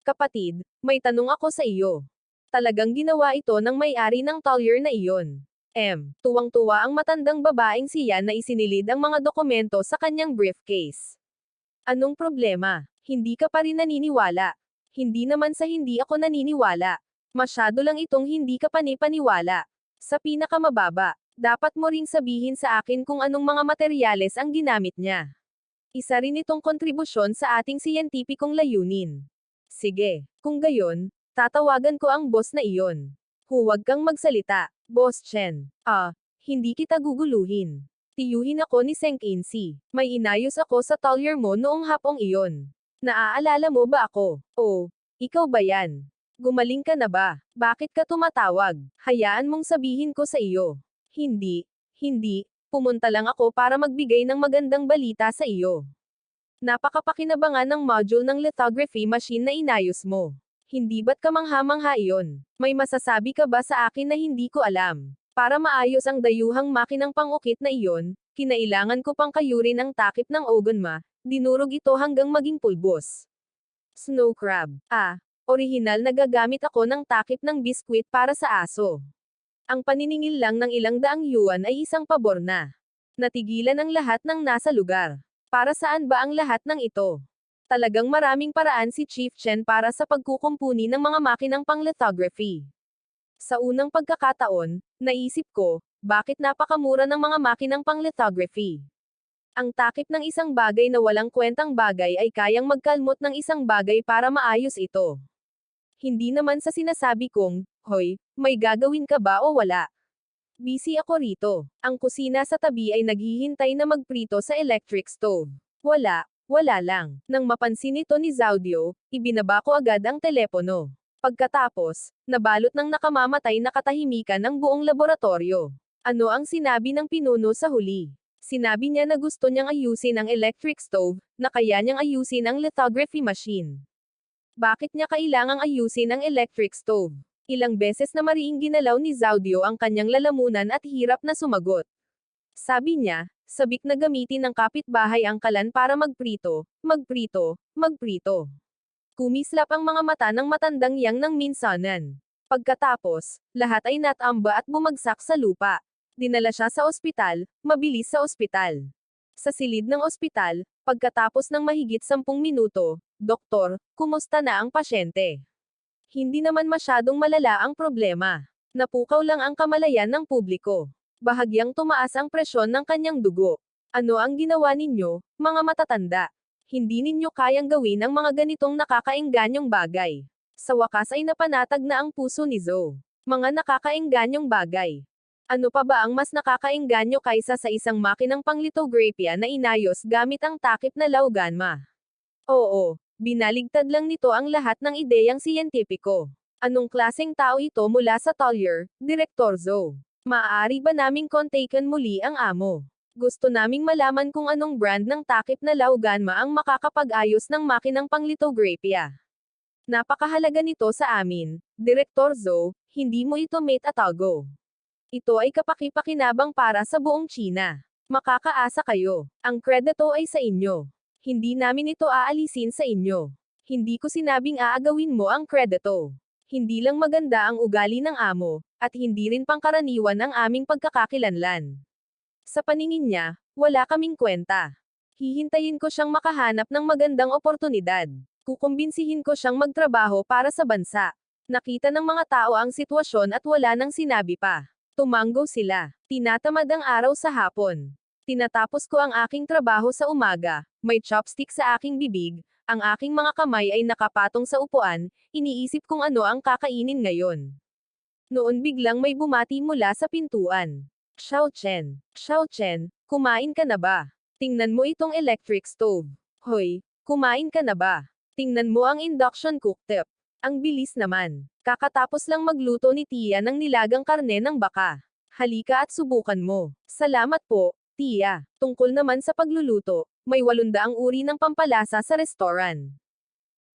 Kapatid, may tanong ako sa iyo. Talagang ginawa ito ng may-ari ng Talyer na iyon. Tuwang-tuwa ang matandang babaeng siya na isinilid ang mga dokumento sa kanyang briefcase. Anong problema? Hindi ka pa rin naniniwala. Hindi naman sa hindi ako naniniwala. Masyado lang itong hindi ka panipaniwala. Sa pinakamababa, dapat mo ring sabihin sa akin kung anong mga materyales ang ginamit niya. Isa rin itong kontribusyon sa ating siyentipikong layunin. Sige, kung gayon, tatawagan ko ang boss na iyon. Huwag kang magsalita, Boss Chen. Hindi kita guguluhin. Tiyuhin ako ni Seng Insi. May inayos ako sa Talyer mo noong hapong iyon. Naaalala mo ba ako? Oh, ikaw ba yan? Gumaling ka na ba? Bakit ka tumatawag? Hayaan mong sabihin ko sa iyo. Hindi. Pumunta lang ako para magbigay ng magandang balita sa iyo. Napakapakinabangan ng module ng lithography machine na inayos mo. Hindi ba't kamangha-mangha iyon? May masasabi ka ba sa akin na hindi ko alam? Para maayos ang dayuhang makinang pangukit na iyon, kinailangan ko pang kayurin ang takip ng ogonma, dinurog ito hanggang maging pulbos. Snow crab. Orihinal na gagamit ako ng takip ng biskwit para sa aso. Ang paniningil lang ng ilang daang yuan ay isang pabor na. Natigilan ang lahat ng nasa lugar. Para saan ba ang lahat ng ito? Talagang maraming paraan si Chief Chen para sa pagkukumpuni ng mga makinang pang-lithography. Sa unang pagkakataon, naisip ko, bakit napakamura ng mga makinang pang-lithography? Ang takip ng isang bagay na walang kwentang bagay ay kayang magkalmot ng isang bagay para maayos ito. Hindi naman sa sinasabi kong, hoy, may gagawin ka ba o wala? Busy ako rito. Ang kusina sa tabi ay naghihintay na magprito sa electric stove. Wala lang. Nang mapansin ito ni Zaudio, ibinaba ko agad ang telepono. Pagkatapos, nabalot ng nakamamatay na katahimikan ng buong laboratorio. Ano ang sinabi ng pinuno sa huli? Sinabi niya na gusto niyang ayusin ang electric stove, na kaya niyang ayusin ang lithography machine. Bakit niya kailangang ayusin ang electric stove? Ilang beses na mariing ginalaw ni Zaudio ang kanyang lalamunan at hirap na sumagot. Sabi niya, sabik na gamitin ng kapitbahay ang kalan para magprito. Kumislap ang mga mata ng matandang yang ng minsanan. Pagkatapos, lahat ay natamba at bumagsak sa lupa. Dinala siya sa ospital, mabilis sa ospital. Sa silid ng ospital, pagkatapos ng mahigit 10 minuto, Doktor, kumusta na ang pasyente? Hindi naman masyadong malala ang problema. Napukaw lang ang kamalayan ng publiko. Bahagyang tumaas ang presyon ng kanyang dugo. Ano ang ginawa ninyo, mga matatanda? Hindi ninyo kayang gawin ang mga ganitong nakakaengganyong bagay. Sa wakas ay napanatag na ang puso ni Zhou. Mga nakakaengganyong bagay. Ano pa ba ang mas nakakaengganyo kaysa sa isang makinang panglithography na inayos gamit ang takip na lauganma? Oo, binaligtad lang nito ang lahat ng ideyang siyentipiko. Anong klaseng tao ito mula sa Talyer, Direktor Zhou? Maaari ba naming kontakan muli ang amo? Gusto naming malaman kung anong brand ng takip na lauganma ang makakapag-ayos ng makinang panglithography. Napakahalaga nito sa amin, Direktor Zhou, hindi mo ito mate-atago. Ito ay kapaki-pakinabang para sa buong China. Makakaasa kayo. Ang kredito ay sa inyo. Hindi namin ito aalisin sa inyo. Hindi ko sinabing aagawin mo ang kredito. Hindi lang maganda ang ugali ng amo, at hindi rin pangkaraniwan ang aming pagkakakilanlan. Sa paningin niya, wala kaming kwenta. Hihintayin ko siyang makahanap ng magandang oportunidad. Kukumbinsihin ko siyang magtrabaho para sa bansa. Nakita ng mga tao ang sitwasyon at wala nang sinabi pa. Tumanggo sila. Tinatamad ang araw sa hapon. Tinatapos ko ang aking trabaho sa umaga, may chopstick sa aking bibig, ang aking mga kamay ay nakapatong sa upuan, iniisip kung ano ang kakainin ngayon. Noon biglang may bumati mula sa pintuan. Xiao Chen, kumain ka na ba? Tingnan mo itong electric stove. Hoy, kumain ka na ba? Tingnan mo ang induction cooktop. Ang bilis naman. Kakatapos lang magluto ni Tia ng nilagang karne ng baka. Halika at subukan mo. Salamat po, Tia. Tungkol naman sa pagluluto, may 800 uri ng pampalasa sa restaurant.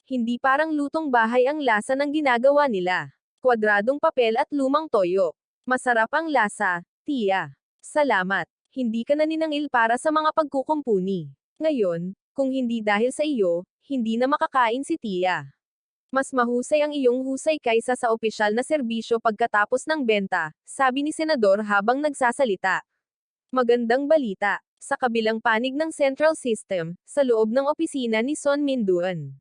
Hindi parang lutong bahay ang lasa ng ginagawa nila. Kwadradong papel at lumang toyo. Masarap ang lasa, Tia. Salamat. Hindi ka na ninangil para sa mga pagkukumpuni. Ngayon, kung hindi dahil sa iyo, hindi na makakain si Tia. Mas mahusay ang iyong husay kaysa sa opisyal na serbisyo pagkatapos ng benta, sabi ni Senador habang nagsasalita. Magandang balita. Sa kabilang panig ng Central System, sa loob ng opisina ni Son Minduan.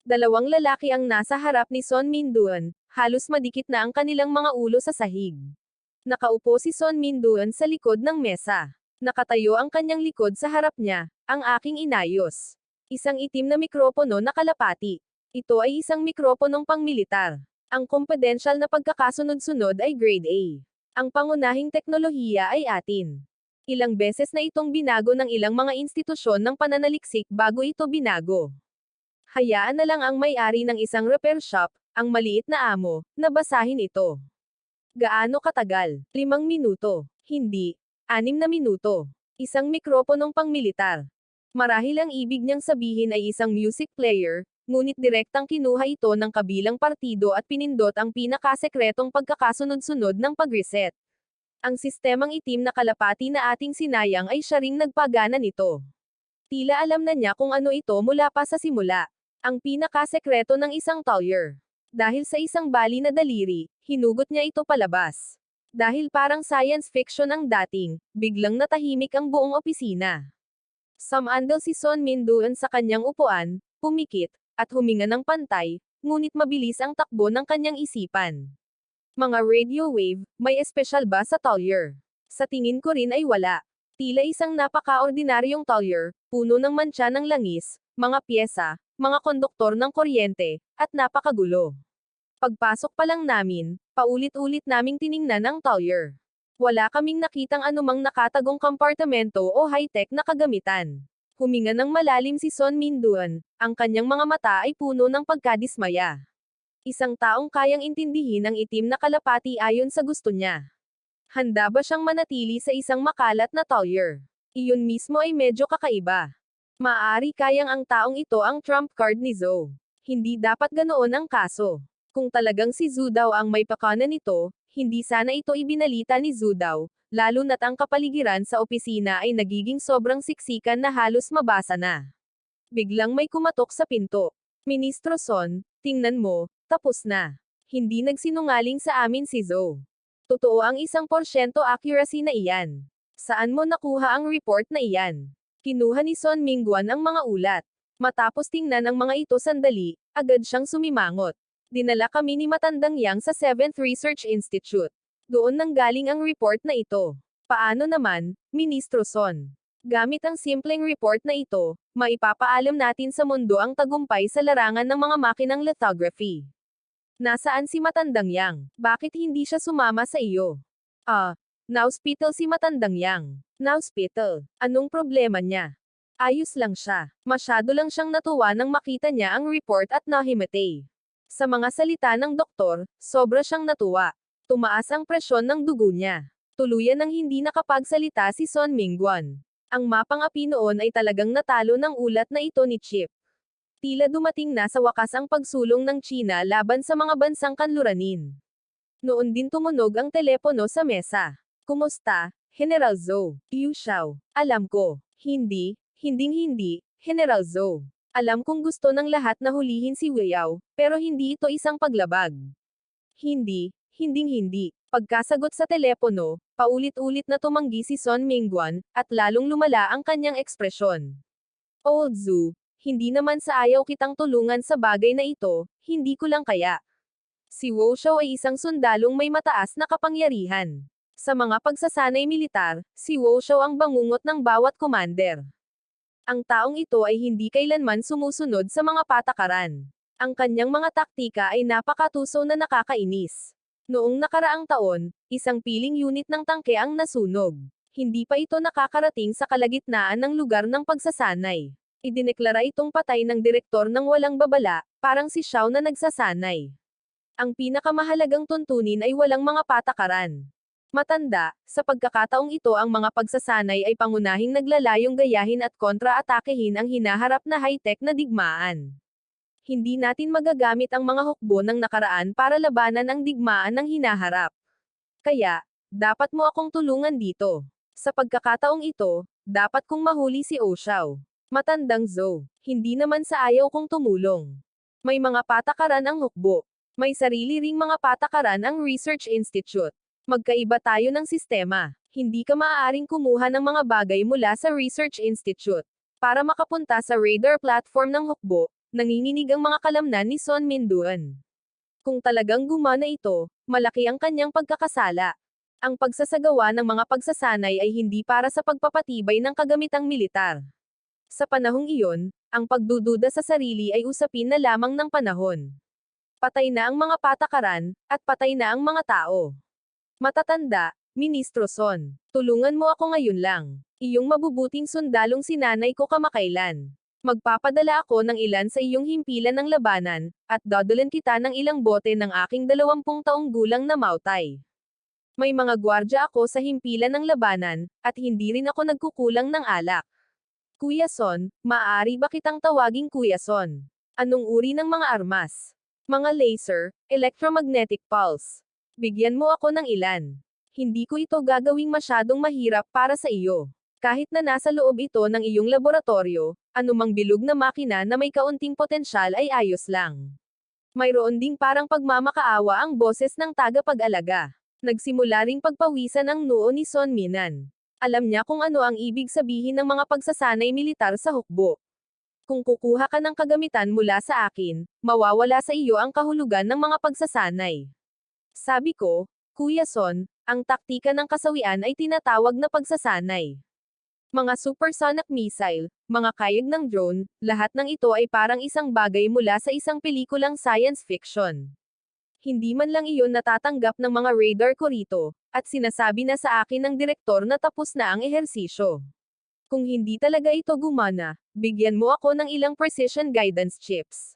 2 lalaki ang nasa harap ni Son Minduan, halos madikit na ang kanilang mga ulo sa sahig. Nakaupo si Son Minduan sa likod ng mesa. Nakatayo ang kanyang likod sa harap niya, ang aking inayos. Isang itim na mikropono na kalapati. Ito ay isang mikroponong pangmilitar. Ang confidential na pagkakasunod-sunod ay grade A. Ang pangunahing teknolohiya ay atin. Ilang beses na itong binago ng ilang mga institusyon ng pananaliksik bago ito binago. Hayaan na lang ang may-ari ng isang repair shop, ang maliit na amo, na basahin ito. Gaano katagal? 5 minuto. Hindi. 6 na minuto. Isang mikroponong pangmilitar. Marahil ang ibig niyang sabihin ay isang music player, ngunit direktang kinuha ito ng kabilang partido at pinindot ang pinakasekretong pagkakasunod-sunod ng pag-reset. Ang sistemang itim na kalapati na ating sinayang ay siya ring nagpagana nito. Tila alam na niya kung ano ito mula pa sa simula. Ang pinakasekreto ng isang Talyer. Dahil sa isang bali na daliri, hinugot niya ito palabas. Dahil parang science fiction ang dating, biglang natahimik ang buong opisina. Sumandal si Son Minduan sa kanyang upuan, pumikit, at huminga ng pantay, ngunit mabilis ang takbo ng kanyang isipan. Mga radio wave, may espesyal ba sa Talyer? Sa tingin ko rin ay wala. Tila isang napaka-ordinaryong Talyer, puno ng mantsa ng langis, mga pyesa, mga konduktor ng kuryente, at napakagulo. Pagpasok pa lang namin, paulit-ulit naming tiningnan ang Talyer. Wala kaming nakitang anumang nakatagong kompartamento o high-tech na kagamitan. Huminga ng malalim si Son Minduan, ang kanyang mga mata ay puno ng pagkadismaya. Isang taong kayang intindihin ang itim na kalapati ayon sa gusto niya. Handa ba siyang manatili sa isang makalat na Talyer? Iyon mismo ay medyo kakaiba. Maaari kayang ang taong ito ang trump card ni Zhou. Hindi dapat ganoon ang kaso. Kung talagang si Zhu daw ang may pakana nito, hindi sana ito ibinalita ni Zhu daw, lalo na't ang kapaligiran sa opisina ay nagiging sobrang siksikan na halos mabasa na. Biglang may kumatok sa pinto. Ministro Son, tingnan mo, tapos na. Hindi nagsinungaling sa amin si Zhou. Totoo ang 1% accuracy na iyan. Saan mo nakuha ang report na iyan? Kinuha ni Son Minguan ang mga ulat. Matapos tingnan ang mga ito sandali, agad siyang sumimangot. Dinala kami ni Matandang Yang sa 7th Research Institute. Doon nanggaling ang report na ito. Paano naman, Ministro Son? Gamit ang simpleng report na ito, maipapaalam natin sa mundo ang tagumpay sa larangan ng mga makinang lithography. Nasaan si Matandang Yang? Bakit hindi siya sumama sa iyo? Na-hospital si Matandang Yang. Na-hospital. Anong problema niya? Ayos lang siya. Masyado lang siyang natuwa nang makita niya ang report at nahimatay. Sa mga salita ng doktor, sobra siyang natuwa. Tumaas ang presyon ng dugo niya. Tuluyan nang hindi nakapagsalita si Son Minguan. Ang mapang-api noon ay talagang natalo ng ulat na ito ni Chip. Tila dumating na sa wakas ang pagsulong ng China laban sa mga bansang kanluranin. Noon din tumunog ang telepono sa mesa. Kumusta, General Zhou? Yu Xiao. Alam ko. Hindi, General Zhou. Alam kong gusto ng lahat na hulihin si Weiyao, pero hindi ito isang paglabag. Hindi. Pagkasagot sa telepono, paulit-ulit na tumanggi si Son Minguan, at lalong lumala ang kanyang ekspresyon. Old Zhu, hindi naman sa ayaw kitang tulungan sa bagay na ito, hindi ko lang kaya. Si Wu Shao ay isang sundalong may mataas na kapangyarihan. Sa mga pagsasanay militar, si Wu Shao ang bangungot ng bawat commander. Ang taong ito ay hindi kailanman sumusunod sa mga patakaran. Ang kanyang mga taktika ay napakatuso na nakakainis. Noong nakaraang taon, isang piling unit ng tangke ang nasunog. Hindi pa ito nakakarating sa kalagitnaan ng lugar ng pagsasanay. Idineklara itong patay ng direktor ng walang babala, parang si Xiao na nagsasanay. Ang pinakamahalagang tuntunin ay walang mga patakaran. Matanda, sa pagkakataong ito ang mga pagsasanay ay pangunahing naglalayong gayahin at kontra-atakehin ang hinaharap na high-tech na digmaan. Hindi natin magagamit ang mga hukbo ng nakaraan para labanan ang digmaan ng hinaharap. Kaya, dapat mo akong tulungan dito. Sa pagkakataong ito, dapat kong mahuli si Oshao. Matandang Zhou, hindi naman sa ayaw kong tumulong. May mga patakaran ang hukbo. May sarili ring mga patakaran ang Research Institute. Magkaiba tayo ng sistema. Hindi ka maaaring kumuha ng mga bagay mula sa Research Institute. Para makapunta sa radar platform ng hukbo, nanginginig ang mga kalamnan ni Son Minduan. Kung talagang gumana ito, malaki ang kanyang pagkakasala. Ang pagsasagawa ng mga pagsasanay ay hindi para sa pagpapatibay ng kagamitang militar. Sa panahong iyon, ang pagdududa sa sarili ay usapin na lamang ng panahon. Patay na ang mga patakaran, at patay na ang mga tao. Matatanda, Ministro Son, tulungan mo ako ngayon lang. Iyong mabubuting sundalong sinanay ko kamakailan. Magpapadala ako ng ilan sa iyong himpilan ng labanan, at dadalan kita ng ilang bote ng aking 20 taong gulang na mautay. May mga gwardya ako sa himpilan ng labanan, at hindi rin ako nagkukulang ng alak. Kuya Son, maaari ba kitang tawaging Kuya Son? Anong uri ng mga armas? Mga laser, electromagnetic pulse. Bigyan mo ako ng ilan. Hindi ko ito gagawing masyadong mahirap para sa iyo. Kahit na nasa loob ito ng iyong laboratorio, anumang bilog na makina na may kaunting potensyal ay ayos lang. Mayroon ding parang pagmamakaawa ang boses ng tagapag-alaga. Nagsimula ring pagpawisan ang noo ni Son Minan. Alam niya kung ano ang ibig sabihin ng mga pagsasanay militar sa hukbo. Kung kukuha ka ng kagamitan mula sa akin, mawawala sa iyo ang kahulugan ng mga pagsasanay. Sabi ko, Kuya Son, ang taktika ng kasawian ay tinatawag na pagsasanay. Mga supersonic missile, mga kayag ng drone, lahat ng ito ay parang isang bagay mula sa isang pelikulang science fiction. Hindi man lang iyon natatanggap ng mga radar ko rito, at sinasabi na sa akin ng direktor na tapos na ang ehersisyo. Kung hindi talaga ito gumana, bigyan mo ako ng ilang precision guidance chips.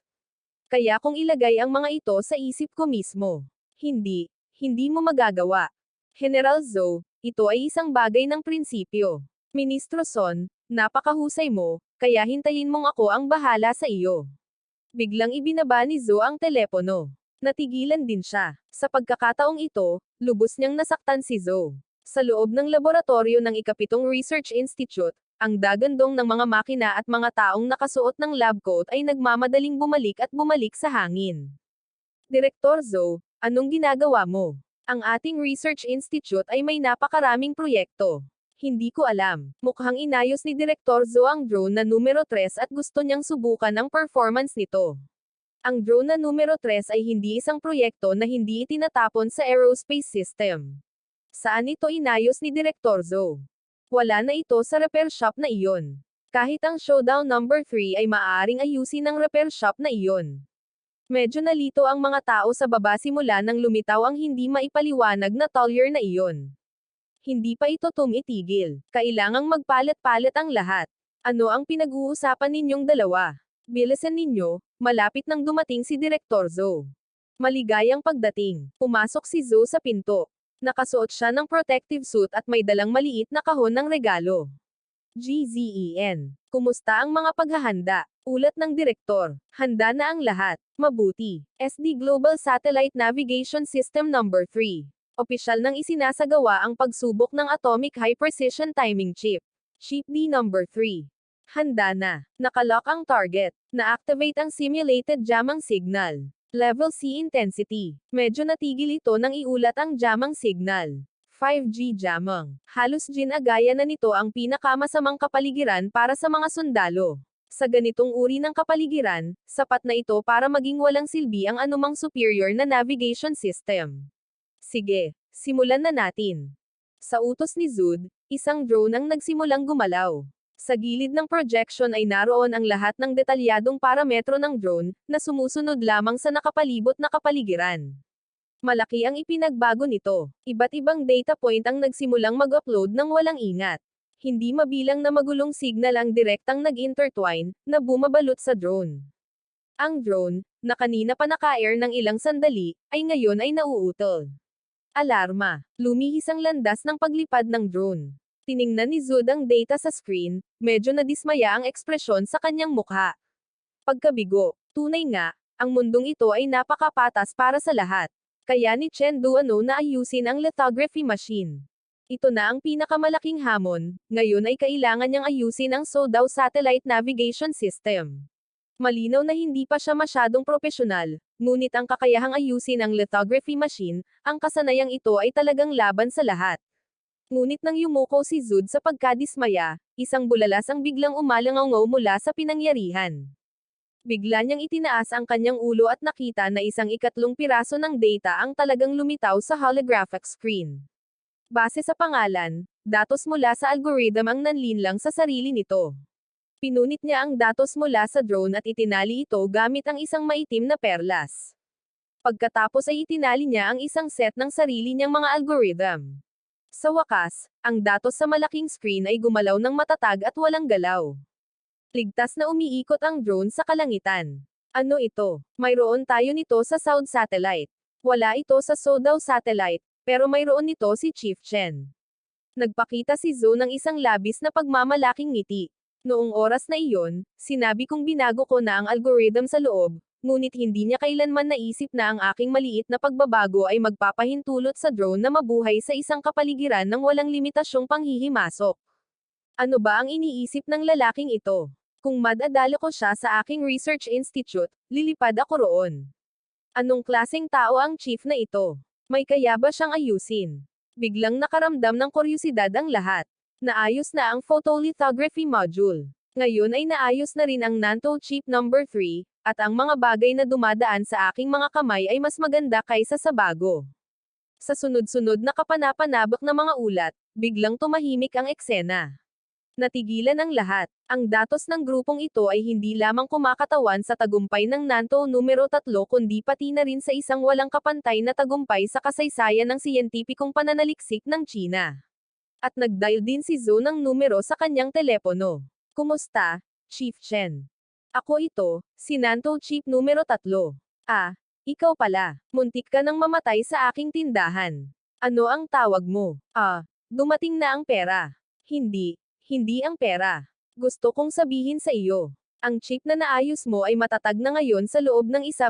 Kaya kung ilagay ang mga ito sa isip ko mismo. Hindi mo magagawa. General Zhou, ito ay isang bagay ng prinsipyo. Ministro Son, napakahusay mo, kaya hintayin mong ako ang bahala sa iyo. Biglang ibinaba ni Zhou ang telepono. Natigilan din siya. Sa pagkakataong ito, lubos niyang nasaktan si Zhou. Sa loob ng laboratorio ng ikapitong Research Institute, ang dagandong ng mga makina at mga taong nakasuot ng lab coat ay nagmamadaling bumalik at bumalik sa hangin. Direktor Zhou, anong ginagawa mo? Ang ating Research Institute ay may napakaraming proyekto. Hindi ko alam. Mukhang inayos ni Direktor Zhou ang drone na numero 3 at gusto niyang subukan ang performance nito. Ang drone na numero 3 ay hindi isang proyekto na hindi itinatapon sa aerospace system. Saan ito inayos ni Direktor Zhou? Wala na ito sa repair shop na iyon. Kahit ang showdown number 3 ay maaaring ayusin ng repair shop na iyon. Medyo nalito ang mga tao sa baba simula nang lumitaw ang hindi maipaliwanag na Tollier na iyon. Hindi pa ito tumitigil. Kailangang magpalit-palit ang lahat. Ano ang pinag-uusapan ninyong dalawa? Bilisan ninyo, malapit nang dumating si Direktor Zhou. Maligayang pagdating. Pumasok si Zhou sa pinto. Nakasuot siya ng protective suit at may dalang maliit na kahon ng regalo. GZEN. Kumusta ang mga paghahanda? Ulat ng direktor. Handa na ang lahat. Mabuti. SD Global Satellite Navigation System Number 3. Opisyal nang isinasagawa ang pagsubok ng Atomic High Precision Timing Chip. Chip D Number 3. Handa na. Nakalock ang target. Na-activate ang simulated jamang signal. Level C intensity. Medyo natigil ito nang iulat ang jamang signal. 5G jamang. Halos ginagaya na nito ang pinakamasamang kapaligiran para sa mga sundalo. Sa ganitong uri ng kapaligiran, sapat na ito para maging walang silbi ang anumang superior na navigation system. Sige, simulan na natin. Sa utos ni Zud, isang drone ang nagsimulang gumalaw. Sa gilid ng projection ay naroon ang lahat ng detalyadong parametro ng drone, na sumusunod lamang sa nakapalibot na kapaligiran. Malaki ang ipinagbago nito. Iba't ibang data point ang nagsimulang mag-upload ng walang ingat. Hindi mabilang na magulong signal ang direktang nag-intertwine, na bumabalot sa drone. Ang drone, na kanina pa naka-air ng ilang sandali, ay ngayon ay nauutol. Alarma. Lumihis ang landas ng paglipad ng drone. Tiningnan ni Zud ang data sa screen, medyo nadismaya ang ekspresyon sa kanyang mukha. Pagkabigo. Tunay nga, ang mundong ito ay napakapatas para sa lahat. Kaya ni Chen Duano na ayusin ang lithography machine. Ito na ang pinakamalaking hamon, ngayon ay kailangan niyang ayusin ang SODAW Satellite Navigation System. Malinaw na hindi pa siya masyadong propesyonal, ngunit ang kakayahang ayusin ang lithography machine, ang kasanayang ito ay talagang laban sa lahat. Ngunit nang yumuko si Zud sa pagkadismaya, isang bulalas ang biglang umalangaw mula sa pinangyarihan. Bigla niyang itinaas ang kanyang ulo at nakita na isang ikatlong piraso ng data ang talagang lumitaw sa holographic screen. Base sa pangalan, datos mula sa algorithm ang nanlinlang sa sarili nito. Pinunit niya ang datos mula sa drone at itinali ito gamit ang isang maitim na perlas. Pagkatapos ay itinali niya ang isang set ng sarili niyang mga algorithm. Sa wakas, ang datos sa malaking screen ay gumalaw ng matatag at walang galaw. Ligtas na umiikot ang drone sa kalangitan. Ano ito? Mayroon tayo nito sa South Satellite. Wala ito sa SODAW Satellite, pero mayroon nito si Chief Chen. Nagpakita si Zhou ng isang labis na pagmamalaking ngiti. Noong oras na iyon, sinabi kong binago ko na ang algorithm sa loob, ngunit hindi niya kailanman naisip na ang aking maliit na pagbabago ay magpapahintulot sa drone na mabuhay sa isang kapaligiran ng walang limitasyong panghihimasok. Ano ba ang iniisip ng lalaking ito? Kung madadalo ko siya sa aking research institute, lilipad ako roon. Anong klaseng tao ang chief na ito? May kaya ba siyang ayusin? Biglang nakaramdam ng kuryosidad ang lahat. Naayos na ang photolithography module. Ngayon ay naayos na rin ang Nanto chip number 3, at ang mga bagay na dumadaan sa aking mga kamay ay mas maganda kaysa sa bago. Sa sunod-sunod na kapanapanabak na mga ulat, biglang tumahimik ang eksena. Natigilan ang lahat. Ang datos ng grupong ito ay hindi lamang kumakatawan sa tagumpay ng Nanto numero 3 kundi pati na rin sa isang walang kapantay na tagumpay sa kasaysayan ng siyentipikong pananaliksik ng China. At nag-dial din si Zhou ng numero sa kanyang telepono. Kumusta, Chief Chen? Ako ito, si Nanto Chip numero 3. Ah, ikaw pala. Muntik ka nang mamatay sa aking tindahan. Ano ang tawag mo? Dumating na ang pera. Hindi ang pera. Gusto kong sabihin sa iyo. Ang chip na naayos mo ay matatag na ngayon sa loob ng 1,000%.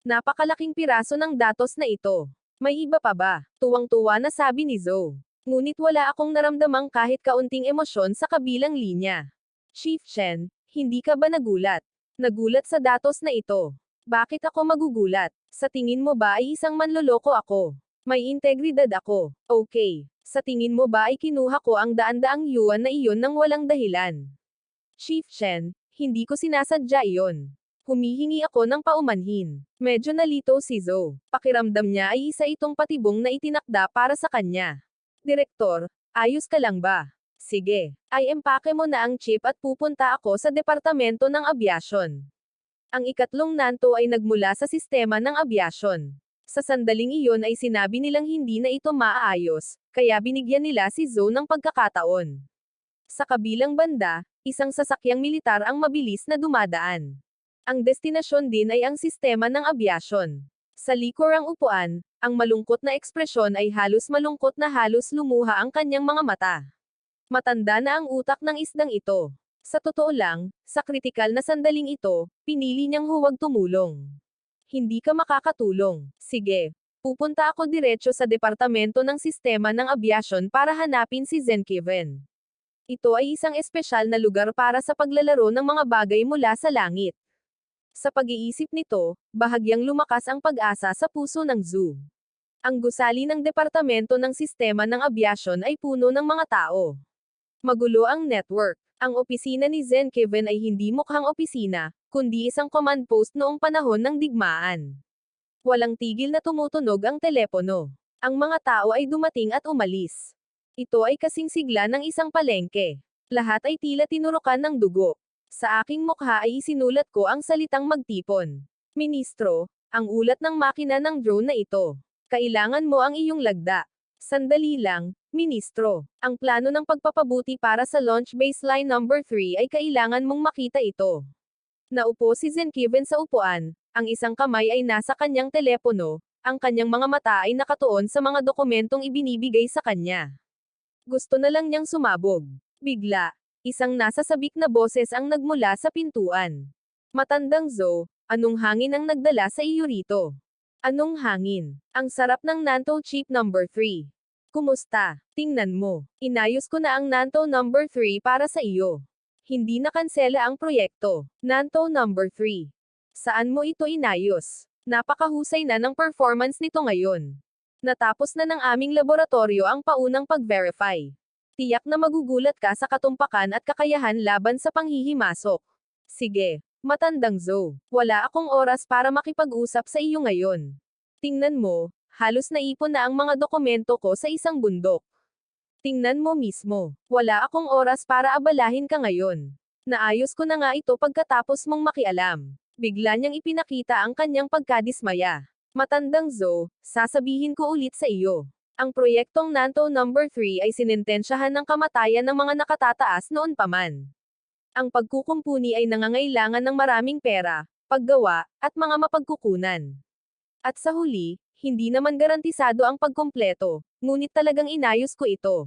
Napakalaking piraso ng datos na ito. May iba pa ba? Tuwang-tuwa na sabi ni Zhou. Ngunit wala akong naramdamang kahit kaunting emosyon sa kabilang linya. Chief Chen, hindi ka ba nagulat? Nagulat sa datos na ito. Bakit ako magugulat? Sa tingin mo ba ay isang manloloko ako? May integridad ako. Okay. Sa tingin mo ba ay kinuha ko ang daan-daang yuan na iyon ng walang dahilan? Chief Chen, hindi ko sinasadya iyon. Humihingi ako ng paumanhin. Medyo nalito si Zhou. Pakiramdam niya ay isa itong patibong na itinakda para sa kanya. Direktor, ayos ka lang ba? Sige, ay empake mo na ang chip at pupunta ako sa Departamento ng Abyasyon. Ang ikatlong Nanto ay nagmula sa sistema ng abyasyon. Sa sandaling iyon ay sinabi nilang hindi na ito maaayos, kaya binigyan nila si Zhou ng pagkakataon. Sa kabilang banda, isang sasakyang militar ang mabilis na dumadaan. Ang destinasyon din ay ang sistema ng abyasyon. Sa likurang upuan, ang malungkot na ekspresyon ay halos malungkot na halos lumuha ang kanyang mga mata. Matanda na ang utak ng isdang ito. Sa totoo lang, sa kritikal na sandaling ito, pinili niyang huwag tumulong. Hindi ka makakatulong. Sige. Pupunta ako diretso sa departamento ng sistema ng abyasyon para hanapin si Zen Kiven. Ito ay isang espesyal na lugar para sa paglalaro ng mga bagay mula sa langit. Sa pag-iisip nito, bahagyang lumakas ang pag-asa sa puso ng Zhu. Ang gusali ng departamento ng sistema ng abyasyon ay puno ng mga tao. Magulo ang network. Ang opisina ni Zen Kevin ay hindi mukhang opisina, kundi isang command post noong panahon ng digmaan. Walang tigil na tumutunog ang telepono. Ang mga tao ay dumating at umalis. Ito ay kasing sigla ng isang palengke. Lahat ay tila tinurukan ng dugo. Sa aking mukha ay isinulat ko ang salitang magtipon. Ministro, ang ulat ng makina ng drone na ito. Kailangan mo ang iyong lagda. Sandali lang, Ministro. Ang plano ng pagpapabuti para sa launch baseline number 3 ay kailangan mong makita ito. Naupo si Zen Kevin sa upuan, ang isang kamay ay nasa kanyang telepono, ang kanyang mga mata ay nakatuon sa mga dokumentong ibinibigay sa kanya. Gusto na lang niyang sumabog. Bigla, isang nasasabik na boses ang nagmula sa pintuan. Matandang Zo, anong hangin ang nagdala sa iyo rito? Anong hangin? Ang sarap ng Nanto Chip number 3. Kumusta? Tingnan mo. Inayos ko na ang Nanto number 3 para sa iyo. Hindi na kansela ang proyekto. Nanto number 3. Saan mo ito inayos? Napakahusay na ng performance nito ngayon. Natapos na ng aming laboratorio ang paunang pag-verify. Tiyak na magugulat ka sa katumpakan at kakayahan laban sa panghihimasok. Sige, matandang Zo. Wala akong oras para makipag-usap sa iyo ngayon. Tingnan mo, halos naipon na ang mga dokumento ko sa isang bundok. Tingnan mo mismo. Wala akong oras para abalahin ka ngayon. Naayos ko na nga ito pagkatapos mong makialam. Bigla niyang ipinakita ang kanyang pagkadismaya. Matandang Zo, sasabihin ko ulit sa iyo. Ang proyektong Nanto number 3 ay sinintensyahan ng kamatayan ng mga nakatataas noon pa man. Ang pagkukumpuni ay nangangailangan ng maraming pera, paggawa, at mga mapagkukunan. At sa huli, hindi naman garantisado ang pagkumpleto, ngunit talagang inayos ko ito.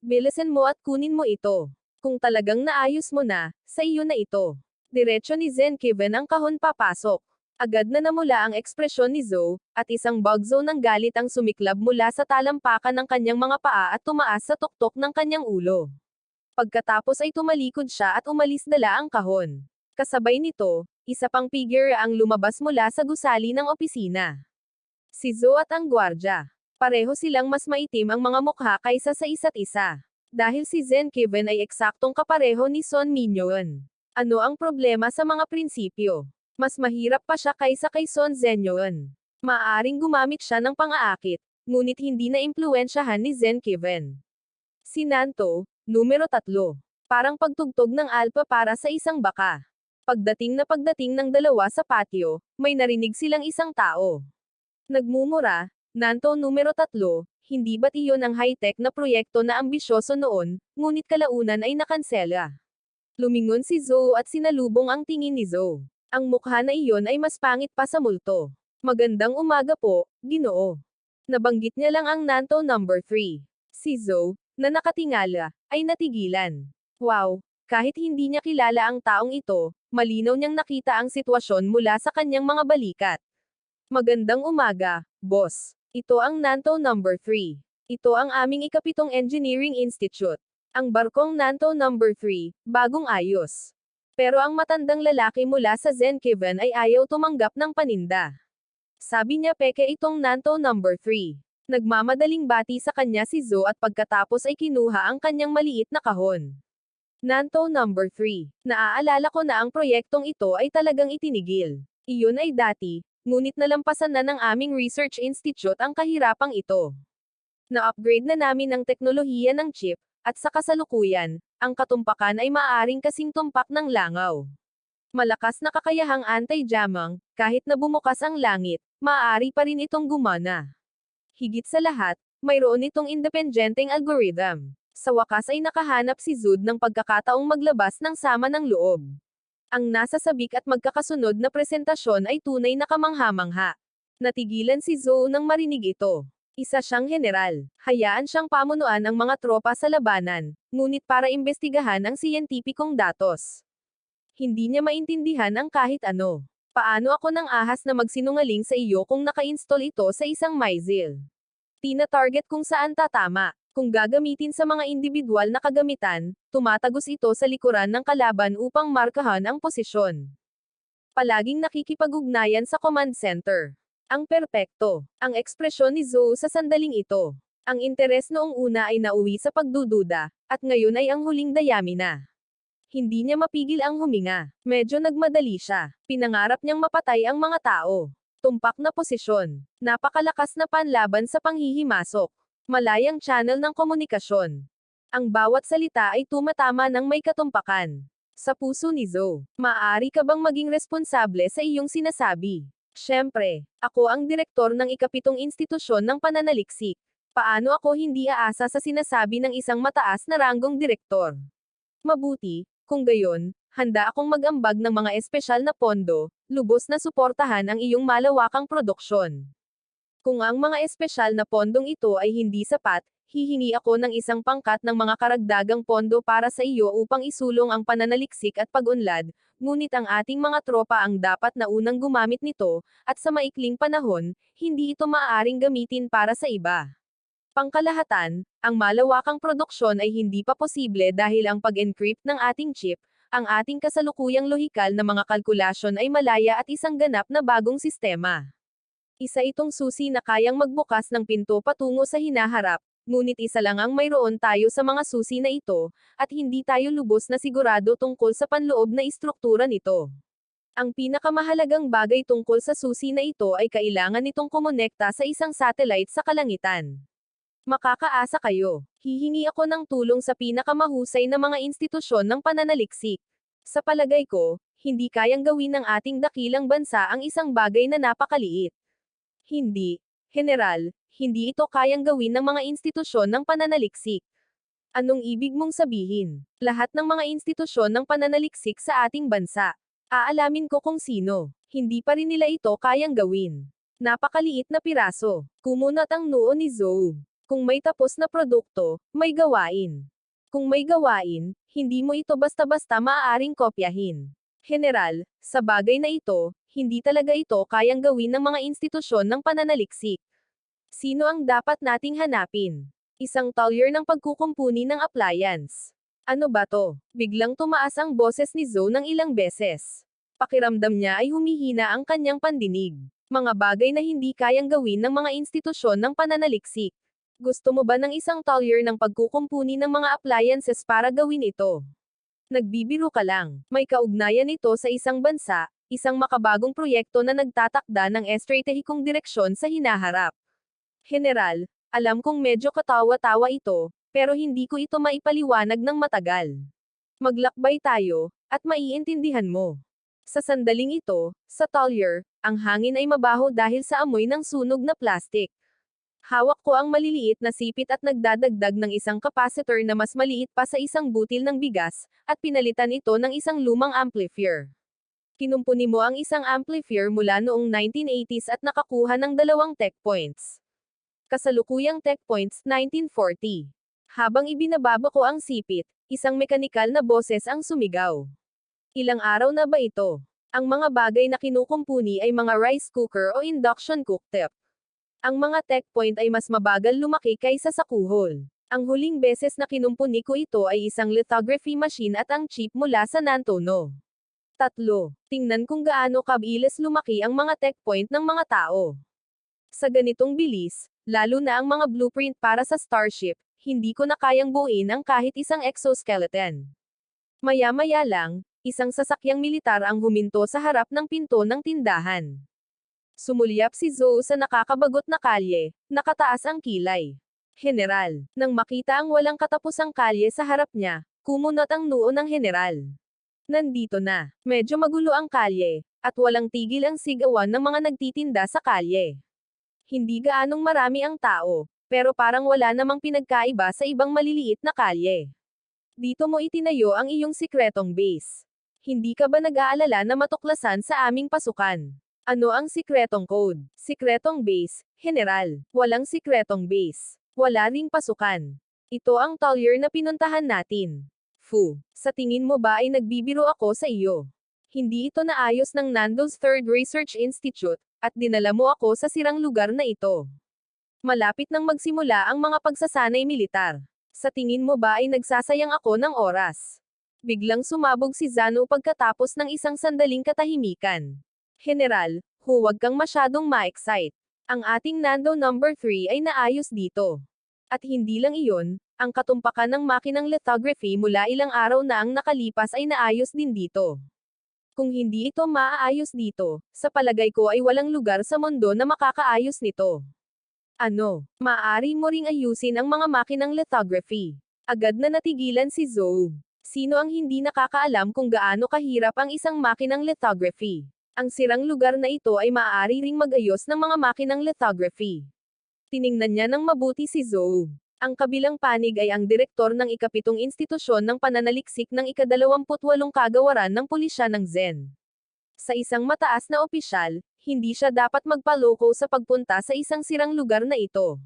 Bilisan mo at kunin mo ito. Kung talagang naayos mo na, sa iyo na ito. Diretso ni Zen Kevin ang kahon papasok. Agad na namula ang ekspresyon ni Zo, at isang bugzo ng galit ang sumiklab mula sa talampakan ng kanyang mga paa at tumaas sa tuktok ng kanyang ulo. Pagkatapos ay tumalikod siya at umalis dala ang kahon. Kasabay nito, isa pang figure ang lumabas mula sa gusali ng opisina. Si Zo at ang gwardya. Pareho silang mas maitim ang mga mukha kaysa sa isa't isa. Dahil si Zen Kevin ay eksaktong kapareho ni Son Minyon. Ano ang problema sa mga prinsipyo? Mas mahirap pa siya kaysa kay Son Zenyon. Maaaring gumamit siya ng pang-aakit, ngunit hindi na impluwensyahan ni Zen Kevin. Si Nanto, numero 3. Parang pagtugtog ng alpa para sa isang baka. Pagdating ng dalawa sa patio, may narinig silang isang tao. Nagmumura, Nanto numero 3, hindi ba't iyon ang high-tech na proyekto na ambisyoso noon, ngunit kalaunan ay nakansela. Lumingon si Zo at sinalubong ang tingin ni Zo. Ang mukha na iyon ay mas pangit pa sa multo. Magandang umaga po, Ginoo. Nabanggit niya lang ang Nanto number 3. Si Zo, na nakatingala, ay natigilan. Wow, kahit hindi niya kilala ang taong ito, malinaw niyang nakita ang sitwasyon mula sa kanyang mga balikat. Magandang umaga, boss. Ito ang Nanto number 3. Ito ang aming ikapitong Engineering Institute. Ang barkong Nanto number 3, bagong ayos. Pero ang matandang lalaki mula sa Zen Kevin ay ayaw tumanggap ng paninda. Sabi niya peke itong Nanto number 3. Nagmamadaling bati sa kanya si Zo at pagkatapos ay kinuha ang kanyang maliit na kahon. Nanto number 3. Naaalala ko na ang proyektong ito ay talagang itinigil. Iyon ay dati, ngunit nalampasan na ng aming research institute ang kahirapang ito. Na-upgrade na namin ang teknolohiya ng chip, at sa kasalukuyan, ang katumpakan ay maaaring kasing tumpak ng langaw. Malakas na kakayahang anti-jamming, kahit na bumukas ang langit, maaari pa rin itong gumana. Higit sa lahat, mayroon itong independenteng algorithm. Sa wakas ay nakahanap si Zud ng pagkakataong maglabas ng sama ng loob. Ang nasasabik at magkakasunod na presentasyon ay tunay na kamangha-mangha. Natigilan si Zo nang marinig ito. Isa siyang general. Hayaan siyang pamunuan ang mga tropa sa labanan, ngunit para imbestigahan ang siyentipikong datos. Hindi niya maintindihan ang kahit ano. Paano ako nang ahas na magsinungaling sa iyo kung naka-install ito sa isang missile? Tina-target kung saan tatama. Kung gagamitin sa mga individual na kagamitan, tumatagos ito sa likuran ng kalaban upang markahan ang posisyon. Palaging nakikipag-ugnayan sa command center. Ang perpekto. Ang ekspresyon ni Zo sa sandaling ito. Ang interes noong una ay nauwi sa pagdududa, at ngayon ay ang huling dayami na. Hindi niya mapigil ang huminga. Medyo nagmadali siya. Pinangarap niyang mapatay ang mga tao. Tumpak na posisyon. Napakalakas na panlaban sa panghihimasok. Malayang channel ng komunikasyon. Ang bawat salita ay tumatama ng may katumpakan. Sa puso ni Zoe, maaari ka bang maging responsable sa iyong sinasabi? Siyempre, ako ang direktor ng ikapitong institusyon ng pananaliksik. Paano ako hindi aasa sa sinasabi ng isang mataas na ranggong direktor? Mabuti, kung gayon, handa akong mag-ambag ng mga espesyal na pondo, lubos na suportahan ang iyong malawakang produksyon. Kung ang mga espesyal na pondong ito ay hindi sapat, hihingi ako ng isang pangkat ng mga karagdagang pondo para sa iyo upang isulong ang pananaliksik at pag-unlad, ngunit ang ating mga tropa ang dapat na unang gumamit nito, at sa maikling panahon, hindi ito maaaring gamitin para sa iba. Pangkalahatan, ang malawakang produksyon ay hindi pa posible dahil ang pag-encrypt ng ating chip, ang ating kasalukuyang lohikal na mga kalkulasyon ay malaya at isang ganap na bagong sistema. Isa itong susi na kayang magbukas ng pinto patungo sa hinaharap, ngunit isa lang ang mayroon tayo sa mga susi na ito, at hindi tayo lubos na sigurado tungkol sa panloob na istruktura nito. Ang pinakamahalagang bagay tungkol sa susi na ito ay kailangan nitong kumonekta sa isang satellite sa kalangitan. Makakaasa kayo. Hihingi ako ng tulong sa pinakamahusay na mga institusyon ng pananaliksik. Sa palagay ko, hindi kayang gawin ng ating dakilang bansa ang isang bagay na napakaliit. Hindi, General, hindi ito kayang gawin ng mga institusyon ng pananaliksik. Anong ibig mong sabihin? Lahat ng mga institusyon ng pananaliksik sa ating bansa. Aalamin ko kung sino. Hindi pa rin nila ito kayang gawin. Napakaliit na piraso. Kumunat ang noo ni Zoe. Kung may tapos na produkto, may gawain. Kung may gawain, hindi mo ito basta-basta maaaring kopyahin. General, sa bagay na ito, hindi talaga ito kayang gawin ng mga institusyon ng pananaliksik. Sino ang dapat nating hanapin? Isang talyer ng pagkukumpuni ng appliance. Ano ba to? Biglang tumaas ang boses ni Zoe ng ilang beses. Pakiramdam niya ay humihina ang kanyang pandinig. Mga bagay na hindi kayang gawin ng mga institusyon ng pananaliksik. Gusto mo ba ng isang talyer ng pagkukumpuni ng mga appliances para gawin ito? Nagbibiro ka lang. May kaugnayan ito sa isang bansa, isang makabagong proyekto na nagtatakda ng estratehikong direksyon sa hinaharap. General, alam kong medyo katawa-tawa ito, pero hindi ko ito maipaliwanag ng matagal. Maglakbay tayo, at maiintindihan mo. Sa sandaling ito, sa talyer, ang hangin ay mabaho dahil sa amoy ng sunog na plastik. Hawak ko ang maliliit na sipit at nagdadagdag ng isang capacitor na mas maliit pa sa isang butil ng bigas, at pinalitan ito ng isang lumang amplifier. Kinumpuni mo ang isang amplifier mula noong 1980s at nakakuha ng 2 tech points. Kasalukuyang tech points, 1940. Habang ibinababa ko ang sipit, isang mekanikal na boses ang sumigaw. Ilang araw na ba ito? Ang mga bagay na kinukumpuni ay mga rice cooker o induction cooktop. Ang mga tech point ay mas mabagal lumaki kaysa sa kuhol. Ang huling beses na kinumpuni ko ito ay isang lithography machine at ang chip mula sa Nantono. 3. Tingnan kung gaano kabilis lumaki ang mga tech point ng mga tao. Sa ganitong bilis, lalo na ang mga blueprint para sa Starship, hindi ko na kayang buuin ang kahit isang exoskeleton. Maya-maya lang, isang sasakyang militar ang huminto sa harap ng pinto ng tindahan. Sumulyap si Zoe sa nakakabagot na kalye, nakataas ang kilay. General, nang makita ang walang katapusang kalye sa harap niya, kumunot ang noo ng general. Nandito na, medyo magulo ang kalye, at walang tigil ang sigawan ng mga nagtitinda sa kalye. Hindi gaanong marami ang tao, pero parang wala namang pinagkaiba sa ibang maliliit na kalye. Dito mo itinayo ang iyong sikretong base. Hindi ka ba nag-aalala na matuklasan sa aming pasukan? Ano ang sikretong code? Sikretong base, General. Walang sikretong base. Wala ring pasukan. Ito ang talyer na pinuntahan natin. Fu, sa tingin mo ba ay nagbibiro ako sa iyo? Hindi ito naayos ng Nando's Third Research Institute, at dinala mo ako sa sirang lugar na ito. Malapit nang magsimula ang mga pagsasanay militar. Sa tingin mo ba ay nagsasayang ako ng oras? Biglang sumabog si Zano pagkatapos ng isang sandaling katahimikan. General, huwag kang masyadong ma-excite. Ang ating Nando number 3 ay naayos dito. At hindi lang iyon, Ang katumpakan ng makinang lithography mula ilang araw na ang nakalipas ay naayos din dito. Kung hindi ito maaayos dito, sa palagay ko ay walang lugar sa mundo na makakaayos nito. Ano, maaari mo ring ayusin ang mga makinang lithography. Agad na natigilan si Zhou. Sino ang hindi nakakaalam kung gaano kahirap ang isang makinang lithography? Ang sirang lugar na ito ay maaari ring mag-ayos ng mga makinang lithography. Tiningnan niya ng mabuti si Zhou. Ang kabilang panig ay ang direktor ng ikapitong institusyon ng pananaliksik ng ika-28 kagawaran ng pulisya ng Zen. Sa isang mataas na opisyal, hindi siya dapat magpaloko sa pagpunta sa isang sirang lugar na ito.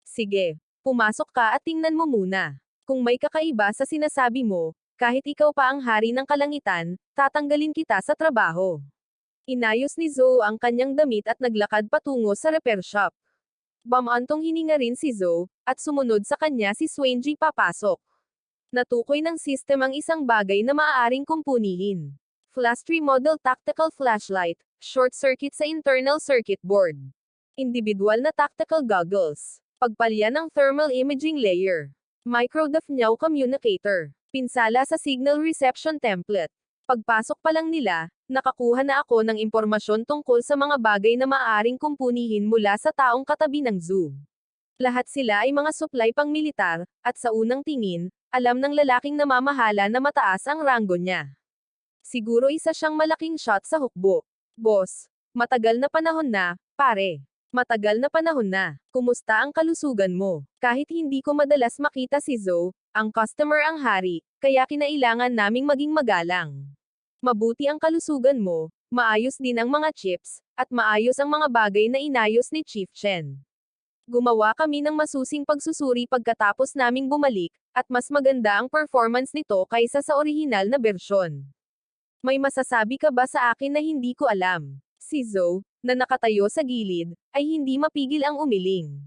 Sige, pumasok ka at tingnan mo muna. Kung may kakaiba sa sinasabi mo, kahit ikaw pa ang hari ng kalangitan, tatanggalin kita sa trabaho. Inayos ni Zhou ang kanyang damit at naglakad patungo sa repair shop. Bamantong hininga rin si Zhou, at sumunod sa kanya si Swainji papasok. Natukoy ng system ang isang bagay na maaaring kumpunihin. Flash 3 Model Tactical Flashlight, short circuit sa internal circuit board. Individual na tactical goggles. Pagpalya ng thermal imaging layer. Micro-DAF-NYAW communicator. Pinsala sa signal reception template. Pagpasok pa lang nila, nakakuha na ako ng impormasyon tungkol sa mga bagay na maaaring kumpunihin mula sa taong katabi ng zoo. Lahat sila ay mga supply pang militar, at sa unang tingin, alam ng lalaking namamahala na mataas ang ranggo niya. Siguro isa siyang malaking shot sa hukbo. Boss, matagal na panahon na, pare. Matagal na panahon na. Kumusta ang kalusugan mo? Kahit hindi ko madalas makita si Zhou, ang customer ang hari, kaya kinailangan naming maging magalang. Mabuti ang kalusugan mo, maayos din ang mga chips, at maayos ang mga bagay na inayos ni Chief Chen. Gumawa kami ng masusing pagsusuri pagkatapos naming bumalik, at mas maganda ang performance nito kaysa sa orihinal na bersyon. May masasabi ka ba sa akin na hindi ko alam? Si Zhou, na nakatayo sa gilid, ay hindi mapigil ang umiling.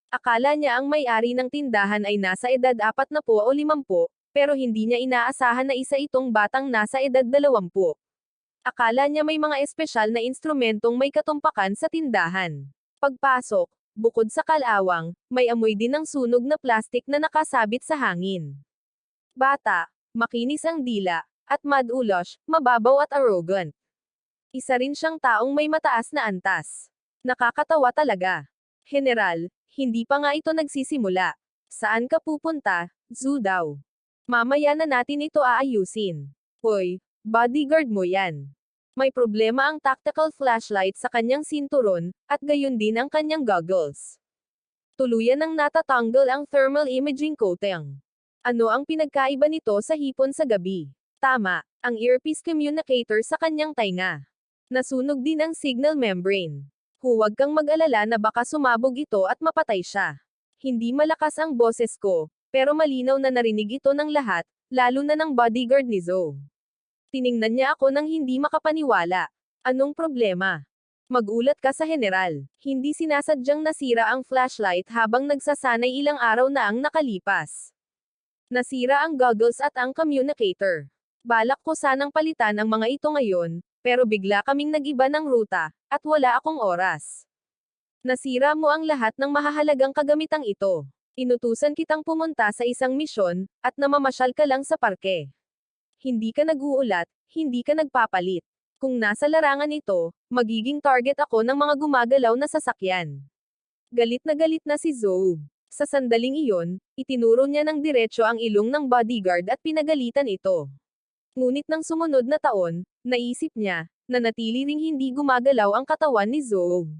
Akala niya ang may-ari ng tindahan ay nasa edad 40 o 50, pero hindi niya inaasahan na isa itong batang nasa edad 20. Akala niya may mga espesyal na instrumentong may katumpakan sa tindahan. Pagpasok, bukod sa kalawang, may amoy din ng sunog na plastik na nakasabit sa hangin. Bata, makinis ang dila, at madulos, mababaw at arrogant. Isa rin siyang taong may mataas na antas. Nakakatawa talaga. General, hindi pa nga ito nagsisimula. Saan ka pupunta, Zhou daw? Mamaya na natin ito aayusin. Hoy, bodyguard mo yan. May problema ang tactical flashlight sa kanyang sinturon, at gayon din ang kanyang goggles. Tuluyan nang natatanggal ang thermal imaging coating. Ano ang pinagkaiba nito sa hipon sa gabi? Tama, ang earpiece communicator sa kanyang tainga. Nasunog din ang signal membrane. Huwag kang mag-alala na baka sumabog ito at mapatay siya. Hindi malakas ang boses ko, pero malinaw na narinig ito ng lahat, lalo na ng bodyguard ni Zhou. Tiningnan niya ako nang hindi makapaniwala. Anong problema? Magulat ka sa general. Hindi sinasadyang nasira ang flashlight habang nagsasanay ilang araw na ang nakalipas. Nasira ang goggles at ang communicator. Balak ko sanang palitan ang mga ito ngayon, pero bigla kaming nag-iba ng ruta, at wala akong oras. Nasira mo ang lahat ng mahahalagang kagamitang ito. Inutusan kitang pumunta sa isang misyon, at namamasyal ka lang sa parke. Hindi ka nag-uulat, hindi ka nagpapalit. Kung nasa larangan ito, magiging target ako ng mga gumagalaw na sasakyan. Galit na si Zhou. Sa sandaling iyon, itinuro niya ng diretso ang ilong ng bodyguard at pinagalitan ito. Ngunit ng sumunod na taon, naisip niya, na natili ring hindi gumagalaw ang katawan ni Zhou.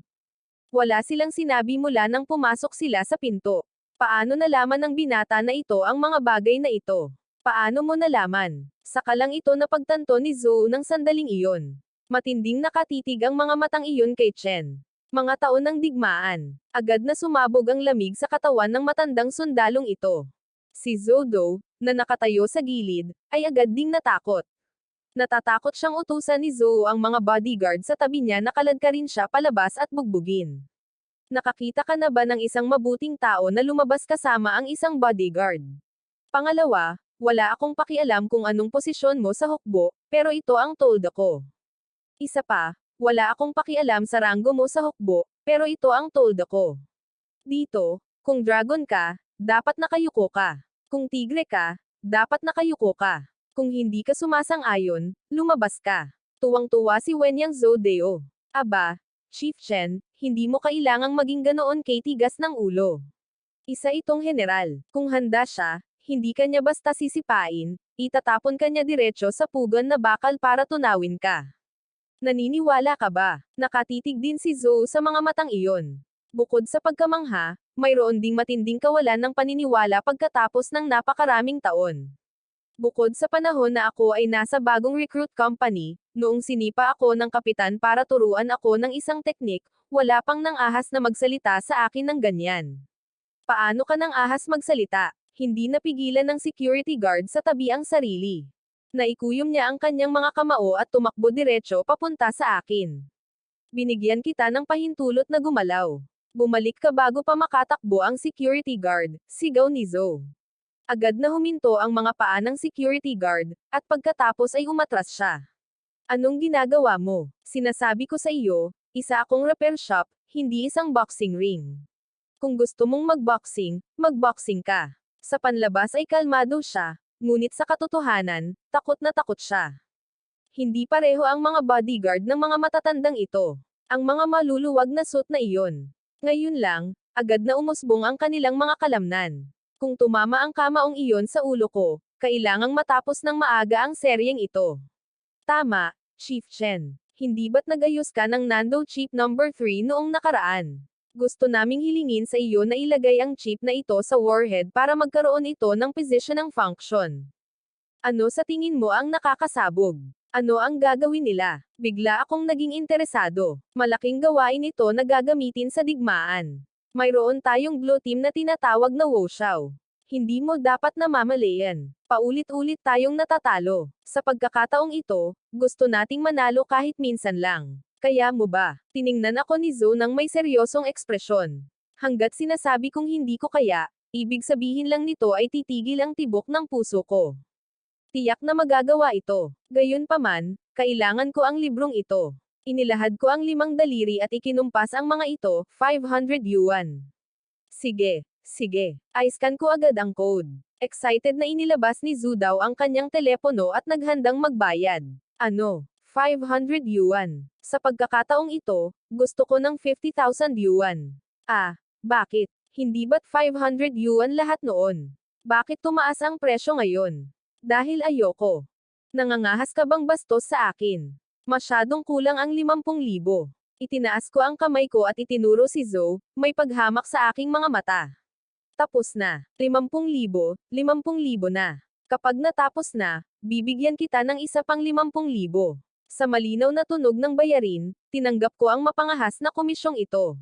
Wala silang sinabi mula nang pumasok sila sa pinto. Paano nalaman ng binata na ito ang mga bagay na ito? Paano mo nalaman? Saka lang ito napagtanto ni Zhou ng sandaling iyon. Matinding nakatitig ang mga matang iyon kay Chen. Mga taon ng digmaan. Agad na sumabog ang lamig sa katawan ng matandang sundalong ito. Si Zhou Do, na nakatayo sa gilid, ay agad ding natakot. Natatakot siyang utusan ni Zhou ang mga bodyguard sa tabi niya na kaladkarin siya palabas at bugbugin. Nakakita ka na ba ng isang mabuting tao na lumabas kasama ang isang bodyguard? Pangalawa, wala akong pakialam kung anong posisyon mo sa hukbo, pero ito ang told ako. Isa pa, wala akong pakialam sa ranggo mo sa hukbo, pero ito ang told ako. Dito, kung dragon ka, dapat nakayuko ka. Kung tigre ka, dapat nakayuko ka. Kung hindi ka sumasang-ayon, lumabas ka. Tuwang-tuwa si Wen Yang Zodeo. Aba, Chief Chen, hindi mo kailangang maging ganoon kay tigas ng ulo. Isa itong general. Kung handa siya, hindi kanya basta sisipain, itatapon kanya diretso sa pugon na bakal para tunawin ka. Naniniwala ka ba? Nakatitig din si Zhou sa mga matang iyon. Bukod sa pagkamangha, mayroon ding matinding kawalan ng paniniwala pagkatapos ng napakaraming taon. Bukod sa panahon na ako ay nasa bagong recruit company, noong sinipa ako ng kapitan para turuan ako ng isang teknik, wala pang nang ahas na magsalita sa akin ng ganyan. Paano ka nang ahas magsalita? Hindi napigilan ng security guard sa tabi ang sarili. Naikuyom niya ang kanyang mga kamao at tumakbo diretso papunta sa akin. Binigyan kita ng pahintulot na gumalaw. Bumalik ka bago pa makatakbo ang security guard, sigaw ni Zhou. Agad na huminto ang mga paa ng security guard, at pagkatapos ay umatras siya. Anong ginagawa mo? Sinasabi ko sa iyo, isa akong repair shop, hindi isang boxing ring. Kung gusto mong magboxing ka. Sa panlabas ay kalmado siya, ngunit sa katotohanan, takot na takot siya. Hindi pareho ang mga bodyguard ng mga matatandang ito. Ang mga maluluwag na suit na iyon. Ngayon lang, agad na umusbong ang kanilang mga kalamnan. Kung tumama ang kamaong iyon sa ulo ko, kailangang matapos ng maaga ang seryeng ito. Tama, Chief Chen. Hindi ba't nag-ayos ka ng Nando Chip number 3 noong nakaraan? Gusto naming hilingin sa iyo na ilagay ang chip na ito sa warhead para magkaroon ito ng position ng function. Ano sa tingin mo ang nakakasabog? Ano ang gagawin nila? Bigla akong naging interesado. Malaking gawain ito na gagamitin sa digmaan. Mayroon tayong blue team na tinatawag na Woshao. Hindi mo dapat namamalayan. Paulit-ulit tayong natatalo. Sa pagkakataong ito, gusto nating manalo kahit minsan lang. Kaya mo ba? Tiningnan ako ni Zhou nang may seryosong ekspresyon. Hanggat sinasabi kong hindi ko kaya, ibig sabihin lang nito ay titigil ang tibok ng puso ko. Tiyak na magagawa ito. Gayunpaman, kailangan ko ang librong ito. Inilahad ko ang 5 daliri at ikinumpas ang mga ito, 500 yuan. Sige. I-scan ko agad ang code. Excited na inilabas ni Zhu Dao ang kanyang telepono at naghandang magbayad. Ano? 500 yuan. Sa pagkakataong ito, gusto ko ng 50,000 yuan. Ah, bakit? Hindi ba't 500 yuan lahat noon? Bakit tumaas ang presyo ngayon? Dahil ayoko. Nangangahas ka bang bastos sa akin? Masyadong kulang ang 50,000. Itinaas ko ang kamay ko at itinuro si Zhou, may paghamak sa aking mga mata. Tapos na. 50,000, 50,000 na. Kapag natapos na, bibigyan kita ng isa pang 50,000. Sa malinaw na tunog ng bayarin, tinanggap ko ang mapangahas na komisyong ito.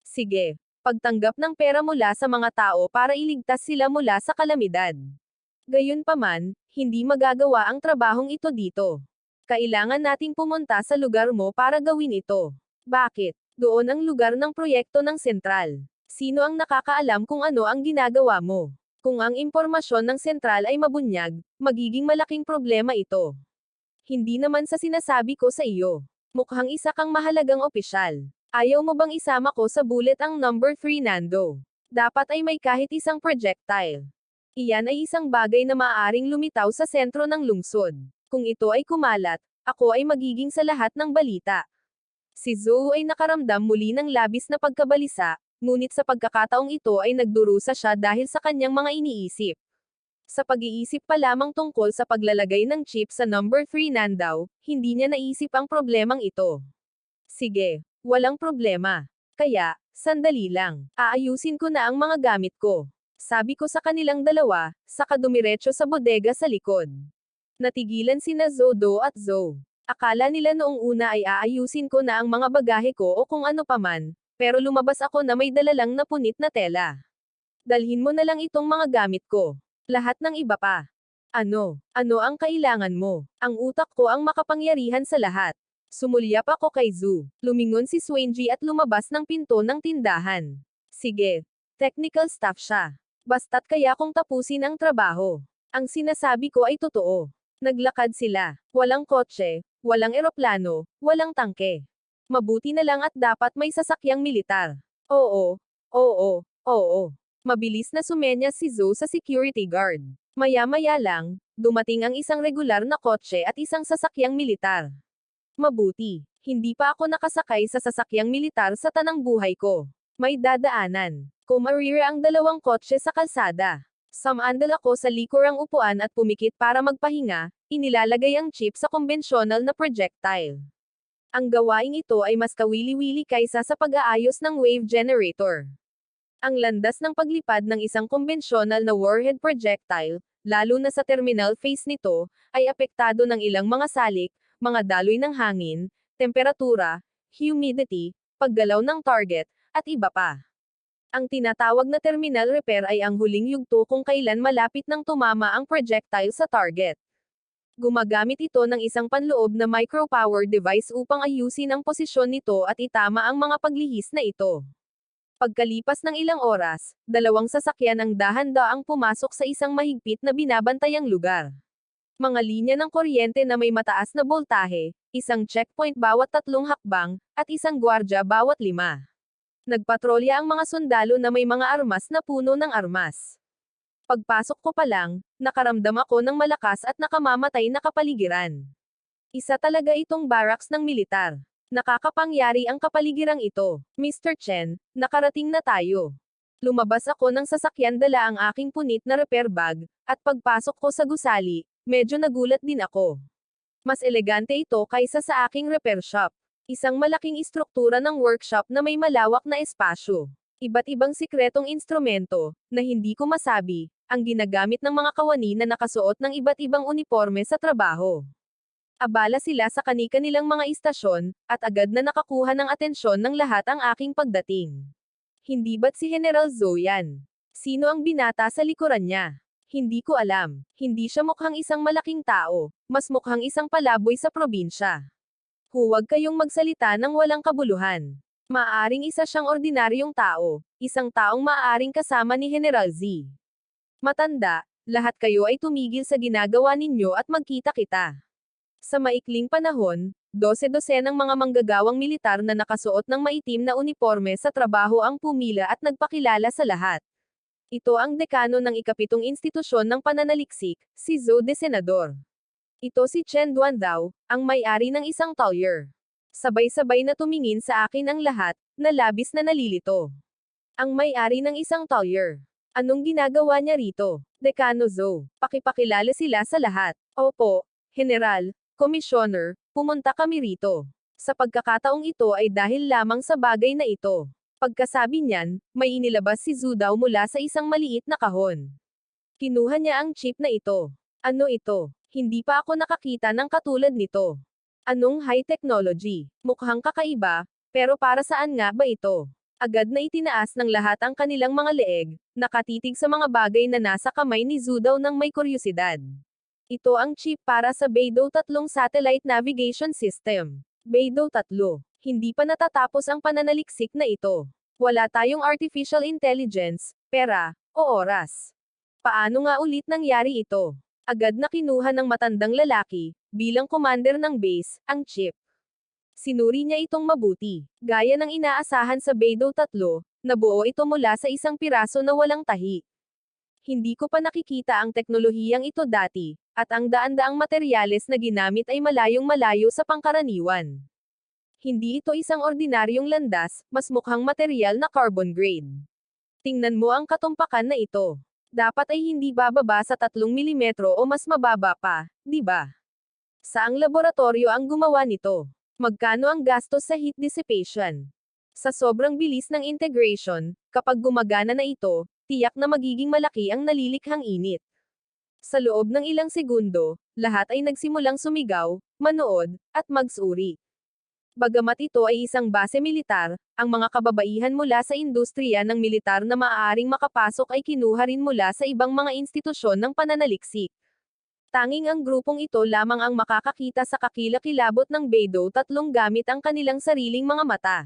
Sige. Pagtanggap ng pera mula sa mga tao para iligtas sila mula sa kalamidad. Gayunpaman, hindi magagawa ang trabahong ito dito. Kailangan nating pumunta sa lugar mo para gawin ito. Bakit? Doon ang lugar ng proyekto ng sentral. Sino ang nakakaalam kung ano ang ginagawa mo? Kung ang impormasyon ng sentral ay mabunyag, magiging malaking problema ito. Hindi naman sa sinasabi ko sa iyo. Mukhang isa kang mahalagang opisyal. Ayaw mo bang isama ko sa bullet ang number 3 Nando? Dapat ay may kahit isang projectile. Iyan ay isang bagay na maaaring lumitaw sa sentro ng lungsod. Kung ito ay kumalat, ako ay magiging sa lahat ng balita. Si Zhou ay nakaramdam muli ng labis na pagkabalisa, ngunit sa pagkakataong ito ay nagdurusa siya dahil sa kanyang mga iniisip. Sa pag-iisip pa lamang tungkol sa paglalagay ng chip sa number 3 Nandao, hindi niya naisip ang problemang ito. Sige, walang problema. Kaya, sandali lang, aayusin ko na ang mga gamit ko. Sabi ko sa kanilang dalawa, saka dumiretso sa bodega sa likod. Natigilan sina Zodo at Zhou. Akala nila noong una ay aayusin ko na ang mga bagahe ko o kung ano paman, pero lumabas ako na may dala lang na punit na tela. Dalhin mo na lang itong mga gamit ko. Lahat ng iba pa. Ano? Ano ang kailangan mo? Ang utak ko ang makapangyarihan sa lahat. Sumulyap ako kay Zhu. Lumingon si Swainji at lumabas ng pinto ng tindahan. Sige. Technical staff siya. Basta't kaya kong tapusin ang trabaho. Ang sinasabi ko ay totoo. Naglakad sila. Walang kotse, walang eroplano, walang tangke. Mabuti na lang at dapat may sasakyang militar. Oo. Mabilis na sumenyas si Zoe sa security guard. Maya-maya lang, dumating ang isang regular na kotse at isang sasakyang militar. Mabuti, hindi pa ako nakasakay sa sasakyang militar sa tanang buhay ko. May dadaanan. Kumarira ang dalawang kotse sa kalsada. Samandal ako sa likurang upuan at pumikit para magpahinga, inilalagay ang chip sa kumbensyonal na projectile. Ang gawaing ito ay mas kawili-wili kaysa sa pag-aayos ng wave generator. Ang landas ng paglipad ng isang kumbensyonal na warhead projectile, lalo na sa terminal phase nito, ay apektado ng ilang mga salik, mga daloy ng hangin, temperatura, humidity, paggalaw ng target, at iba pa. Ang tinatawag na terminal repair ay ang huling yugto kung kailan malapit nang tumama ang projectile sa target. Gumagamit ito ng isang panloob na micropower device upang ayusin ang posisyon nito at itama ang mga paglihis na ito. Pagkalipas ng ilang oras, dalawang sasakyan ang dahan-daang pumasok sa isang mahigpit na binabantayang lugar. Mga linya ng kuryente na may mataas na boltahe, isang checkpoint bawat 3 hakbang, at isang gwardya bawat 5. Nagpatrolya ang mga sundalo na may mga armas na puno ng armas. Pagpasok ko pa lang, nakaramdam ako ng malakas at nakamamatay na kapaligiran. Isa talaga itong barracks ng militar. Nakakapangyari ang kapaligirang ito. Mr. Chen, nakarating na tayo. Lumabas ako ng sasakyan dala ang aking punit na repair bag, at pagpasok ko sa gusali, medyo nagulat din ako. Mas elegante ito kaysa sa aking repair shop. Isang malaking istruktura ng workshop na may malawak na espasyo. Iba't ibang sikretong instrumento, na hindi ko masabi, ang ginagamit ng mga kawani na nakasuot ng iba't ibang uniforme sa trabaho. Abala sila sa kani-kanilang mga istasyon, at agad na nakakuha ng atensyon ng lahat ang aking pagdating. Hindi ba't si General Zoe yan? Sino ang binata sa likuran niya? Hindi ko alam. Hindi siya mukhang isang malaking tao, mas mukhang isang palaboy sa probinsya. Huwag kayong magsalita ng walang kabuluhan. Maaaring isa siyang ordinaryong tao, isang taong maaaring kasama ni General Z. Matanda, lahat kayo ay tumigil sa ginagawa ninyo at magkita-kita. Sa maikling panahon, 12-dosenang mga manggagawang militar na nakasuot ng maitim na uniforme sa trabaho ang pumila at nagpakilala sa lahat. Ito ang dekano ng ika-7 institusyon ng pananaliksik, si Zoe de Senador. Ito si Chen Duandao, ang may-ari ng isang talyer. Sabay-sabay na tumingin sa akin ang lahat, na labis na nalilito. Ang may-ari ng isang talyer. Anong ginagawa niya rito? Dekano Zoe. Pakipakilala sila sa lahat. Opo, General, Commissioner, pumunta kami rito. Sa pagkakataong ito ay dahil lamang sa bagay na ito. Pagkasabi niyan, may inilabas si Zoe daw mula sa isang maliit na kahon. Kinuha niya ang chip na ito. Ano ito? Hindi pa ako nakakita ng katulad nito. Anong high technology? Mukhang kakaiba, pero para saan nga ba ito? Agad na itinaas ng lahat ang kanilang mga leeg, nakatitig sa mga bagay na nasa kamay ni Zudaw ng may kuryosidad. Ito ang chip para sa Beidou 3 Satellite Navigation System. Beidou 3. Hindi pa natatapos ang pananaliksik na ito. Wala tayong artificial intelligence, pera, o oras. Paano nga ulit nangyari ito? Agad na kinuha ng matandang lalaki, bilang commander ng base, ang chip. Sinuri niya itong mabuti. Gaya ng inaasahan sa Beidou 3, nabuo ito mula sa isang piraso na walang tahi. Hindi ko pa nakikita ang teknolohiyang ito dati, at ang daan-daang materyales na ginamit ay malayong-malayo sa pangkaraniwan. Hindi ito isang ordinaryong landas, mas mukhang materyal na carbon grade. Tingnan mo ang katumpakan na ito. Dapat ay hindi bababa sa 3 mm o mas mababa pa, di ba? Saang laboratorio ang gumawa nito? Magkano ang gastos sa heat dissipation? Sa sobrang bilis ng integration, kapag gumagana na ito, tiyak na magiging malaki ang nalilikhang init. Sa loob ng ilang segundo, lahat ay nagsimulang sumigaw, manood, at magsuri. Bagamat ito ay isang base militar, ang mga kababaihan mula sa industriya ng militar na maaaring makapasok ay kinuha rin mula sa ibang mga institusyon ng pananaliksik. Tanging ang grupong ito lamang ang makakakita sa kakilakilabot ng Beidou 3 gamit ang kanilang sariling mga mata.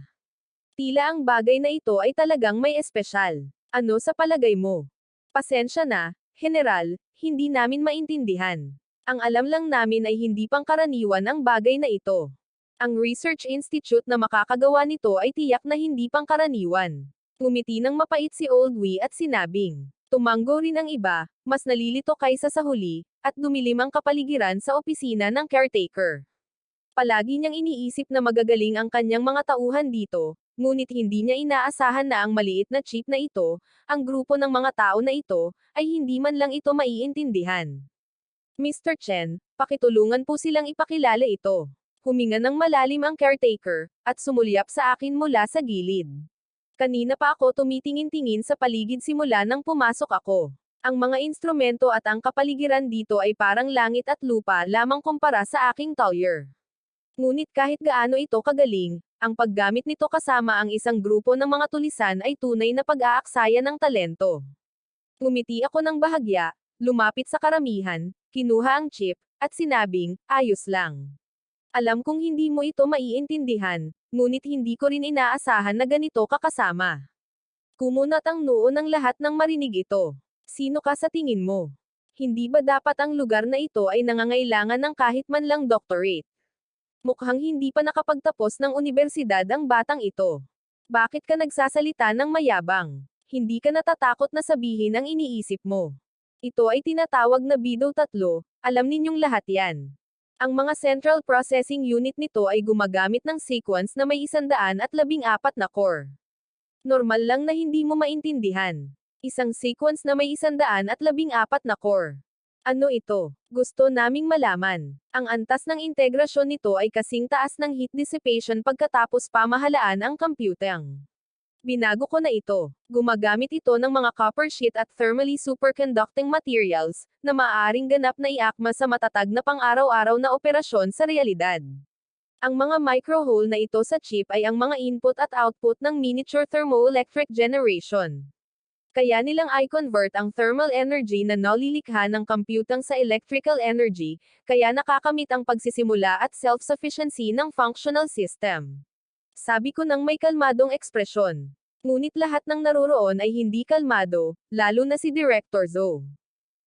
Tila ang bagay na ito ay talagang may espesyal. Ano sa palagay mo? Pasensya na, General, hindi namin maintindihan. Ang alam lang namin ay hindi pangkaraniwan ang bagay na ito. Ang research institute na makakagawa nito ay tiyak na hindi pangkaraniwan. Ngumiti ng mapait si Old Wee at sinabing, tumanggo rin ang iba, mas nalilito kaysa sa huli, at dumilim ang kapaligiran sa opisina ng caretaker. Palagi niyang iniisip na magagaling ang kanyang mga tauhan dito, ngunit hindi niya inaasahan na ang maliit na chip na ito, ang grupo ng mga tao na ito, ay hindi man lang ito maiintindihan. Mr. Chen, pakitulungan po silang ipakilala ito. Huminga ng malalim ang caretaker, at sumulyap sa akin mula sa gilid. Kanina pa ako tumitingin-tingin sa paligid simula nang pumasok ako. Ang mga instrumento at ang kapaligiran dito ay parang langit at lupa lamang kumpara sa aking Talyer. Ngunit kahit gaano ito kagaling, ang paggamit nito kasama ang isang grupo ng mga tulisan ay tunay na pag-aaksaya ng talento. Ngumiti ako ng bahagya, lumapit sa karamihan, kinuha ang chip, at sinabing, ayos lang. Alam kong hindi mo ito maiintindihan, ngunit hindi ko rin inaasahan na ganito kakasama. Kumunat ang noo ng lahat nang marinig ito. Sino ka sa tingin mo? Hindi ba dapat ang lugar na ito ay nangangailangan ng kahit man lang doctorate? Mukhang hindi pa nakapagtapos ng unibersidad ang batang ito. Bakit ka nagsasalita ng mayabang? Hindi ka natatakot na sabihin ang iniisip mo. Ito ay tinatawag na Bido 3, alam ninyong lahat yan. Ang mga central processing unit nito ay gumagamit ng sequence na may 114 na core. Normal lang na hindi mo maintindihan. Isang sequence na may 114 na core. Ano ito? Gusto naming malaman. Ang antas ng integrasyon nito ay kasing taas ng heat dissipation pagkatapos pamahalaan ang kompyutang. Binago ko na ito. Gumagamit ito ng mga copper sheet at thermally superconducting materials, na maaaring ganap na iakma sa matatag na pang-araw-araw na operasyon sa realidad. Ang mga microhole na ito sa chip ay ang mga input at output ng miniature thermoelectric generation. Kaya nilang i-convert ang thermal energy na nalilikha ng kompyutang sa electrical energy, kaya nakakamit ang pagsisimula at self-sufficiency ng functional system. Sabi ko ng may kalmadong ekspresyon. Ngunit lahat ng naroroon ay hindi kalmado, lalo na si Director Zhou.